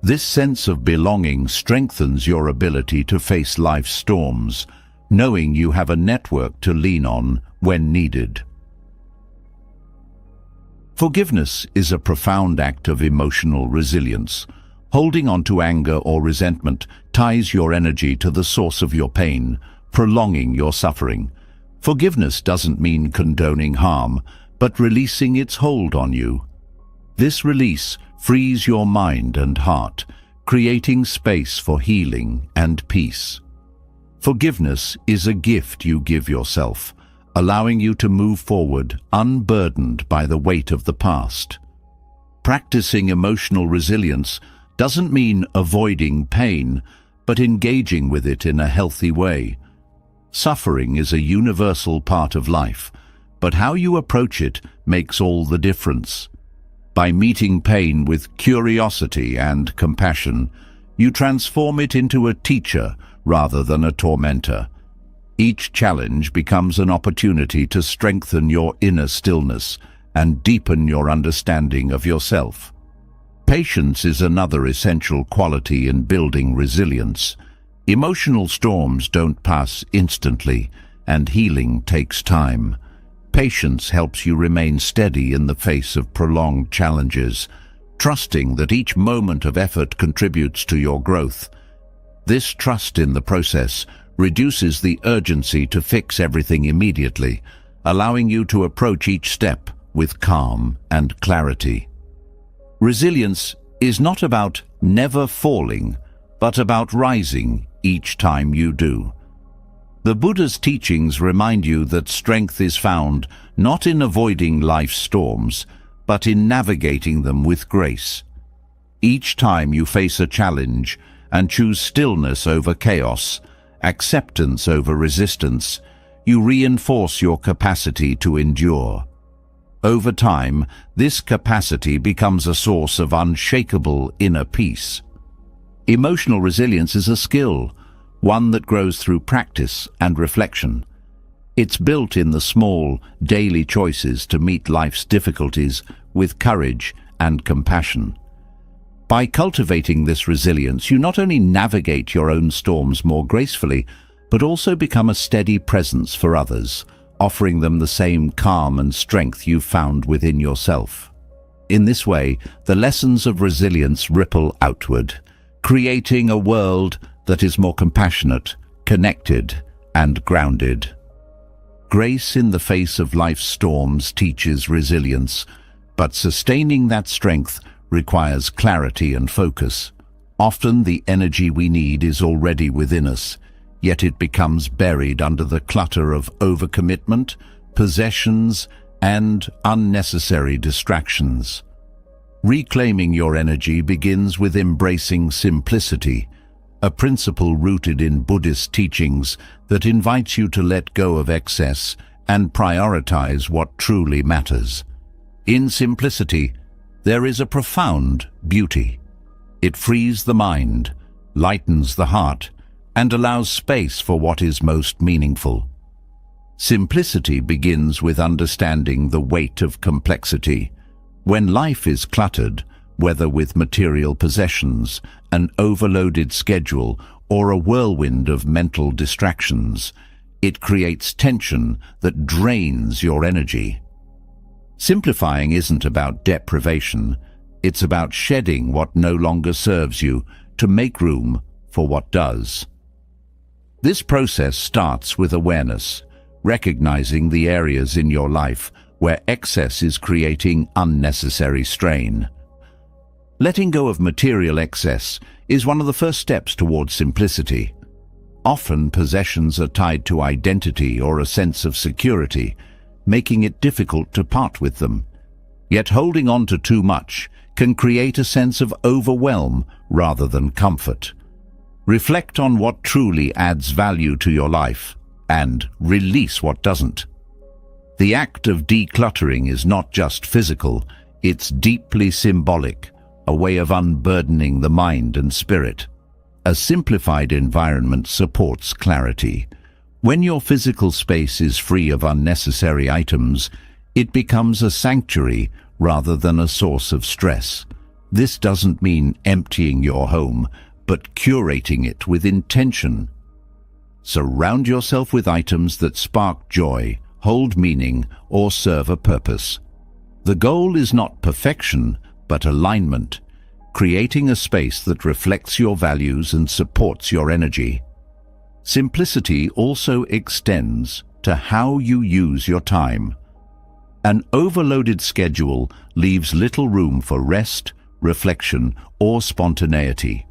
This sense of belonging strengthens your ability to face life's storms, knowing you have a network to lean on when needed. Forgiveness is a profound act of emotional resilience. Holding on to anger or resentment ties your energy to the source of your pain, prolonging your suffering. Forgiveness doesn't mean condoning harm, but releasing its hold on you. This release frees your mind and heart, creating space for healing and peace. Forgiveness is a gift you give yourself, allowing you to move forward unburdened by the weight of the past. Practicing emotional resilience doesn't mean avoiding pain, but engaging with it in a healthy way. Suffering is a universal part of life, but how you approach it makes all the difference. By meeting pain with curiosity and compassion, you transform it into a teacher rather than a tormentor. Each challenge becomes an opportunity to strengthen your inner stillness and deepen your understanding of yourself. Patience is another essential quality in building resilience. Emotional storms don't pass instantly, and healing takes time. Patience helps you remain steady in the face of prolonged challenges, trusting that each moment of effort contributes to your growth. This trust in the process reduces the urgency to fix everything immediately, allowing you to approach each step with calm and clarity. Resilience is not about never falling, but about rising each time you do. The Buddha's teachings remind you that strength is found not in avoiding life's storms, but in navigating them with grace. Each time you face a challenge and choose stillness over chaos, acceptance over resistance, you reinforce your capacity to endure. Over time, this capacity becomes a source of unshakable inner peace. Emotional resilience is a skill, one that grows through practice and reflection. It's built in the small, daily choices to meet life's difficulties with courage and compassion. By cultivating this resilience, you not only navigate your own storms more gracefully, but also become a steady presence for others, offering them the same calm and strength you've found within yourself. In this way, the lessons of resilience ripple outward, creating a world that is more compassionate, connected, and grounded. Grace in the face of life's storms teaches resilience, but sustaining that strength requires clarity and focus. Often the energy we need is already within us, yet it becomes buried under the clutter of overcommitment, possessions, and unnecessary distractions. Reclaiming your energy begins with embracing simplicity, a principle rooted in Buddhist teachings that invites you to let go of excess and prioritize what truly matters. In simplicity, there is a profound beauty. It frees the mind, lightens the heart, and allows space for what is most meaningful. Simplicity begins with understanding the weight of complexity. When life is cluttered, whether with material possessions, an overloaded schedule, or a whirlwind of mental distractions, it creates tension that drains your energy. Simplifying isn't about deprivation, it's about shedding what no longer serves you to make room for what does. This process starts with awareness, recognizing the areas in your life where excess is creating unnecessary strain. Letting go of material excess is one of the first steps towards simplicity. Often possessions are tied to identity or a sense of security, making it difficult to part with them. Yet holding on to too much can create a sense of overwhelm rather than comfort. Reflect on what truly adds value to your life and release what doesn't. The act of decluttering is not just physical, it's deeply symbolic, a way of unburdening the mind and spirit. A simplified environment supports clarity. When your physical space is free of unnecessary items, it becomes a sanctuary rather than a source of stress. This doesn't mean emptying your home, but curating it with intention. Surround yourself with items that spark joy, hold meaning, or serve a purpose. The goal is not perfection, but alignment, creating a space that reflects your values and supports your energy. Simplicity also extends to how you use your time. An overloaded schedule leaves little room for rest, reflection, or spontaneity.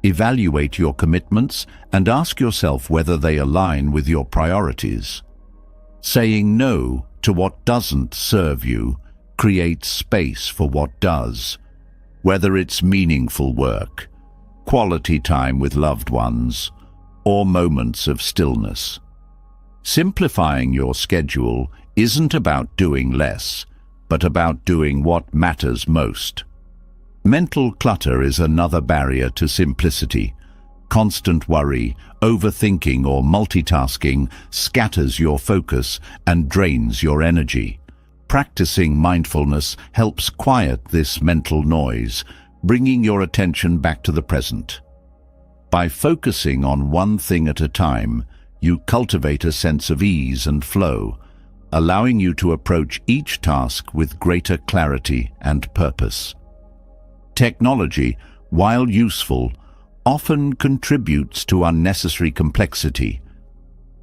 Evaluate your commitments and ask yourself whether they align with your priorities. Saying no to what doesn't serve you creates space for what does, whether it's meaningful work, quality time with loved ones, or moments of stillness. Simplifying your schedule isn't about doing less, but about doing what matters most. Mental clutter is another barrier to simplicity. Constant worry, overthinking, or multitasking scatters your focus and drains your energy. Practicing mindfulness helps quiet this mental noise, bringing your attention back to the present. By focusing on one thing at a time, you cultivate a sense of ease and flow, allowing you to approach each task with greater clarity and purpose. Technology, while useful, often contributes to unnecessary complexity.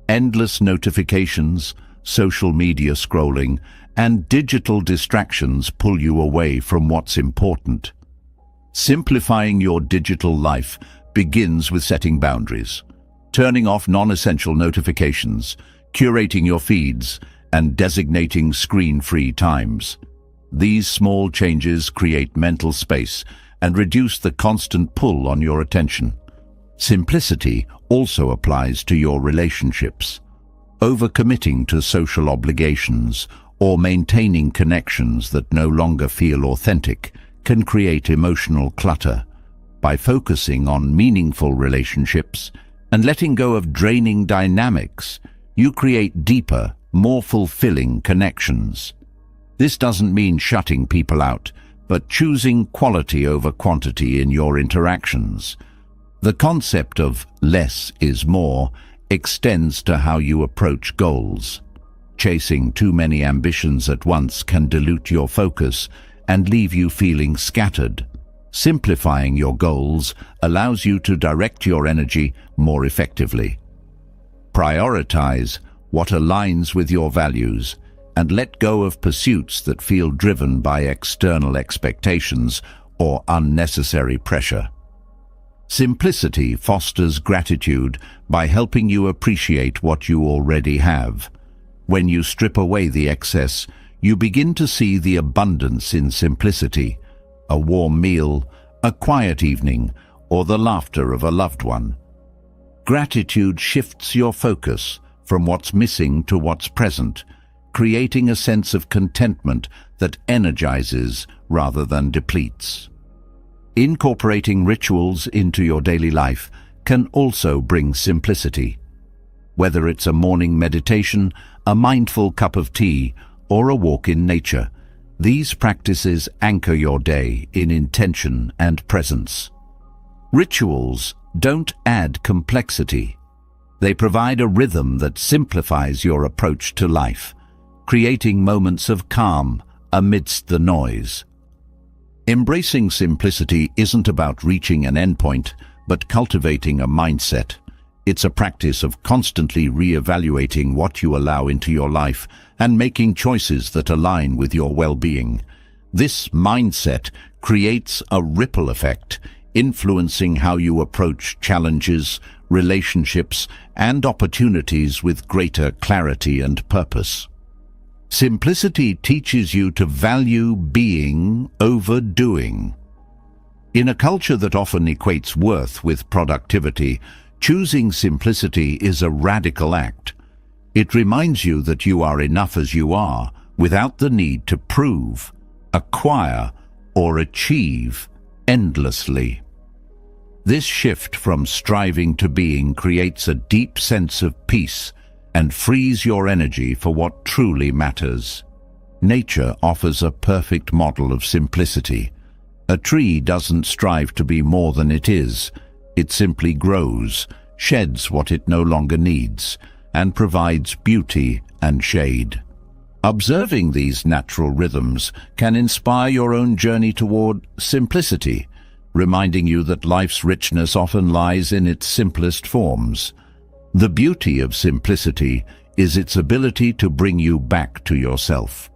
Endless notifications, social media scrolling, and digital distractions pull you away from what's important. Simplifying your digital life begins with setting boundaries, turning off non-essential notifications, curating your feeds, and designating screen-free times. These small changes create mental space and reduce the constant pull on your attention. Simplicity also applies to your relationships. Overcommitting to social obligations or maintaining connections that no longer feel authentic can create emotional clutter. By focusing on meaningful relationships and letting go of draining dynamics, you create deeper, more fulfilling connections. This doesn't mean shutting people out, but choosing quality over quantity in your interactions. The concept of less is more extends to how you approach goals. Chasing too many ambitions at once can dilute your focus and leave you feeling scattered. Simplifying your goals allows you to direct your energy more effectively. Prioritize what aligns with your values and let go of pursuits that feel driven by external expectations or unnecessary pressure. Simplicity fosters gratitude by helping you appreciate what you already have. When you strip away the excess, you begin to see the abundance in simplicity: a warm meal, a quiet evening, or the laughter of a loved one. Gratitude shifts your focus from what's missing to what's present, creating a sense of contentment that energizes rather than depletes. Incorporating rituals into your daily life can also bring simplicity. Whether it's a morning meditation, a mindful cup of tea, or a walk in nature, these practices anchor your day in intention and presence. Rituals don't add complexity. They provide a rhythm that simplifies your approach to life, creating moments of calm amidst the noise. Embracing simplicity isn't about reaching an endpoint, but cultivating a mindset. It's a practice of constantly re-evaluating what you allow into your life and making choices that align with your well-being. This mindset creates a ripple effect, influencing how you approach challenges, relationships, and opportunities with greater clarity and purpose. Simplicity teaches you to value being over doing. In a culture that often equates worth with productivity, choosing simplicity is a radical act. It reminds you that you are enough as you are, without the need to prove, acquire, or achieve endlessly. This shift from striving to being creates a deep sense of peace and frees your energy for what truly matters. Nature offers a perfect model of simplicity. A tree doesn't strive to be more than it is. It simply grows, sheds what it no longer needs, and provides beauty and shade. Observing these natural rhythms can inspire your own journey toward simplicity, reminding you that life's richness often lies in its simplest forms. The beauty of simplicity is its ability to bring you back to yourself.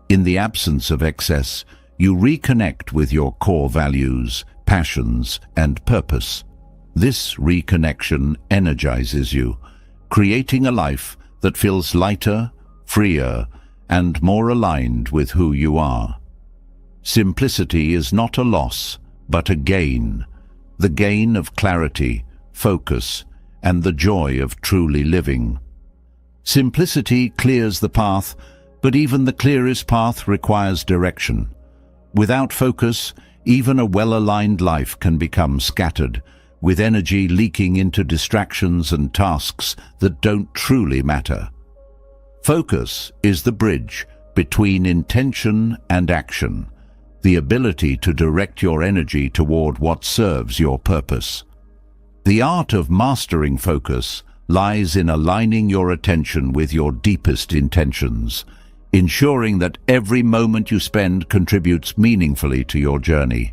In the absence of excess, you reconnect with your core values, passions, and purpose. This reconnection energizes you, creating a life that feels lighter, freer, and more aligned with who you are. Simplicity is not a loss, but a gain. The gain of clarity, focus, and the joy of truly living. Simplicity clears the path, but even the clearest path requires direction. Without focus, even a well-aligned life can become scattered, with energy leaking into distractions and tasks that don't truly matter. Focus is the bridge between intention and action, the ability to direct your energy toward what serves your purpose. The art of mastering focus lies in aligning your attention with your deepest intentions, ensuring that every moment you spend contributes meaningfully to your journey.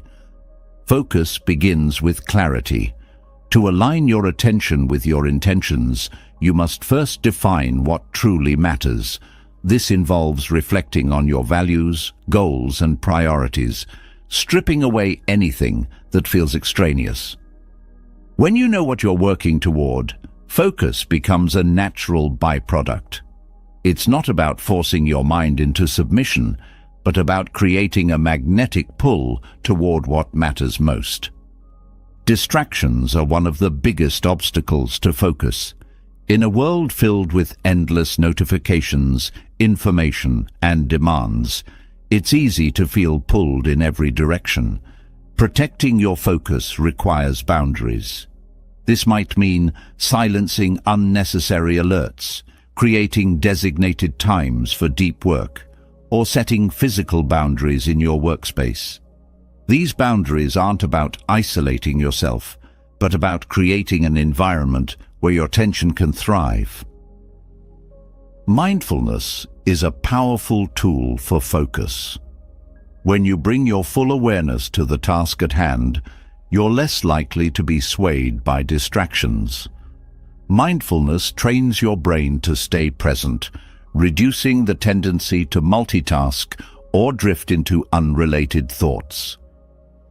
Focus begins with clarity. To align your attention with your intentions, you must first define what truly matters. This involves reflecting on your values, goals, and priorities, stripping away anything that feels extraneous. When you know what you're working toward, focus becomes a natural byproduct. It's not about forcing your mind into submission, but about creating a magnetic pull toward what matters most. Distractions are one of the biggest obstacles to focus. In a world filled with endless notifications, information, and demands, it's easy to feel pulled in every direction. Protecting your focus requires boundaries. This might mean silencing unnecessary alerts, creating designated times for deep work, or setting physical boundaries in your workspace. These boundaries aren't about isolating yourself, but about creating an environment where your attention can thrive. Mindfulness is a powerful tool for focus. When you bring your full awareness to the task at hand, you're less likely to be swayed by distractions. Mindfulness trains your brain to stay present, reducing the tendency to multitask or drift into unrelated thoughts.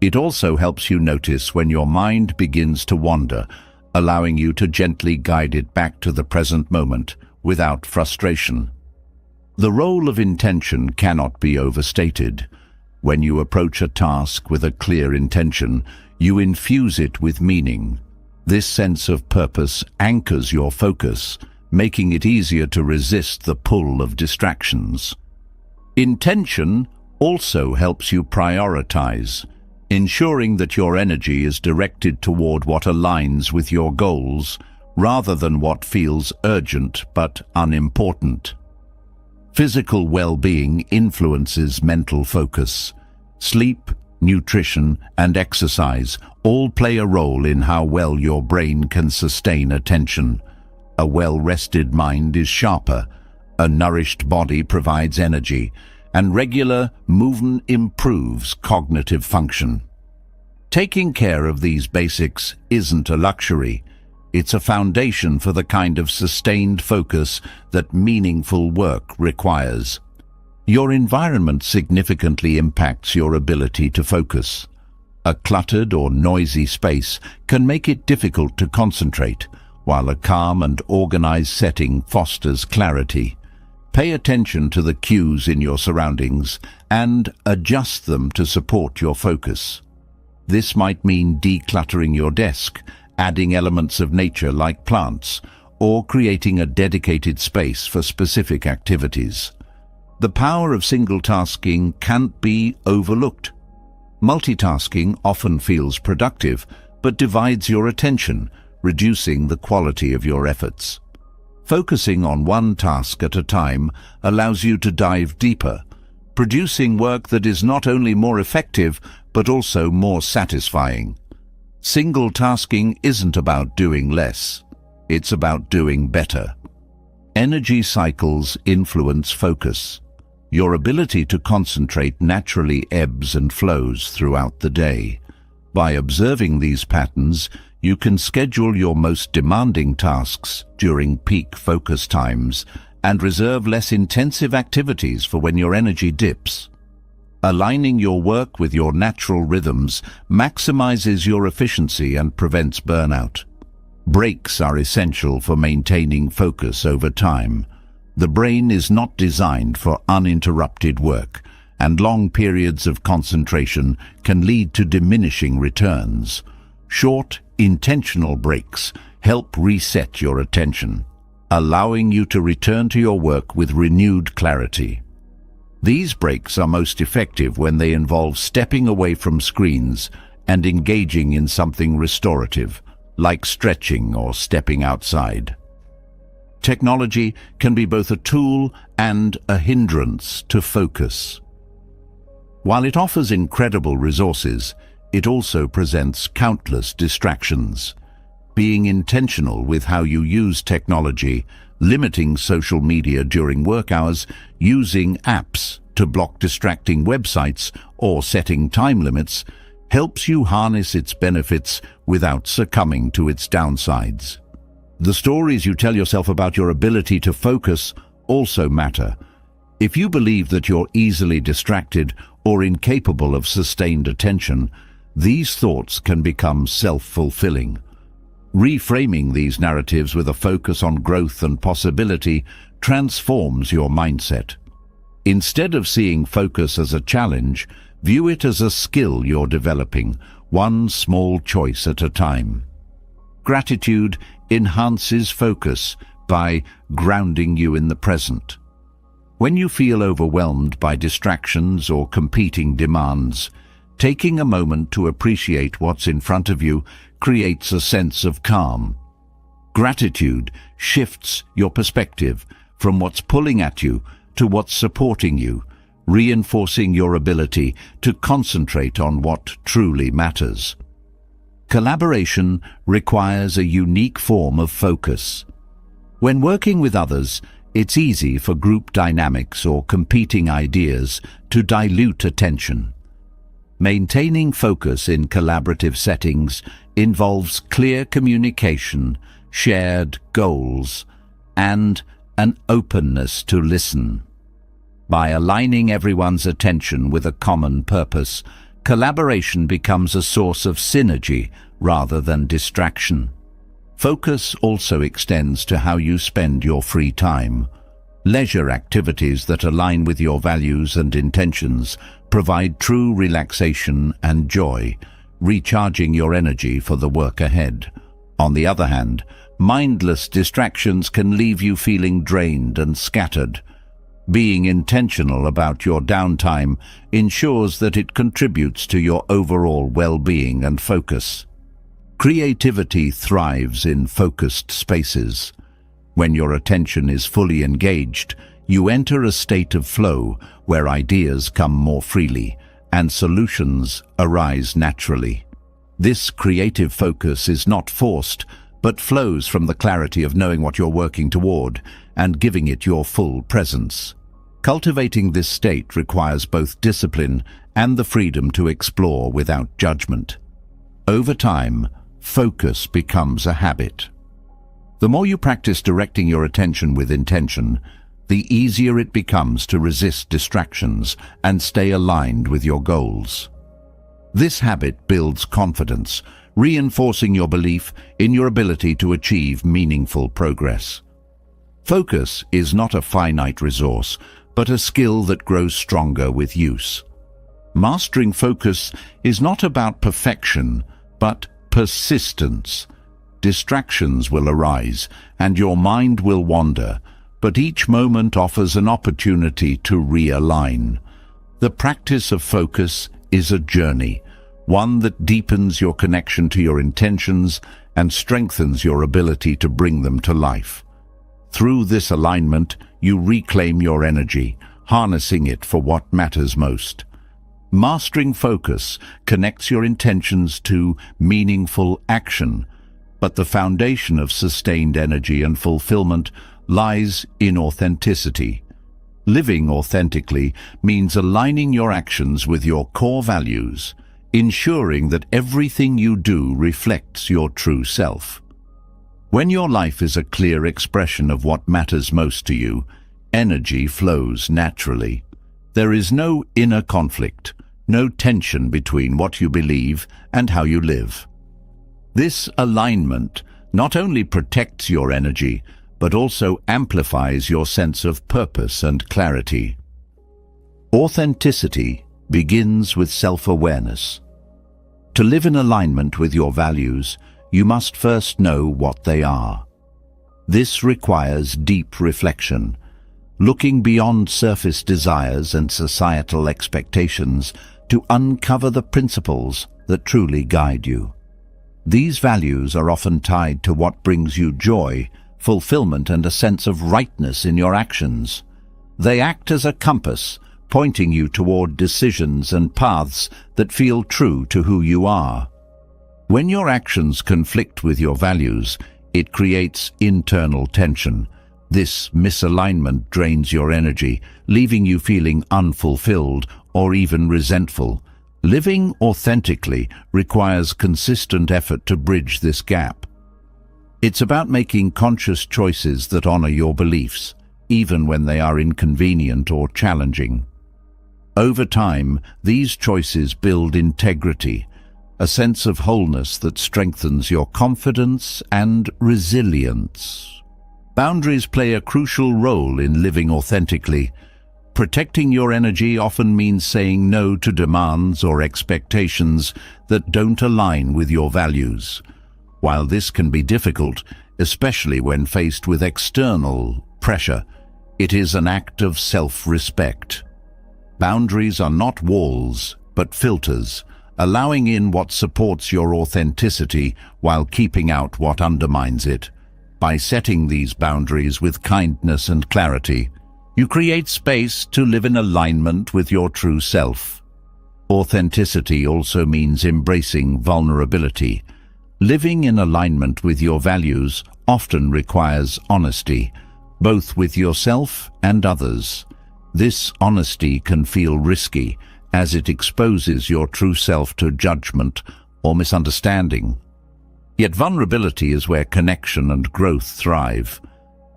It also helps you notice when your mind begins to wander, allowing you to gently guide it back to the present moment without frustration. The role of intention cannot be overstated. When you approach a task with a clear intention, you infuse it with meaning. This sense of purpose anchors your focus, making it easier to resist the pull of distractions. Intention also helps you prioritize, ensuring that your energy is directed toward what aligns with your goals, rather than what feels urgent but unimportant. Physical well-being influences mental focus. Sleep, nutrition, and exercise all play a role in how well your brain can sustain attention. A well-rested mind is sharper, a nourished body provides energy, and regular movement improves cognitive function. Taking care of these basics isn't a luxury. It's a foundation for the kind of sustained focus that meaningful work requires. Your environment significantly impacts your ability to focus. A cluttered or noisy space can make it difficult to concentrate, while a calm and organized setting fosters clarity. Pay attention to the cues in your surroundings and adjust them to support your focus. This might mean decluttering your desk, adding elements of nature like plants, or creating a dedicated space for specific activities. The power of single-tasking can't be overlooked. Multitasking often feels productive, but divides your attention, reducing the quality of your efforts. Focusing on one task at a time allows you to dive deeper, producing work that is not only more effective, but also more satisfying. Single-tasking isn't about doing less. It's about doing better. Energy cycles influence focus. Your ability to concentrate naturally ebbs and flows throughout the day. By observing these patterns, you can schedule your most demanding tasks during peak focus times and reserve less intensive activities for when your energy dips. Aligning your work with your natural rhythms maximizes your efficiency and prevents burnout. Breaks are essential for maintaining focus over time. The brain is not designed for uninterrupted work, and long periods of concentration can lead to diminishing returns. Short, intentional breaks help reset your attention, allowing you to return to your work with renewed clarity. These breaks are most effective when they involve stepping away from screens and engaging in something restorative, like stretching or stepping outside. Technology can be both a tool and a hindrance to focus. While it offers incredible resources, it also presents countless distractions. Being intentional with how you use technology, limiting social media during work hours, using apps to block distracting websites, or setting time limits helps you harness its benefits without succumbing to its downsides. The stories you tell yourself about your ability to focus also matter. If you believe that you're easily distracted or incapable of sustained attention, these thoughts can become self-fulfilling. Reframing these narratives with a focus on growth and possibility transforms your mindset. Instead of seeing focus as a challenge, view it as a skill you're developing, one small choice at a time. Gratitude enhances focus by grounding you in the present. When you feel overwhelmed by distractions or competing demands, taking a moment to appreciate what's in front of you creates a sense of calm. Gratitude shifts your perspective from what's pulling at you to what's supporting you, reinforcing your ability to concentrate on what truly matters. Collaboration requires a unique form of focus. When working with others, it's easy for group dynamics or competing ideas to dilute attention. Maintaining focus in collaborative settings involves clear communication, shared goals, and an openness to listen. By aligning everyone's attention with a common purpose, collaboration becomes a source of synergy rather than distraction. Focus also extends to how you spend your free time. Leisure activities that align with your values and intentions provide true relaxation and joy, recharging your energy for the work ahead. On the other hand, mindless distractions can leave you feeling drained and scattered. Being intentional about your downtime ensures that it contributes to your overall well-being and focus. Creativity thrives in focused spaces. When your attention is fully engaged, you enter a state of flow where ideas come more freely and solutions arise naturally. This creative focus is not forced, but flows from the clarity of knowing what you're working toward and giving it your full presence. Cultivating this state requires both discipline and the freedom to explore without judgment. Over time, focus becomes a habit. The more you practice directing your attention with intention, the easier it becomes to resist distractions and stay aligned with your goals. This habit builds confidence, reinforcing your belief in your ability to achieve meaningful progress. Focus is not a finite resource, but a skill that grows stronger with use. Mastering focus is not about perfection, but persistence. Distractions will arise, and your mind will wander, but each moment offers an opportunity to realign. The practice of focus is a journey, one that deepens your connection to your intentions and strengthens your ability to bring them to life. Through this alignment, you reclaim your energy, harnessing it for what matters most. Mastering focus connects your intentions to meaningful action, but the foundation of sustained energy and fulfillment lies in authenticity. Living authentically means aligning your actions with your core values, ensuring that everything you do reflects your true self. When your life is a clear expression of what matters most to you, energy flows naturally. There is no inner conflict, no tension between what you believe and how you live. This alignment not only protects your energy, but also amplifies your sense of purpose and clarity. Authenticity begins with self-awareness. To live in alignment with your values, you must first know what they are. This requires deep reflection, looking beyond surface desires and societal expectations to uncover the principles that truly guide you. These values are often tied to what brings you joy, fulfillment, and a sense of rightness in your actions. They act as a compass, pointing you toward decisions and paths that feel true to who you are. When your actions conflict with your values, it creates internal tension. This misalignment drains your energy, leaving you feeling unfulfilled or even resentful. Living authentically requires consistent effort to bridge this gap. It's about making conscious choices that honor your beliefs, even when they are inconvenient or challenging. Over time, these choices build integrity, a sense of wholeness that strengthens your confidence and resilience. Boundaries play a crucial role in living authentically. Protecting your energy often means saying no to demands or expectations that don't align with your values. While this can be difficult, especially when faced with external pressure, it is an act of self-respect. Boundaries are not walls, but filters, allowing in what supports your authenticity while keeping out what undermines it. By setting these boundaries with kindness and clarity, you create space to live in alignment with your true self. Authenticity also means embracing vulnerability. Living in alignment with your values often requires honesty, both with yourself and others. This honesty can feel risky, as it exposes your true self to judgment or misunderstanding. Yet vulnerability is where connection and growth thrive.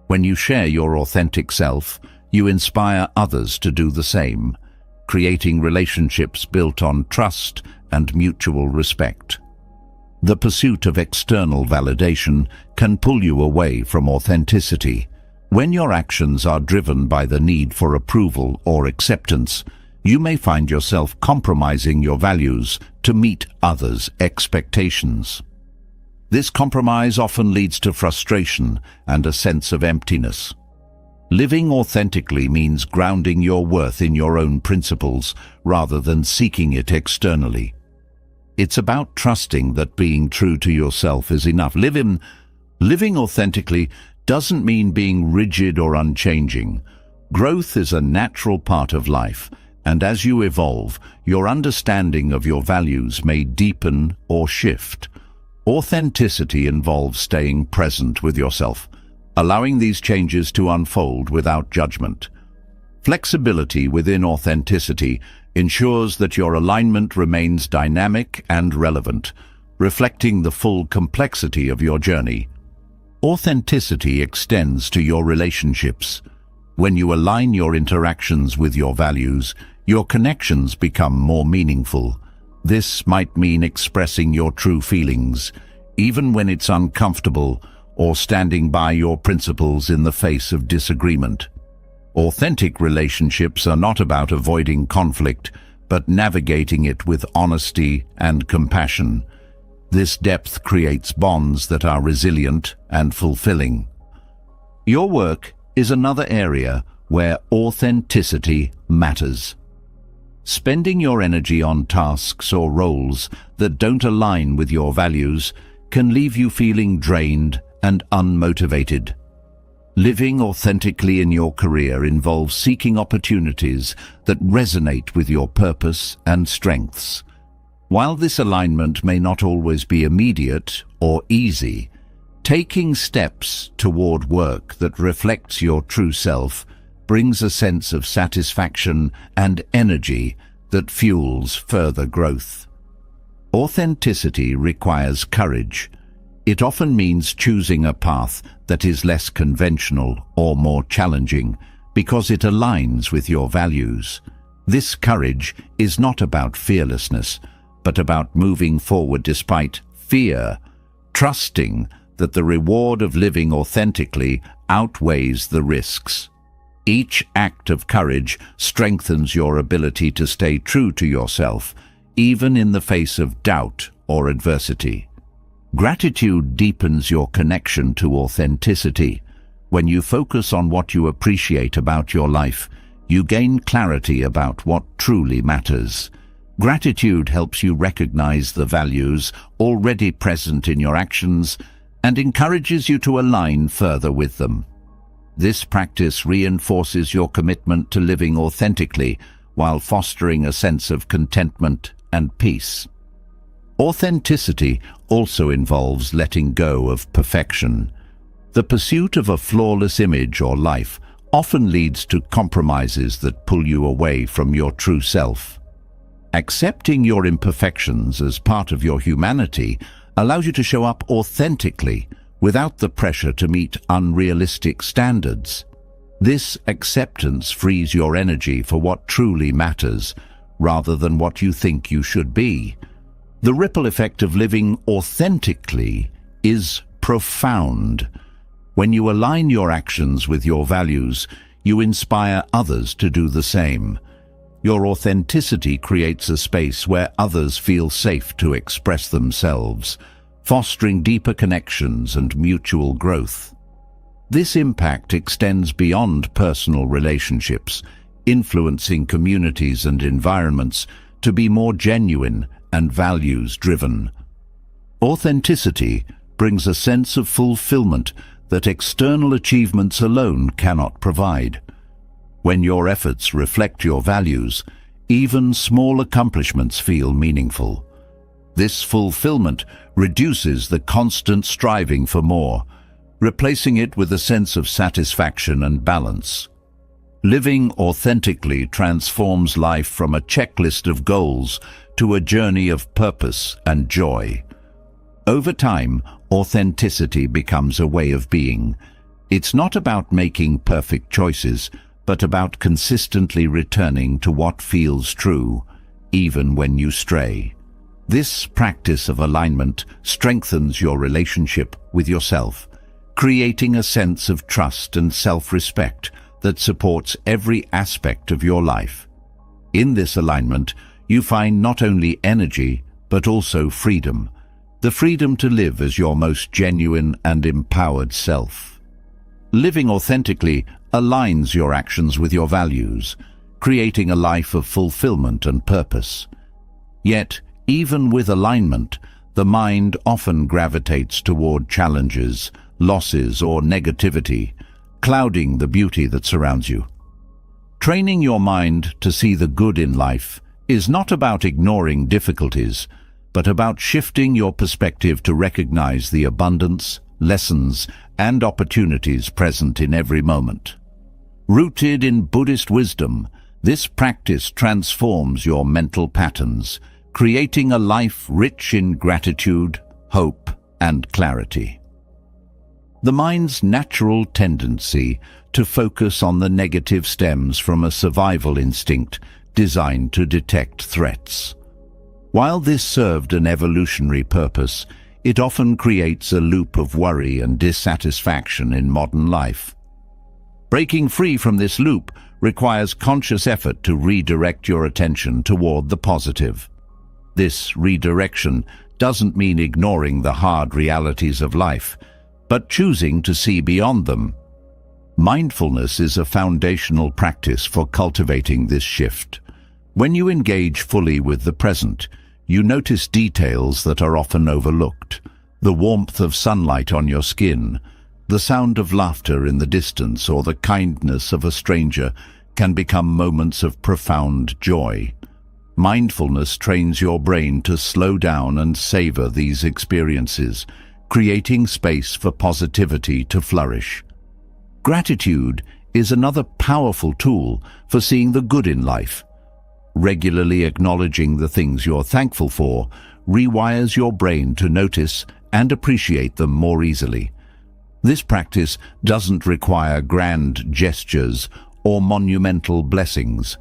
When you share your authentic self, you inspire others to do the same, creating relationships built on trust and mutual respect. The pursuit of external validation can pull you away from authenticity. When your actions are driven by the need for approval or acceptance, you may find yourself compromising your values to meet others' expectations. This compromise often leads to frustration and a sense of emptiness. Living authentically means grounding your worth in your own principles rather than seeking it externally. It's about trusting that being true to yourself is enough. Living authentically doesn't mean being rigid or unchanging. Growth is a natural part of life, and as you evolve, your understanding of your values may deepen or shift. Authenticity involves staying present with yourself, allowing these changes to unfold without judgment. Flexibility within authenticity ensures that your alignment remains dynamic and relevant, reflecting the full complexity of your journey. Authenticity extends to your relationships. When you align your interactions with your values, your connections become more meaningful. This might mean expressing your true feelings, even when it's uncomfortable, or standing by your principles in the face of disagreement. Authentic relationships are not about avoiding conflict, but navigating it with honesty and compassion. This depth creates bonds that are resilient and fulfilling. Your work is another area where authenticity matters. Spending your energy on tasks or roles that don't align with your values can leave you feeling drained and unmotivated. Living authentically in your career involves seeking opportunities that resonate with your purpose and strengths. While this alignment may not always be immediate or easy, taking steps toward work that reflects your true self brings a sense of satisfaction and energy that fuels further growth. Authenticity requires courage. It often means choosing a path that is less conventional or more challenging because it aligns with your values. This courage is not about fearlessness, but about moving forward despite fear, trusting that the reward of living authentically outweighs the risks. Each act of courage strengthens your ability to stay true to yourself, even in the face of doubt or adversity. Gratitude deepens your connection to authenticity. When you focus on what you appreciate about your life, you gain clarity about what truly matters. Gratitude helps you recognize the values already present in your actions and encourages you to align further with them. This practice reinforces your commitment to living authentically while fostering a sense of contentment and peace. Authenticity also involves letting go of perfection. The pursuit of a flawless image or life often leads to compromises that pull you away from your true self. Accepting your imperfections as part of your humanity allows you to show up authentically without the pressure to meet unrealistic standards. This acceptance frees your energy for what truly matters, rather than what you think you should be. The ripple effect of living authentically is profound. When you align your actions with your values, you inspire others to do the same. Your authenticity creates a space where others feel safe to express themselves, fostering deeper connections and mutual growth. This impact extends beyond personal relationships, influencing communities and environments to be more genuine and values-driven. Authenticity brings a sense of fulfillment that external achievements alone cannot provide. When your efforts reflect your values, even small accomplishments feel meaningful. This fulfillment reduces the constant striving for more, replacing it with a sense of satisfaction and balance. Living authentically transforms life from a checklist of goals to a journey of purpose and joy. Over time, authenticity becomes a way of being. It's not about making perfect choices, but about consistently returning to what feels true, even when you stray. This practice of alignment strengthens your relationship with yourself, creating a sense of trust and self-respect that supports every aspect of your life. In this alignment, you find not only energy, but also freedom, the freedom to live as your most genuine and empowered self. Living authentically aligns your actions with your values, creating a life of fulfillment and purpose. Yet, even with alignment, the mind often gravitates toward challenges, losses, or negativity, clouding the beauty that surrounds you. Training your mind to see the good in life is not about ignoring difficulties, but about shifting your perspective to recognize the abundance, lessons, and opportunities present in every moment. Rooted in Buddhist wisdom, this practice transforms your mental patterns, creating a life rich in gratitude, hope, and clarity. The mind's natural tendency to focus on the negative stems from a survival instinct designed to detect threats. While this served an evolutionary purpose, it often creates a loop of worry and dissatisfaction in modern life. Breaking free from this loop requires conscious effort to redirect your attention toward the positive. This redirection doesn't mean ignoring the hard realities of life, but choosing to see beyond them. Mindfulness is a foundational practice for cultivating this shift. When you engage fully with the present, you notice details that are often overlooked. The warmth of sunlight on your skin, the sound of laughter in the distance, or the kindness of a stranger can become moments of profound joy. Mindfulness trains your brain to slow down and savor these experiences, creating space for positivity to flourish. Gratitude is another powerful tool for seeing the good in life. Regularly acknowledging the things you're thankful for rewires your brain to notice and appreciate them more easily. This practice doesn't require grand gestures or monumental blessings.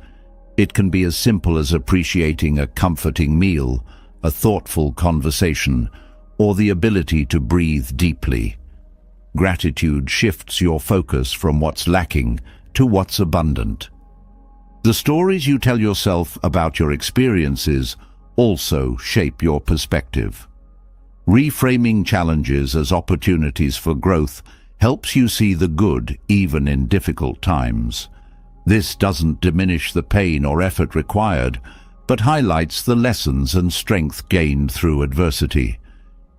It can be as simple as appreciating a comforting meal, a thoughtful conversation, or the ability to breathe deeply. Gratitude shifts your focus from what's lacking to what's abundant. The stories you tell yourself about your experiences also shape your perspective. Reframing challenges as opportunities for growth helps you see the good even in difficult times. This doesn't diminish the pain or effort required, but highlights the lessons and strength gained through adversity.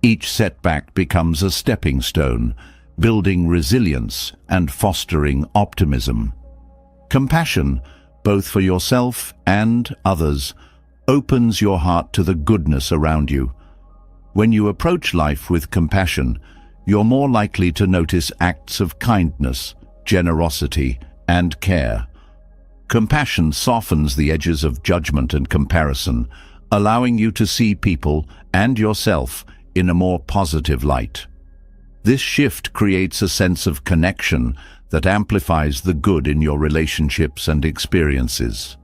Each setback becomes a stepping stone, building resilience and fostering optimism. Compassion, both for yourself and others, opens your heart to the goodness around you. When you approach life with compassion, you're more likely to notice acts of kindness, generosity, and care. Compassion softens the edges of judgment and comparison, allowing you to see people and yourself in a more positive light. This shift creates a sense of connection that amplifies the good in your relationships and experiences.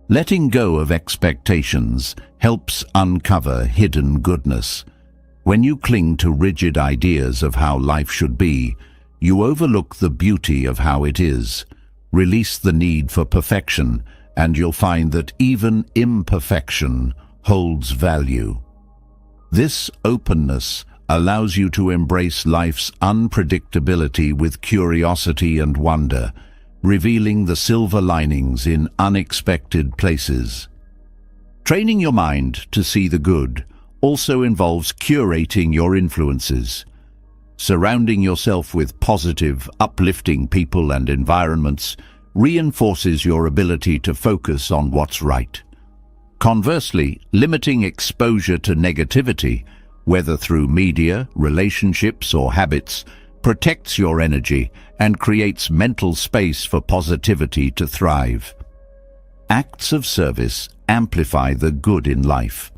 Letting go of expectations helps uncover hidden goodness. When you cling to rigid ideas of how life should be, you overlook the beauty of how it is. Release the need for perfection, and you'll find that even imperfection holds value. This openness allows you to embrace life's unpredictability with curiosity and wonder, revealing the silver linings in unexpected places. Training your mind to see the good also involves curating your influences. Surrounding yourself with positive, uplifting people and environments reinforces your ability to focus on what's right. Conversely, limiting exposure to negativity, whether through media, relationships, or habits, protects your energy and creates mental space for positivity to thrive. Acts of service amplify the good in life.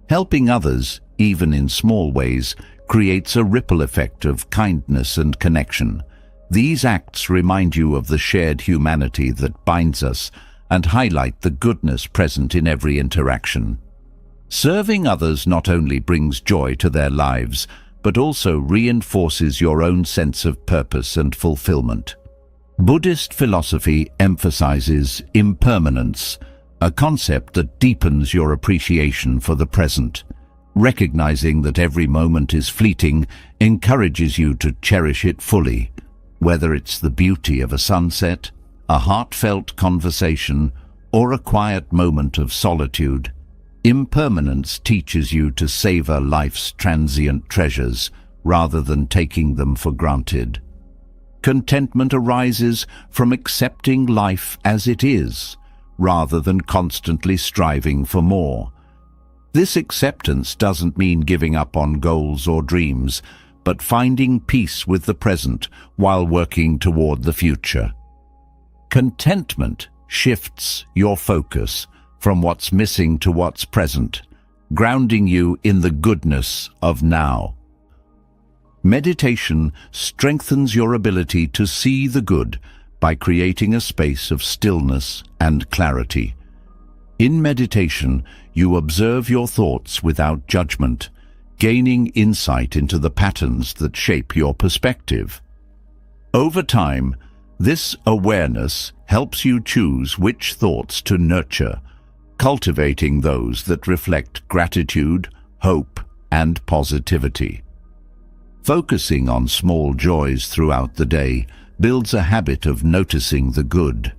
Helping others, even in small ways, creates a ripple effect of kindness and connection. These acts remind you of the shared humanity that binds us and highlight the goodness present in every interaction. Serving others not only brings joy to their lives, but also reinforces your own sense of purpose and fulfillment. Buddhist philosophy emphasizes impermanence, a concept that deepens your appreciation for the present. Recognizing that every moment is fleeting encourages you to cherish it fully, whether it's the beauty of a sunset, a heartfelt conversation, or a quiet moment of solitude. Impermanence teaches you to savor life's transient treasures rather than taking them for granted. Contentment arises from accepting life as it is, rather than constantly striving for more. This acceptance doesn't mean giving up on goals or dreams, but finding peace with the present while working toward the future. Contentment shifts your focus from what's missing to what's present, grounding you in the goodness of now. Meditation strengthens your ability to see the good by creating a space of stillness and clarity. In meditation, you observe your thoughts without judgment, gaining insight into the patterns that shape your perspective. Over time, this awareness helps you choose which thoughts to nurture, cultivating those that reflect gratitude, hope, and positivity. Focusing on small joys throughout the day builds a habit of noticing the good.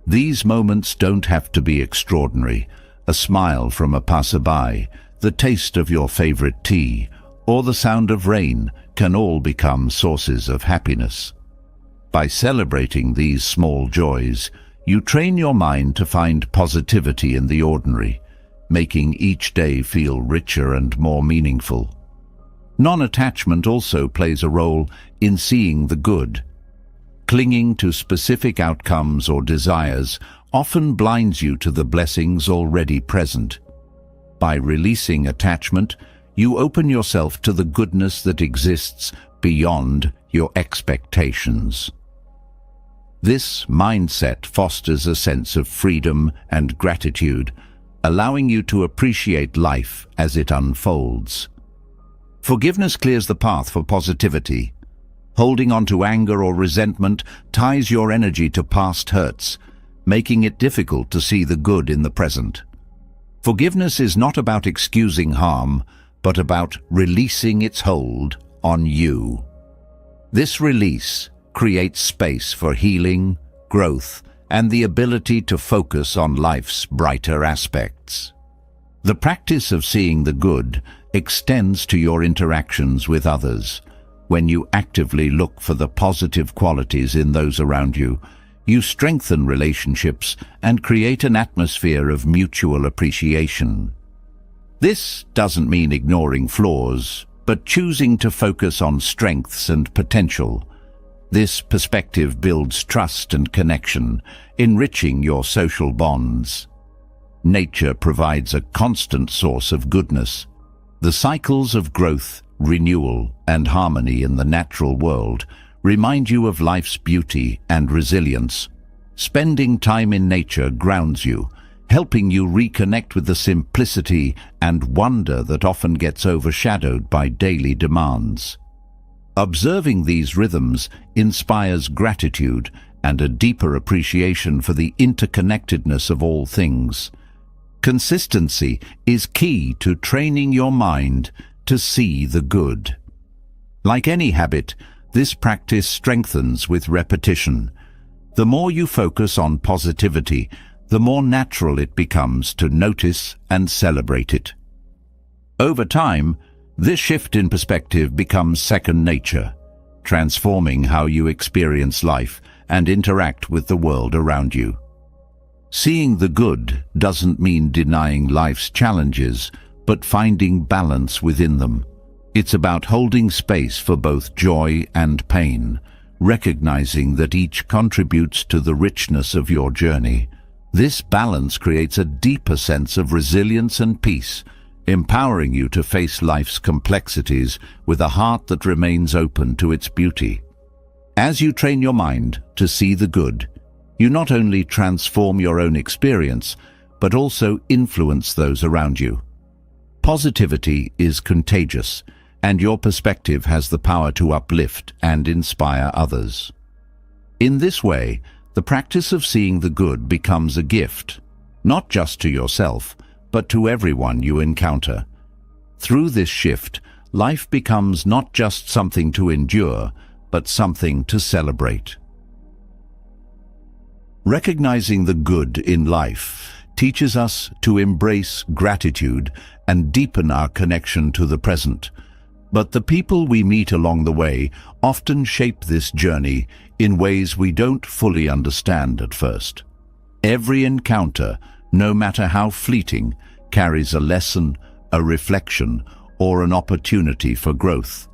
These moments don't have to be extraordinary. A smile from a passerby, the taste of your favorite tea, or the sound of rain can all become sources of happiness. By celebrating these small joys, you train your mind to find positivity in the ordinary, making each day feel richer and more meaningful. Non-attachment also plays a role in seeing the good. Clinging to specific outcomes or desires often blinds you to the blessings already present. By releasing attachment, you open yourself to the goodness that exists beyond your expectations. This mindset fosters a sense of freedom and gratitude, allowing you to appreciate life as it unfolds. Forgiveness clears the path for positivity. Holding on to anger or resentment ties your energy to past hurts, making it difficult to see the good in the present. Forgiveness is not about excusing harm, but about releasing its hold on you. This release creates space for healing, growth, and the ability to focus on life's brighter aspects. The practice of seeing the good extends to your interactions with others. When you actively look for the positive qualities in those around you, you strengthen relationships and create an atmosphere of mutual appreciation. This doesn't mean ignoring flaws, but choosing to focus on strengths and potential. This perspective builds trust and connection, enriching your social bonds. Nature provides a constant source of goodness. The cycles of growth, renewal, and harmony in the natural world remind you of life's beauty and resilience. Spending time in nature grounds you, helping you reconnect with the simplicity and wonder that often gets overshadowed by daily demands. Observing these rhythms inspires gratitude and a deeper appreciation for the interconnectedness of all things. Consistency is key to training your mind to see the good. Like any habit, this practice strengthens with repetition. The more you focus on positivity, the more natural it becomes to notice and celebrate it. Over time, this shift in perspective becomes second nature, transforming how you experience life and interact with the world around you. Seeing the good doesn't mean denying life's challenges, but finding balance within them. It's about holding space for both joy and pain, recognizing that each contributes to the richness of your journey. This balance creates a deeper sense of resilience and peace, empowering you to face life's complexities with a heart that remains open to its beauty. As you train your mind to see the good, you not only transform your own experience, but also influence those around you. Positivity is contagious, and your perspective has the power to uplift and inspire others. In this way, the practice of seeing the good becomes a gift, not just to yourself, but to everyone you encounter. Through this shift, life becomes not just something to endure, but something to celebrate. Recognizing the good in life teaches us to embrace gratitude and deepen our connection to the present. But the people we meet along the way often shape this journey in ways we don't fully understand at first. Every encounter, no matter how fleeting, carries a lesson, a reflection, or an opportunity for growth.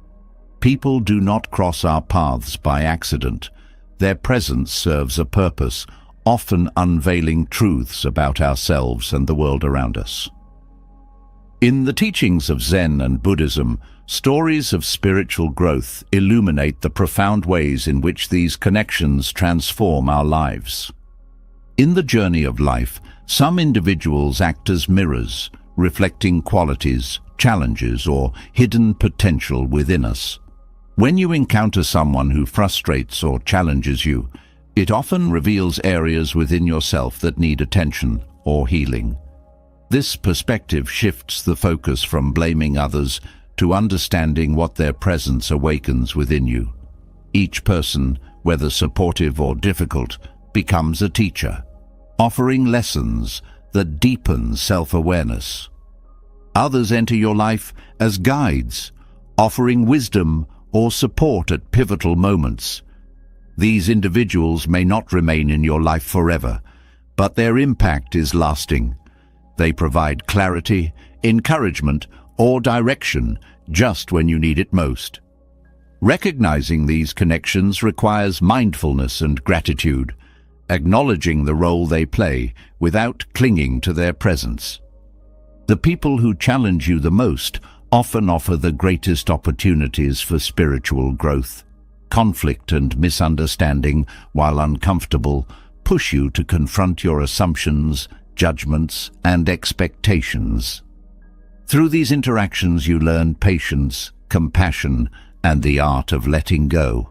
People do not cross our paths by accident. Their presence serves a purpose, often unveiling truths about ourselves and the world around us. In the teachings of Zen and Buddhism, stories of spiritual growth illuminate the profound ways in which these connections transform our lives. In the journey of life, some individuals act as mirrors, reflecting qualities, challenges, or hidden potential within us. When you encounter someone who frustrates or challenges you, it often reveals areas within yourself that need attention or healing. This perspective shifts the focus from blaming others to understanding what their presence awakens within you. Each person, whether supportive or difficult, becomes a teacher, offering lessons that deepen self-awareness. Others enter your life as guides, offering wisdom or support at pivotal moments. These individuals may not remain in your life forever, but their impact is lasting. They provide clarity, encouragement, or direction just when you need it most. Recognizing these connections requires mindfulness and gratitude, acknowledging the role they play without clinging to their presence. The people who challenge you the most often offer the greatest opportunities for spiritual growth. Conflict and misunderstanding, while uncomfortable, push you to confront your assumptions, judgments, and expectations. Through these interactions, you learn patience, compassion, and the art of letting go.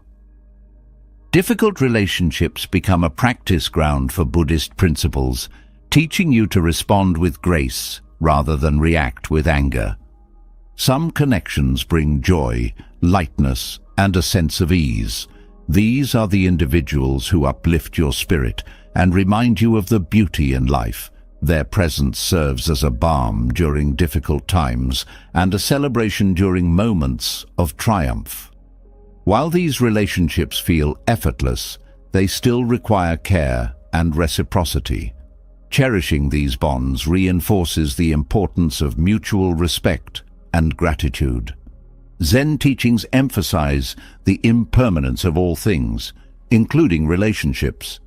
Difficult relationships become a practice ground for Buddhist principles, teaching you to respond with grace rather than react with anger. Some connections bring joy, lightness, and a sense of ease. These are the individuals who uplift your spirit and remind you of the beauty in life. Their presence serves as a balm during difficult times and a celebration during moments of triumph. While these relationships feel effortless, they still require care and reciprocity. Cherishing these bonds reinforces the importance of mutual respect and gratitude. Zen teachings emphasize the impermanence of all things, including relationships.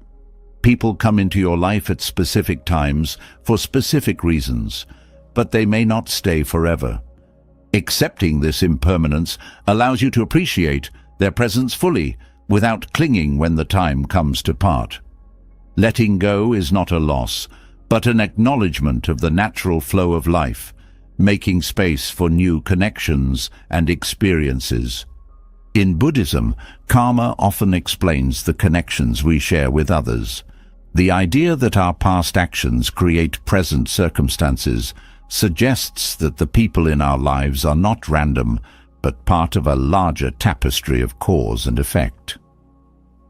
People come into your life at specific times for specific reasons, but they may not stay forever. Accepting this impermanence allows you to appreciate their presence fully without clinging when the time comes to part. Letting go is not a loss, but an acknowledgement of the natural flow of life, making space for new connections and experiences. In Buddhism, karma often explains the connections we share with others. The idea that our past actions create present circumstances suggests that the people in our lives are not random, but part of a larger tapestry of cause and effect.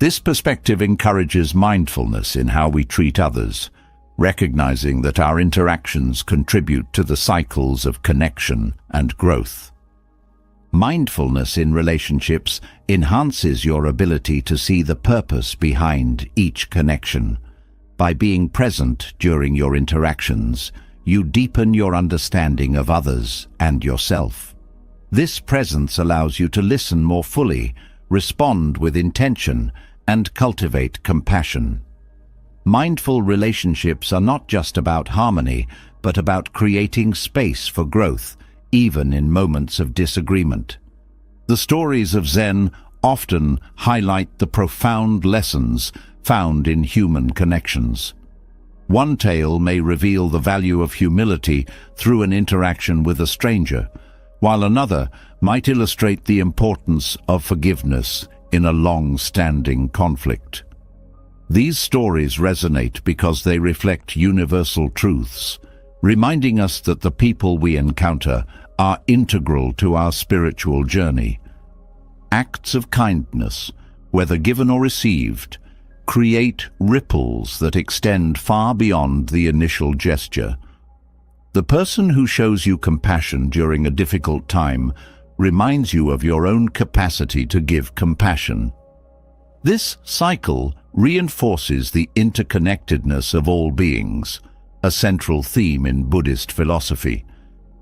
This perspective encourages mindfulness in how we treat others, recognizing that our interactions contribute to the cycles of connection and growth. Mindfulness in relationships enhances your ability to see the purpose behind each connection. By being present during your interactions, you deepen your understanding of others and yourself. This presence allows you to listen more fully, respond with intention, and cultivate compassion. Mindful relationships are not just about harmony, but about creating space for growth, even in moments of disagreement. The stories of Zen often highlight the profound lessons found in human connections. One tale may reveal the value of humility through an interaction with a stranger, while another might illustrate the importance of forgiveness in a long-standing conflict. These stories resonate because they reflect universal truths, reminding us that the people we encounter are integral to our spiritual journey. Acts of kindness, whether given or received, create ripples that extend far beyond the initial gesture. The person who shows you compassion during a difficult time reminds you of your own capacity to give compassion. This cycle reinforces the interconnectedness of all beings, a central theme in Buddhist philosophy.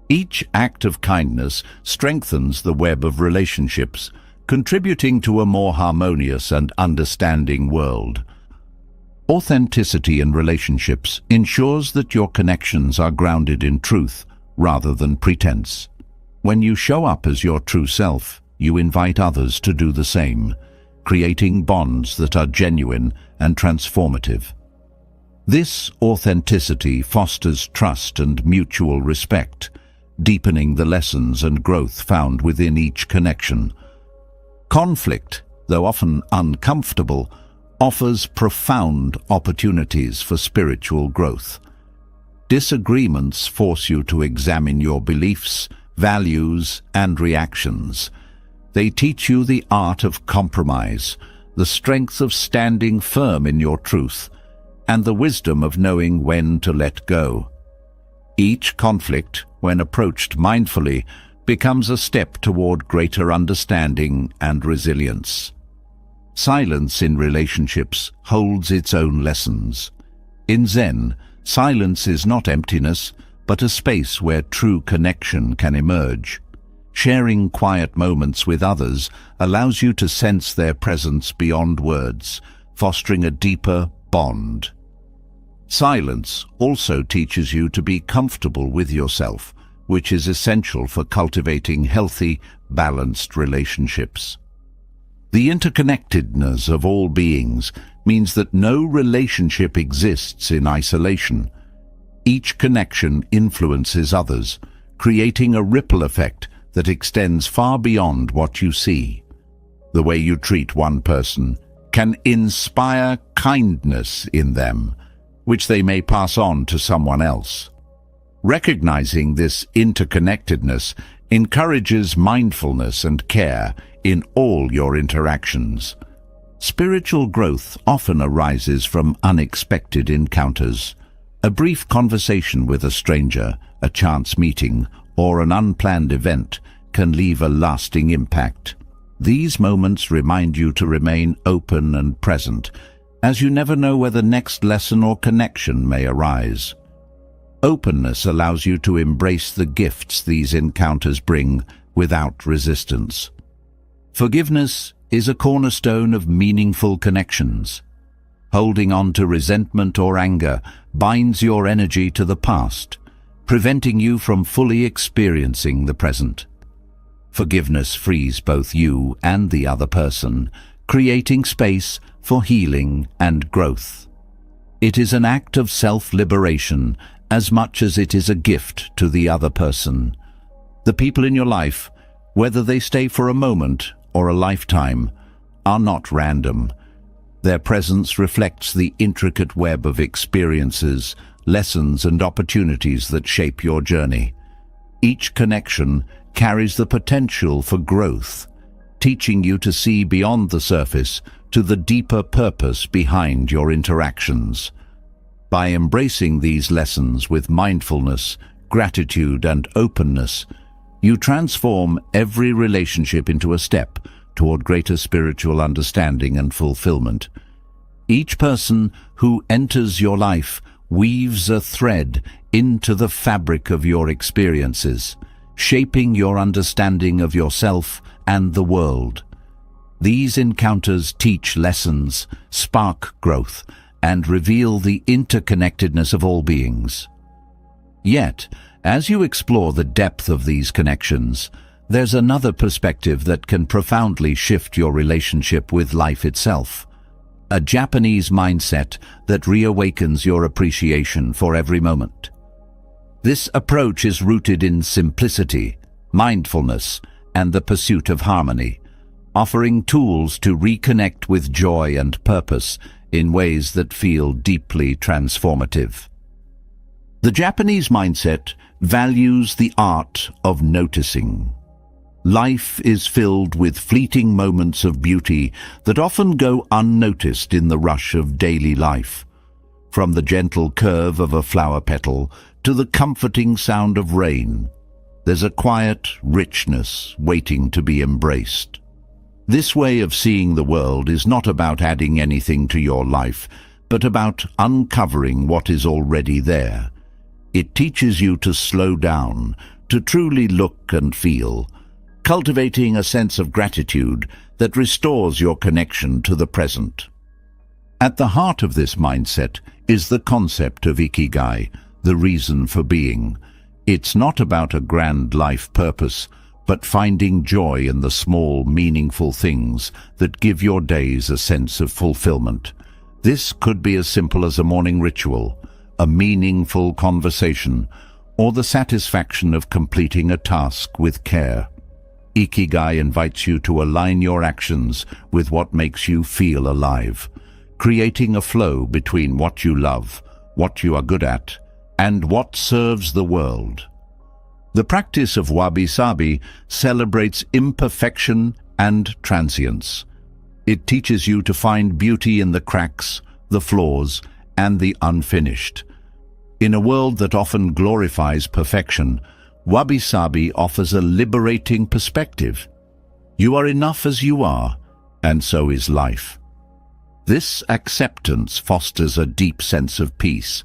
Each act of kindness strengthens the web of relationships, contributing to a more harmonious and understanding world. Authenticity in relationships ensures that your connections are grounded in truth rather than pretense. When you show up as your true self, you invite others to do the same, creating bonds that are genuine and transformative. This authenticity fosters trust and mutual respect, deepening the lessons and growth found within each connection. Conflict, though often uncomfortable, offers profound opportunities for spiritual growth. Disagreements force you to examine your beliefs, values, and reactions. They teach you the art of compromise, the strength of standing firm in your truth, and the wisdom of knowing when to let go. Each conflict, when approached mindfully, becomes a step toward greater understanding and resilience. Silence in relationships holds its own lessons. In Zen, silence is not emptiness, but a space where true connection can emerge. Sharing quiet moments with others allows you to sense their presence beyond words, fostering a deeper bond. Silence also teaches you to be comfortable with yourself, which is essential for cultivating healthy, balanced relationships. The interconnectedness of all beings means that no relationship exists in isolation. Each connection influences others, creating a ripple effect that extends far beyond what you see. The way you treat one person can inspire kindness in them, which they may pass on to someone else. Recognizing this interconnectedness encourages mindfulness and care in all your interactions. Spiritual growth often arises from unexpected encounters. A brief conversation with a stranger, a chance meeting, or an unplanned event can leave a lasting impact. These moments remind you to remain open and present, as you never know where the next lesson or connection may arise. Openness allows you to embrace the gifts these encounters bring, without resistance. Forgiveness is a cornerstone of meaningful connections. Holding on to resentment or anger binds your energy to the past, preventing you from fully experiencing the present. Forgiveness frees both you and the other person, creating space for healing and growth. It is an act of self-liberation as much as it is a gift to the other person. The people in your life, whether they stay for a moment or a lifetime, are not random. Their presence reflects the intricate web of experiences, lessons, and opportunities that shape your journey. Each connection carries the potential for growth, teaching you to see beyond the surface to the deeper purpose behind your interactions. By embracing these lessons with mindfulness, gratitude, and openness, you transform every relationship into a step toward greater spiritual understanding and fulfillment. Each person who enters your life weaves a thread into the fabric of your experiences, shaping your understanding of yourself and the world. These encounters teach lessons, spark growth, and reveal the interconnectedness of all beings. Yet, as you explore the depth of these connections, there's another perspective that can profoundly shift your relationship with life itself. A Japanese mindset that reawakens your appreciation for every moment. This approach is rooted in simplicity, mindfulness, and the pursuit of harmony, offering tools to reconnect with joy and purpose in ways that feel deeply transformative. The Japanese mindset values the art of noticing. Life is filled with fleeting moments of beauty that often go unnoticed in the rush of daily life. From the gentle curve of a flower petal to the comforting sound of rain, there's a quiet richness waiting to be embraced. This way of seeing the world is not about adding anything to your life, but about uncovering what is already there. It teaches you to slow down, to truly look and feel, cultivating a sense of gratitude that restores your connection to the present. At the heart of this mindset is the concept of ikigai, the reason for being. It's not about a grand life purpose, but finding joy in the small, meaningful things that give your days a sense of fulfillment. This could be as simple as a morning ritual, a meaningful conversation, or the satisfaction of completing a task with care. Ikigai invites you to align your actions with what makes you feel alive, creating a flow between what you love, what you are good at, and what serves the world. The practice of wabi-sabi celebrates imperfection and transience. It teaches you to find beauty in the cracks, the flaws, and the unfinished. In a world that often glorifies perfection, wabi-sabi offers a liberating perspective. You are enough as you are, and so is life. This acceptance fosters a deep sense of peace,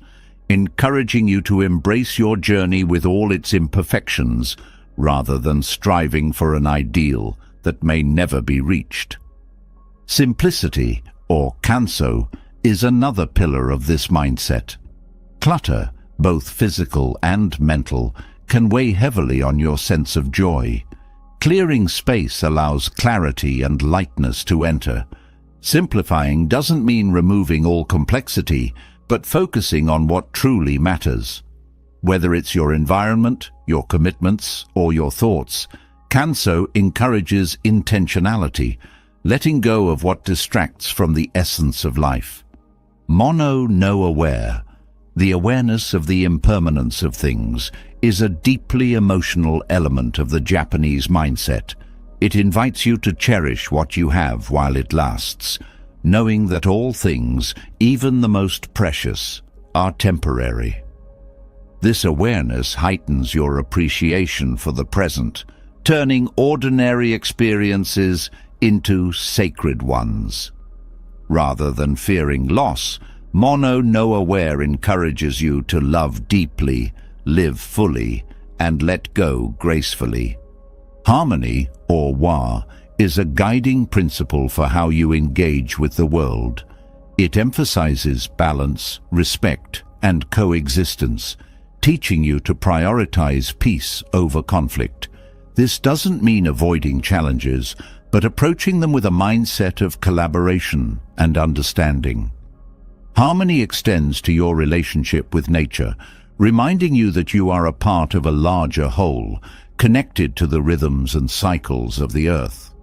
encouraging you to embrace your journey with all its imperfections, rather than striving for an ideal that may never be reached. Simplicity, or kanso, is another pillar of this mindset. Clutter, both physical and mental, can weigh heavily on your sense of joy. Clearing space allows clarity and lightness to enter. Simplifying doesn't mean removing all complexity, but focusing on what truly matters. Whether it's your environment, your commitments, or your thoughts, kanso encourages intentionality, letting go of what distracts from the essence of life. Mono no aware, the awareness of the impermanence of things, is a deeply emotional element of the Japanese mindset. It invites you to cherish what you have while it lasts, knowing that all things, even the most precious, are temporary. This awareness heightens your appreciation for the present, turning ordinary experiences into sacred ones. Rather than fearing loss, Mono no aware encourages you to love deeply, live fully, and let go gracefully. Harmony, or Wa, is a guiding principle for how you engage with the world. It emphasizes balance, respect, and coexistence, teaching you to prioritize peace over conflict. This doesn't mean avoiding challenges, but approaching them with a mindset of collaboration and understanding. Harmony extends to your relationship with nature, reminding you that you are a part of a larger whole, connected to the rhythms and cycles of the earth.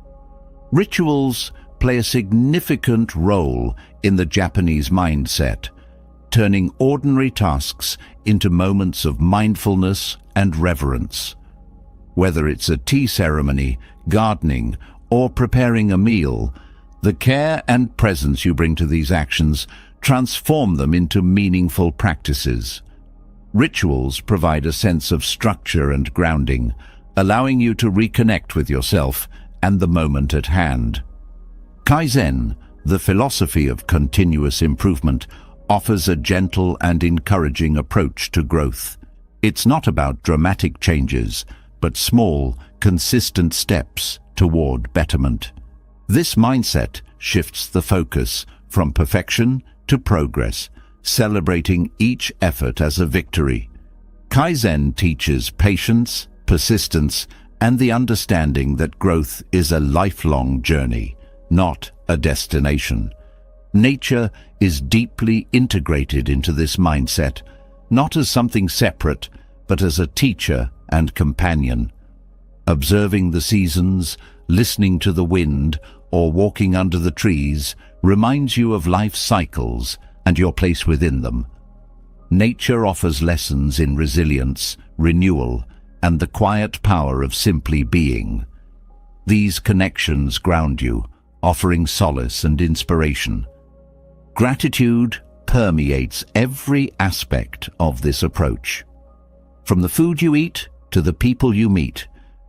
Rituals play a significant role in the Japanese mindset, turning ordinary tasks into moments of mindfulness and reverence. Whether it's a tea ceremony, gardening, or preparing a meal, the care and presence you bring to these actions transform them into meaningful practices. Rituals provide a sense of structure and grounding, allowing you to reconnect with yourself and the moment at hand. Kaizen, the philosophy of continuous improvement, offers a gentle and encouraging approach to growth. It's not about dramatic changes, but small, consistent steps toward betterment. This mindset shifts the focus from perfection to progress, celebrating each effort as a victory. Kaizen teaches patience, persistence, and the understanding that growth is a lifelong journey, not a destination. Nature is deeply integrated into this mindset, not as something separate, but as a teacher and companion. Observing the seasons, listening to the wind, or walking under the trees reminds you of life's cycles and your place within them. Nature offers lessons in resilience, renewal, and the quiet power of simply being. These connections ground you, offering solace and inspiration. Gratitude permeates every aspect of this approach. From the food you eat to the people you meet,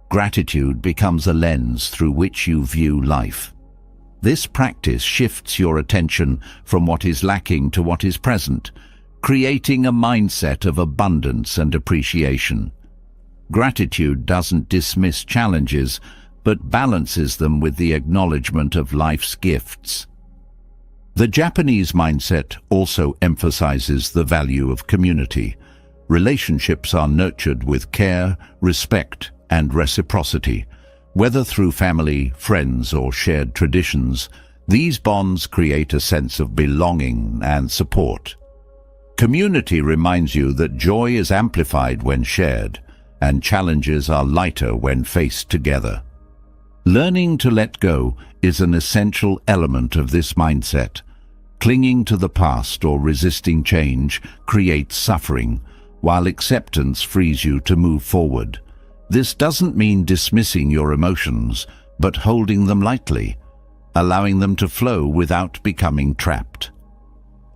gratitude becomes a lens through which you view life. This practice shifts your attention from what is lacking to what is present, creating a mindset of abundance and appreciation. Gratitude doesn't dismiss challenges, but balances them with the acknowledgement of life's gifts. The Japanese mindset also emphasizes the value of community. Relationships are nurtured with care, respect, and reciprocity. Whether through family, friends, or shared traditions, these bonds create a sense of belonging and support. Community reminds you that joy is amplified when shared, and challenges are lighter when faced together. Learning to let go is an essential element of this mindset. Clinging to the past or resisting change creates suffering, while acceptance frees you to move forward. This doesn't mean dismissing your emotions, but holding them lightly, allowing them to flow without becoming trapped.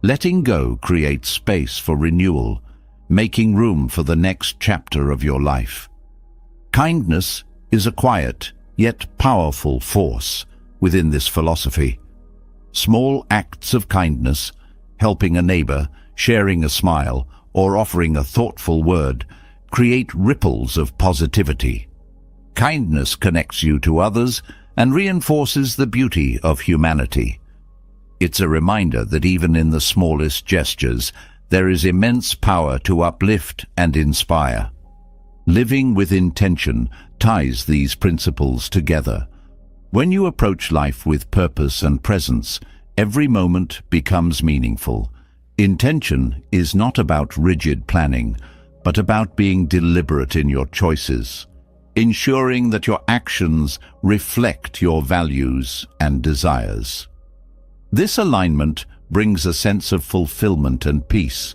Letting go creates space for renewal, making room for the next chapter of your life. Kindness is a quiet, yet powerful force within this philosophy. Small acts of kindness, helping a neighbor, sharing a smile, or offering a thoughtful word, create ripples of positivity. Kindness connects you to others and reinforces the beauty of humanity. It's a reminder that even in the smallest gestures, there is immense power to uplift and inspire. Living with intention ties these principles together. When you approach life with purpose and presence, every moment becomes meaningful. Intention is not about rigid planning, but about being deliberate in your choices, ensuring that your actions reflect your values and desires. This alignment brings a sense of fulfillment and peace,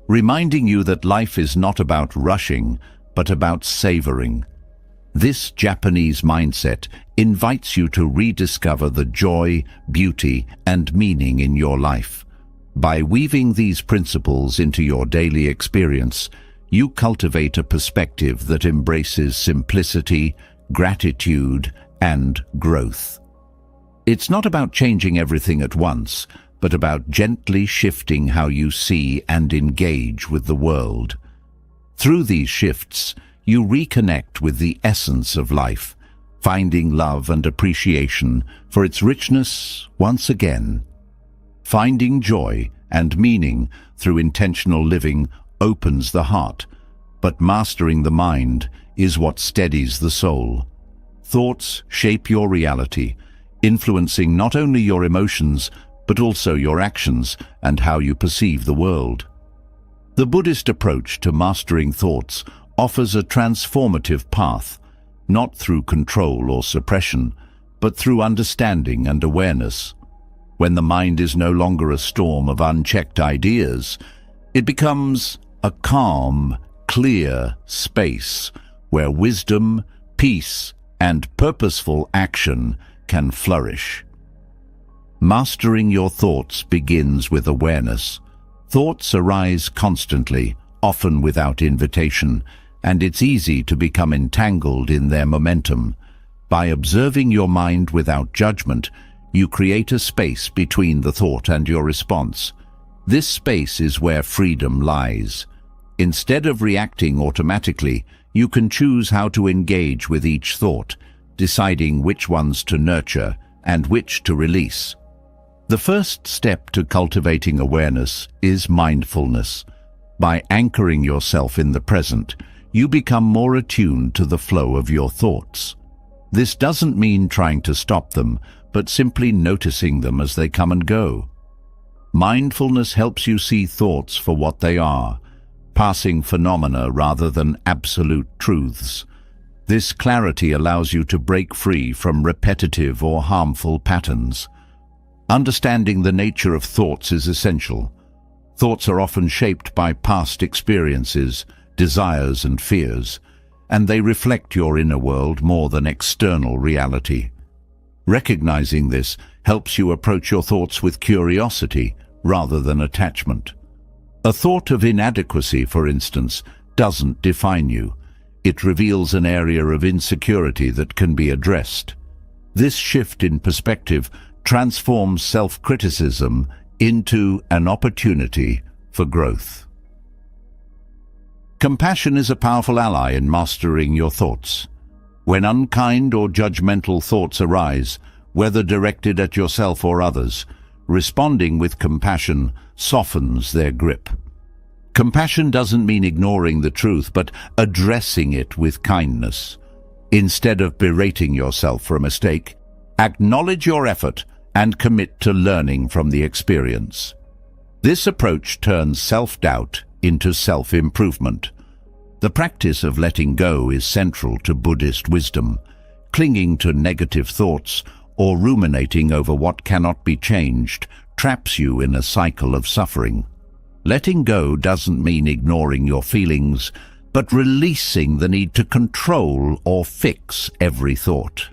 reminding you that life is not about rushing, but about savoring. This Japanese mindset invites you to rediscover the joy, beauty, and meaning in your life. By weaving these principles into your daily experience, you cultivate a perspective that embraces simplicity, gratitude, and growth. It's not about changing everything at once, but about gently shifting how you see and engage with the world. Through these shifts, you reconnect with the essence of life, finding love and appreciation for its richness once again. Finding joy and meaning through intentional living opens the heart, but mastering the mind is what steadies the soul. Thoughts shape your reality, influencing not only your emotions, but also your actions and how you perceive the world. The Buddhist approach to mastering thoughts offers a transformative path, not through control or suppression, but through understanding and awareness. When the mind is no longer a storm of unchecked ideas, it becomes a calm, clear space where wisdom, peace, and purposeful action can flourish. Mastering your thoughts begins with awareness. Thoughts arise constantly, often without invitation, and it's easy to become entangled in their momentum. By observing your mind without judgment, you create a space between the thought and your response. This space is where freedom lies. Instead of reacting automatically, you can choose how to engage with each thought, deciding which ones to nurture and which to release. The first step to cultivating awareness is mindfulness. By anchoring yourself in the present, you become more attuned to the flow of your thoughts. This doesn't mean trying to stop them, but simply noticing them as they come and go. Mindfulness helps you see thoughts for what they are, passing phenomena rather than absolute truths. This clarity allows you to break free from repetitive or harmful patterns. Understanding the nature of thoughts is essential. Thoughts are often shaped by past experiences, desires and fears, and they reflect your inner world more than external reality. Recognizing this helps you approach your thoughts with curiosity rather than attachment. A thought of inadequacy, for instance, doesn't define you. It reveals an area of insecurity that can be addressed. This shift in perspective transforms self-criticism into an opportunity for growth. Compassion is a powerful ally in mastering your thoughts. When unkind or judgmental thoughts arise, whether directed at yourself or others, responding with compassion softens their grip. Compassion doesn't mean ignoring the truth, but addressing it with kindness. Instead of berating yourself for a mistake, acknowledge your effort and commit to learning from the experience. This approach turns self-doubt into self-improvement. The practice of letting go is central to Buddhist wisdom. Clinging to negative thoughts or ruminating over what cannot be changed traps you in a cycle of suffering. Letting go doesn't mean ignoring your feelings, but releasing the need to control or fix every thought.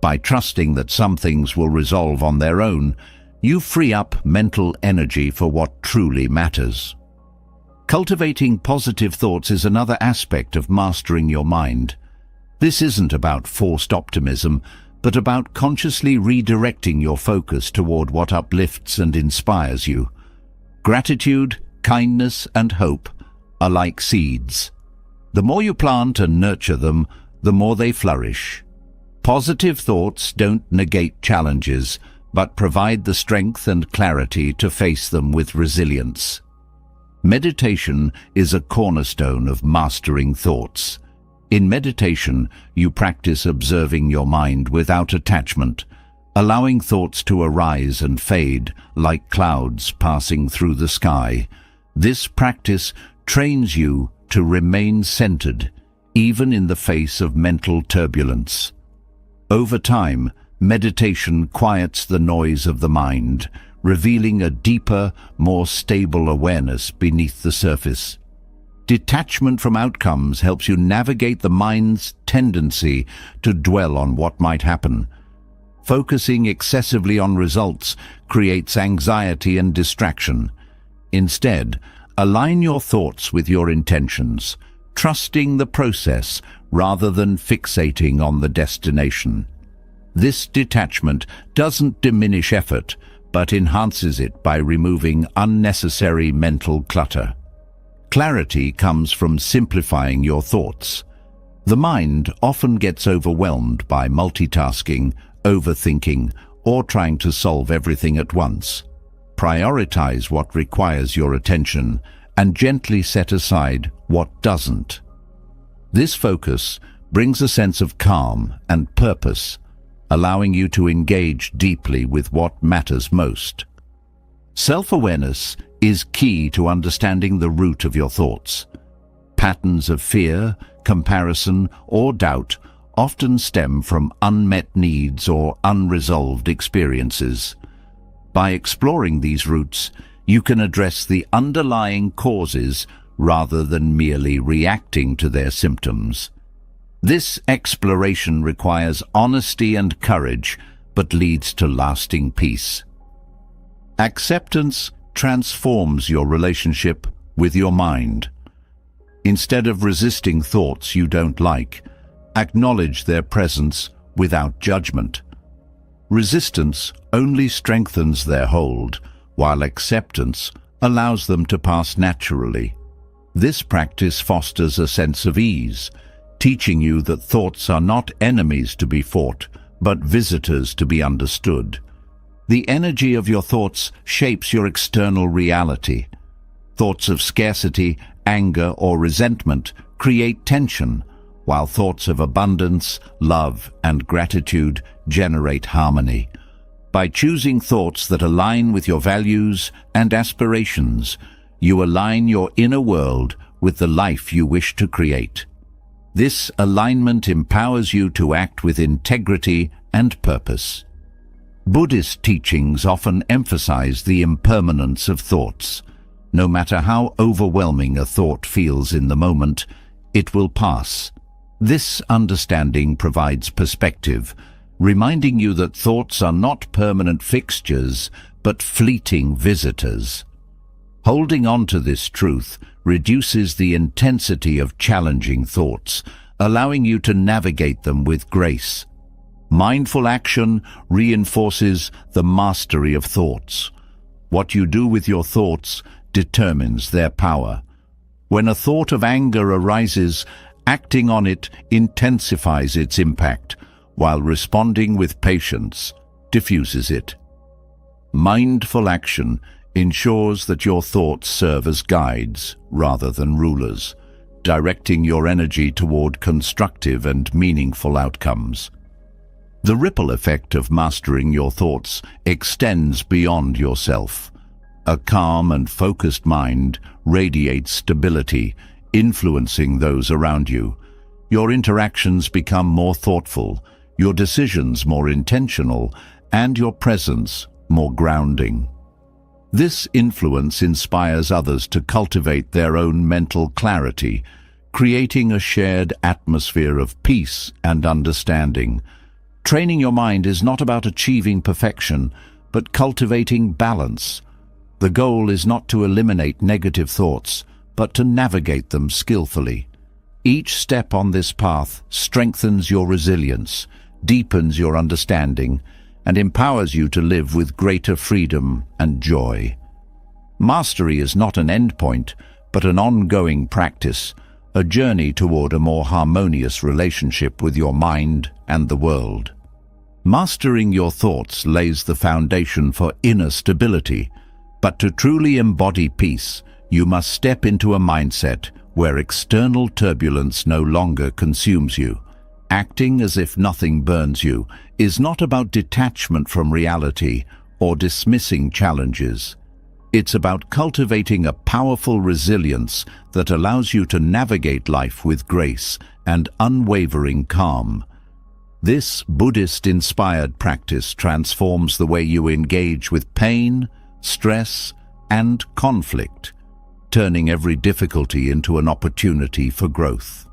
By trusting that some things will resolve on their own, you free up mental energy for what truly matters. Cultivating positive thoughts is another aspect of mastering your mind. This isn't about forced optimism, but about consciously redirecting your focus toward what uplifts and inspires you. Gratitude, kindness, and hope are like seeds. The more you plant and nurture them, the more they flourish. Positive thoughts don't negate challenges, but provide the strength and clarity to face them with resilience. Meditation is a cornerstone of mastering thoughts. In meditation, you practice observing your mind without attachment, allowing thoughts to arise and fade like clouds passing through the sky. This practice trains you to remain centered, even in the face of mental turbulence. Over time, meditation quiets the noise of the mind, revealing a deeper, more stable awareness beneath the surface. Detachment from outcomes helps you navigate the mind's tendency to dwell on what might happen. Focusing excessively on results creates anxiety and distraction. Instead, align your thoughts with your intentions, trusting the process rather than fixating on the destination. This detachment doesn't diminish effort, but enhances it by removing unnecessary mental clutter. Clarity comes from simplifying your thoughts. The mind often gets overwhelmed by multitasking, overthinking, or trying to solve everything at once. Prioritize what requires your attention and gently set aside what doesn't. This focus brings a sense of calm and purpose, allowing you to engage deeply with what matters most. Self-awareness is key to understanding the root of your thoughts. Patterns of fear, comparison, or doubt often stem from unmet needs or unresolved experiences. By exploring these roots, you can address the underlying causes rather than merely reacting to their symptoms. This exploration requires honesty and courage, but leads to lasting peace. Acceptance transforms your relationship with your mind. Instead of resisting thoughts you don't like, acknowledge their presence without judgment. Resistance only strengthens their hold, while acceptance allows them to pass naturally. This practice fosters a sense of ease, teaching you that thoughts are not enemies to be fought, but visitors to be understood. The energy of your thoughts shapes your external reality. Thoughts of scarcity, anger, or resentment create tension, while thoughts of abundance, love, and gratitude generate harmony. By choosing thoughts that align with your values and aspirations, you align your inner world with the life you wish to create. This alignment empowers you to act with integrity and purpose. Buddhist teachings often emphasize the impermanence of thoughts. No matter how overwhelming a thought feels in the moment, it will pass. This understanding provides perspective, reminding you that thoughts are not permanent fixtures, but fleeting visitors. Holding on to this truth reduces the intensity of challenging thoughts, allowing you to navigate them with grace. Mindful action reinforces the mastery of thoughts. What you do with your thoughts determines their power. When a thought of anger arises, acting on it intensifies its impact, while responding with patience diffuses it. Mindful action ensures that your thoughts serve as guides rather than rulers, directing your energy toward constructive and meaningful outcomes. The ripple effect of mastering your thoughts extends beyond yourself. A calm and focused mind radiates stability, influencing those around you. Your interactions become more thoughtful, your decisions more intentional, and your presence more grounding. This influence inspires others to cultivate their own mental clarity, creating a shared atmosphere of peace and understanding. Training your mind is not about achieving perfection, but cultivating balance. The goal is not to eliminate negative thoughts, but to navigate them skillfully. Each step on this path strengthens your resilience, deepens your understanding, and empowers you to live with greater freedom and joy. Mastery is not an endpoint, but an ongoing practice, a journey toward a more harmonious relationship with your mind and the world. Mastering your thoughts lays the foundation for inner stability, but to truly embody peace, you must step into a mindset where external turbulence no longer consumes you. Acting as if nothing burns you is not about detachment from reality or dismissing challenges. It's about cultivating a powerful resilience that allows you to navigate life with grace and unwavering calm. This Buddhist-inspired practice transforms the way you engage with pain, stress, and conflict, turning every difficulty into an opportunity for growth.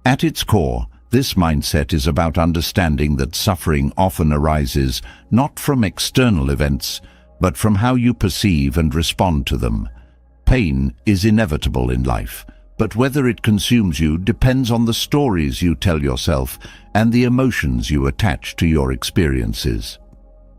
At its core, this mindset is about understanding that suffering often arises not from external events, but from how you perceive and respond to them. Pain is inevitable in life, but whether it consumes you depends on the stories you tell yourself and the emotions you attach to your experiences.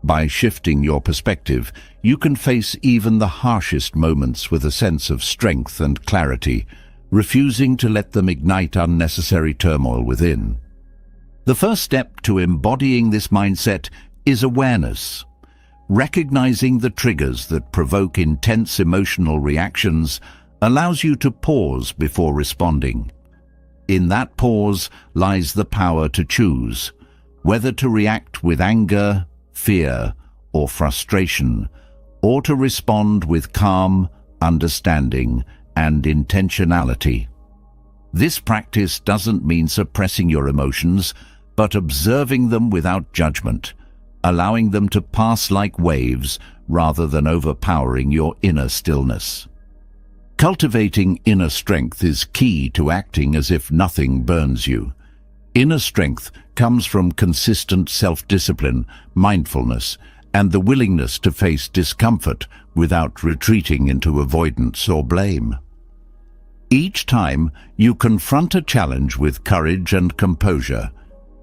By shifting your perspective, you can face even the harshest moments with a sense of strength and clarity, refusing to let them ignite unnecessary turmoil within. The first step to embodying this mindset is awareness. Recognizing the triggers that provoke intense emotional reactions allows you to pause before responding. In that pause lies the power to choose whether to react with anger, fear, or frustration, or to respond with calm, understanding, and intentionality. This practice doesn't mean suppressing your emotions, but observing them without judgment, allowing them to pass like waves rather than overpowering your inner stillness. Cultivating inner strength is key to acting as if nothing burns you. Inner strength comes from consistent self-discipline, mindfulness, and the willingness to face discomfort without retreating into avoidance or blame. Each time you confront a challenge with courage and composure,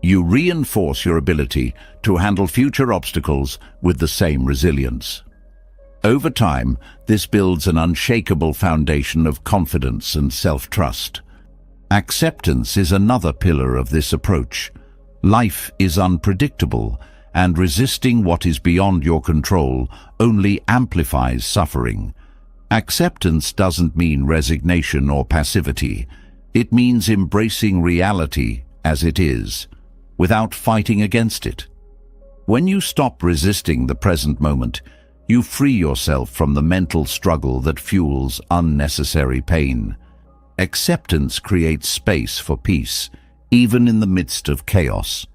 you reinforce your ability to handle future obstacles with the same resilience. Over time, this builds an unshakable foundation of confidence and self-trust. Acceptance is another pillar of this approach. Life is unpredictable, and resisting what is beyond your control only amplifies suffering. Acceptance doesn't mean resignation or passivity. It means embracing reality as it is, without fighting against it. When you stop resisting the present moment, you free yourself from the mental struggle that fuels unnecessary pain. Acceptance creates space for peace, even in the midst of chaos.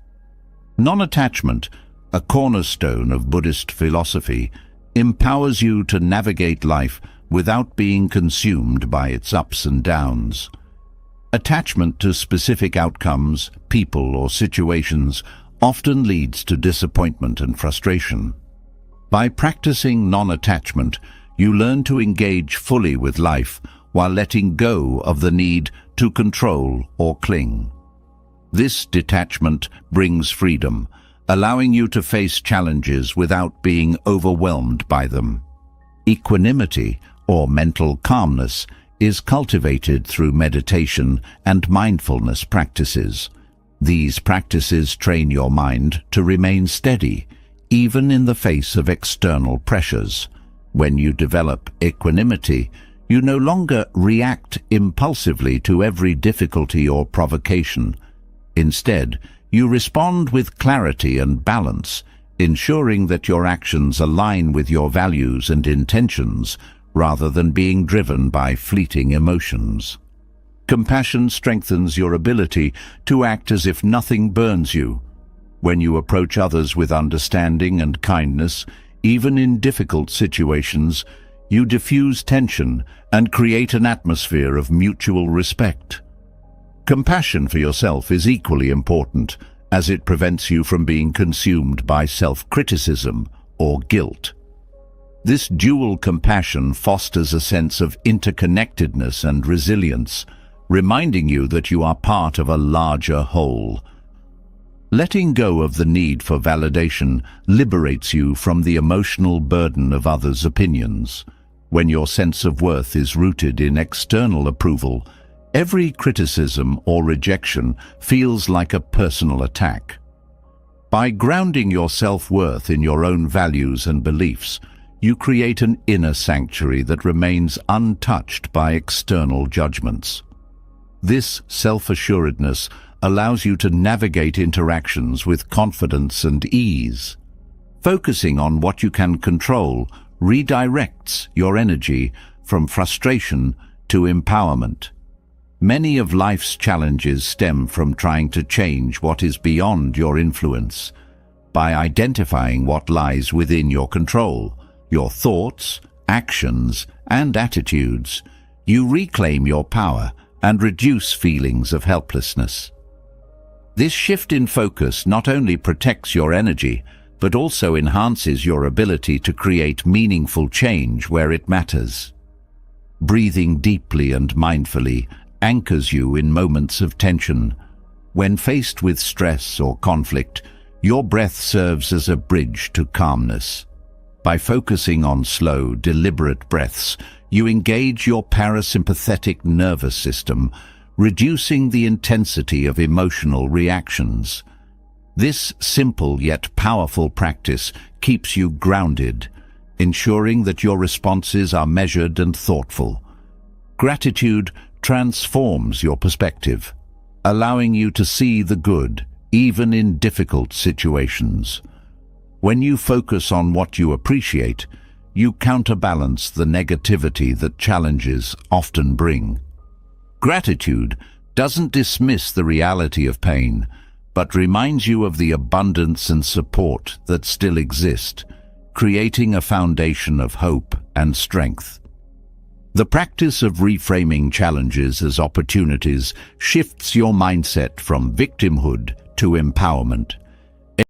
Non-attachment, a cornerstone of Buddhist philosophy, empowers you to navigate life without being consumed by its ups and downs. Attachment to specific outcomes, people, or situations often leads to disappointment and frustration. By practicing non-attachment, you learn to engage fully with life while letting go of the need to control or cling. This detachment brings freedom, allowing you to face challenges without being overwhelmed by them. Equanimity, or mental calmness, is cultivated through meditation and mindfulness practices. These practices train your mind to remain steady, even in the face of external pressures. When you develop equanimity, you no longer react impulsively to every difficulty or provocation. Instead, you respond with clarity and balance, ensuring that your actions align with your values and intentions rather than being driven by fleeting emotions. Compassion strengthens your ability to act as if nothing burns you. When you approach others with understanding and kindness, even in difficult situations, you diffuse tension and create an atmosphere of mutual respect. Compassion for yourself is equally important, as it prevents you from being consumed by self-criticism or guilt. This dual compassion fosters a sense of interconnectedness and resilience, reminding you that you are part of a larger whole. Letting go of the need for validation liberates you from the emotional burden of others' opinions. When your sense of worth is rooted in external approval, every criticism or rejection feels like a personal attack. By grounding your self-worth in your own values and beliefs, you create an inner sanctuary that remains untouched by external judgments. This self-assuredness allows you to navigate interactions with confidence and ease. Focusing on what you can control redirects your energy from frustration to empowerment. Many of life's challenges stem from trying to change what is beyond your influence. By identifying what lies within your control, your thoughts, actions, and attitudes, you reclaim your power and reduce feelings of helplessness. This shift in focus not only protects your energy, but also enhances your ability to create meaningful change where it matters. Breathing deeply and mindfully anchors you in moments of tension. When faced with stress or conflict, your breath serves as a bridge to calmness. By focusing on slow, deliberate breaths, you engage your parasympathetic nervous system, reducing the intensity of emotional reactions. This simple yet powerful practice keeps you grounded, ensuring that your responses are measured and thoughtful. Gratitude transforms your perspective, allowing you to see the good, even in difficult situations. When you focus on what you appreciate, you counterbalance the negativity that challenges often bring. Gratitude doesn't dismiss the reality of pain, but reminds you of the abundance and support that still exist, creating a foundation of hope and strength. The practice of reframing challenges as opportunities shifts your mindset from victimhood to empowerment.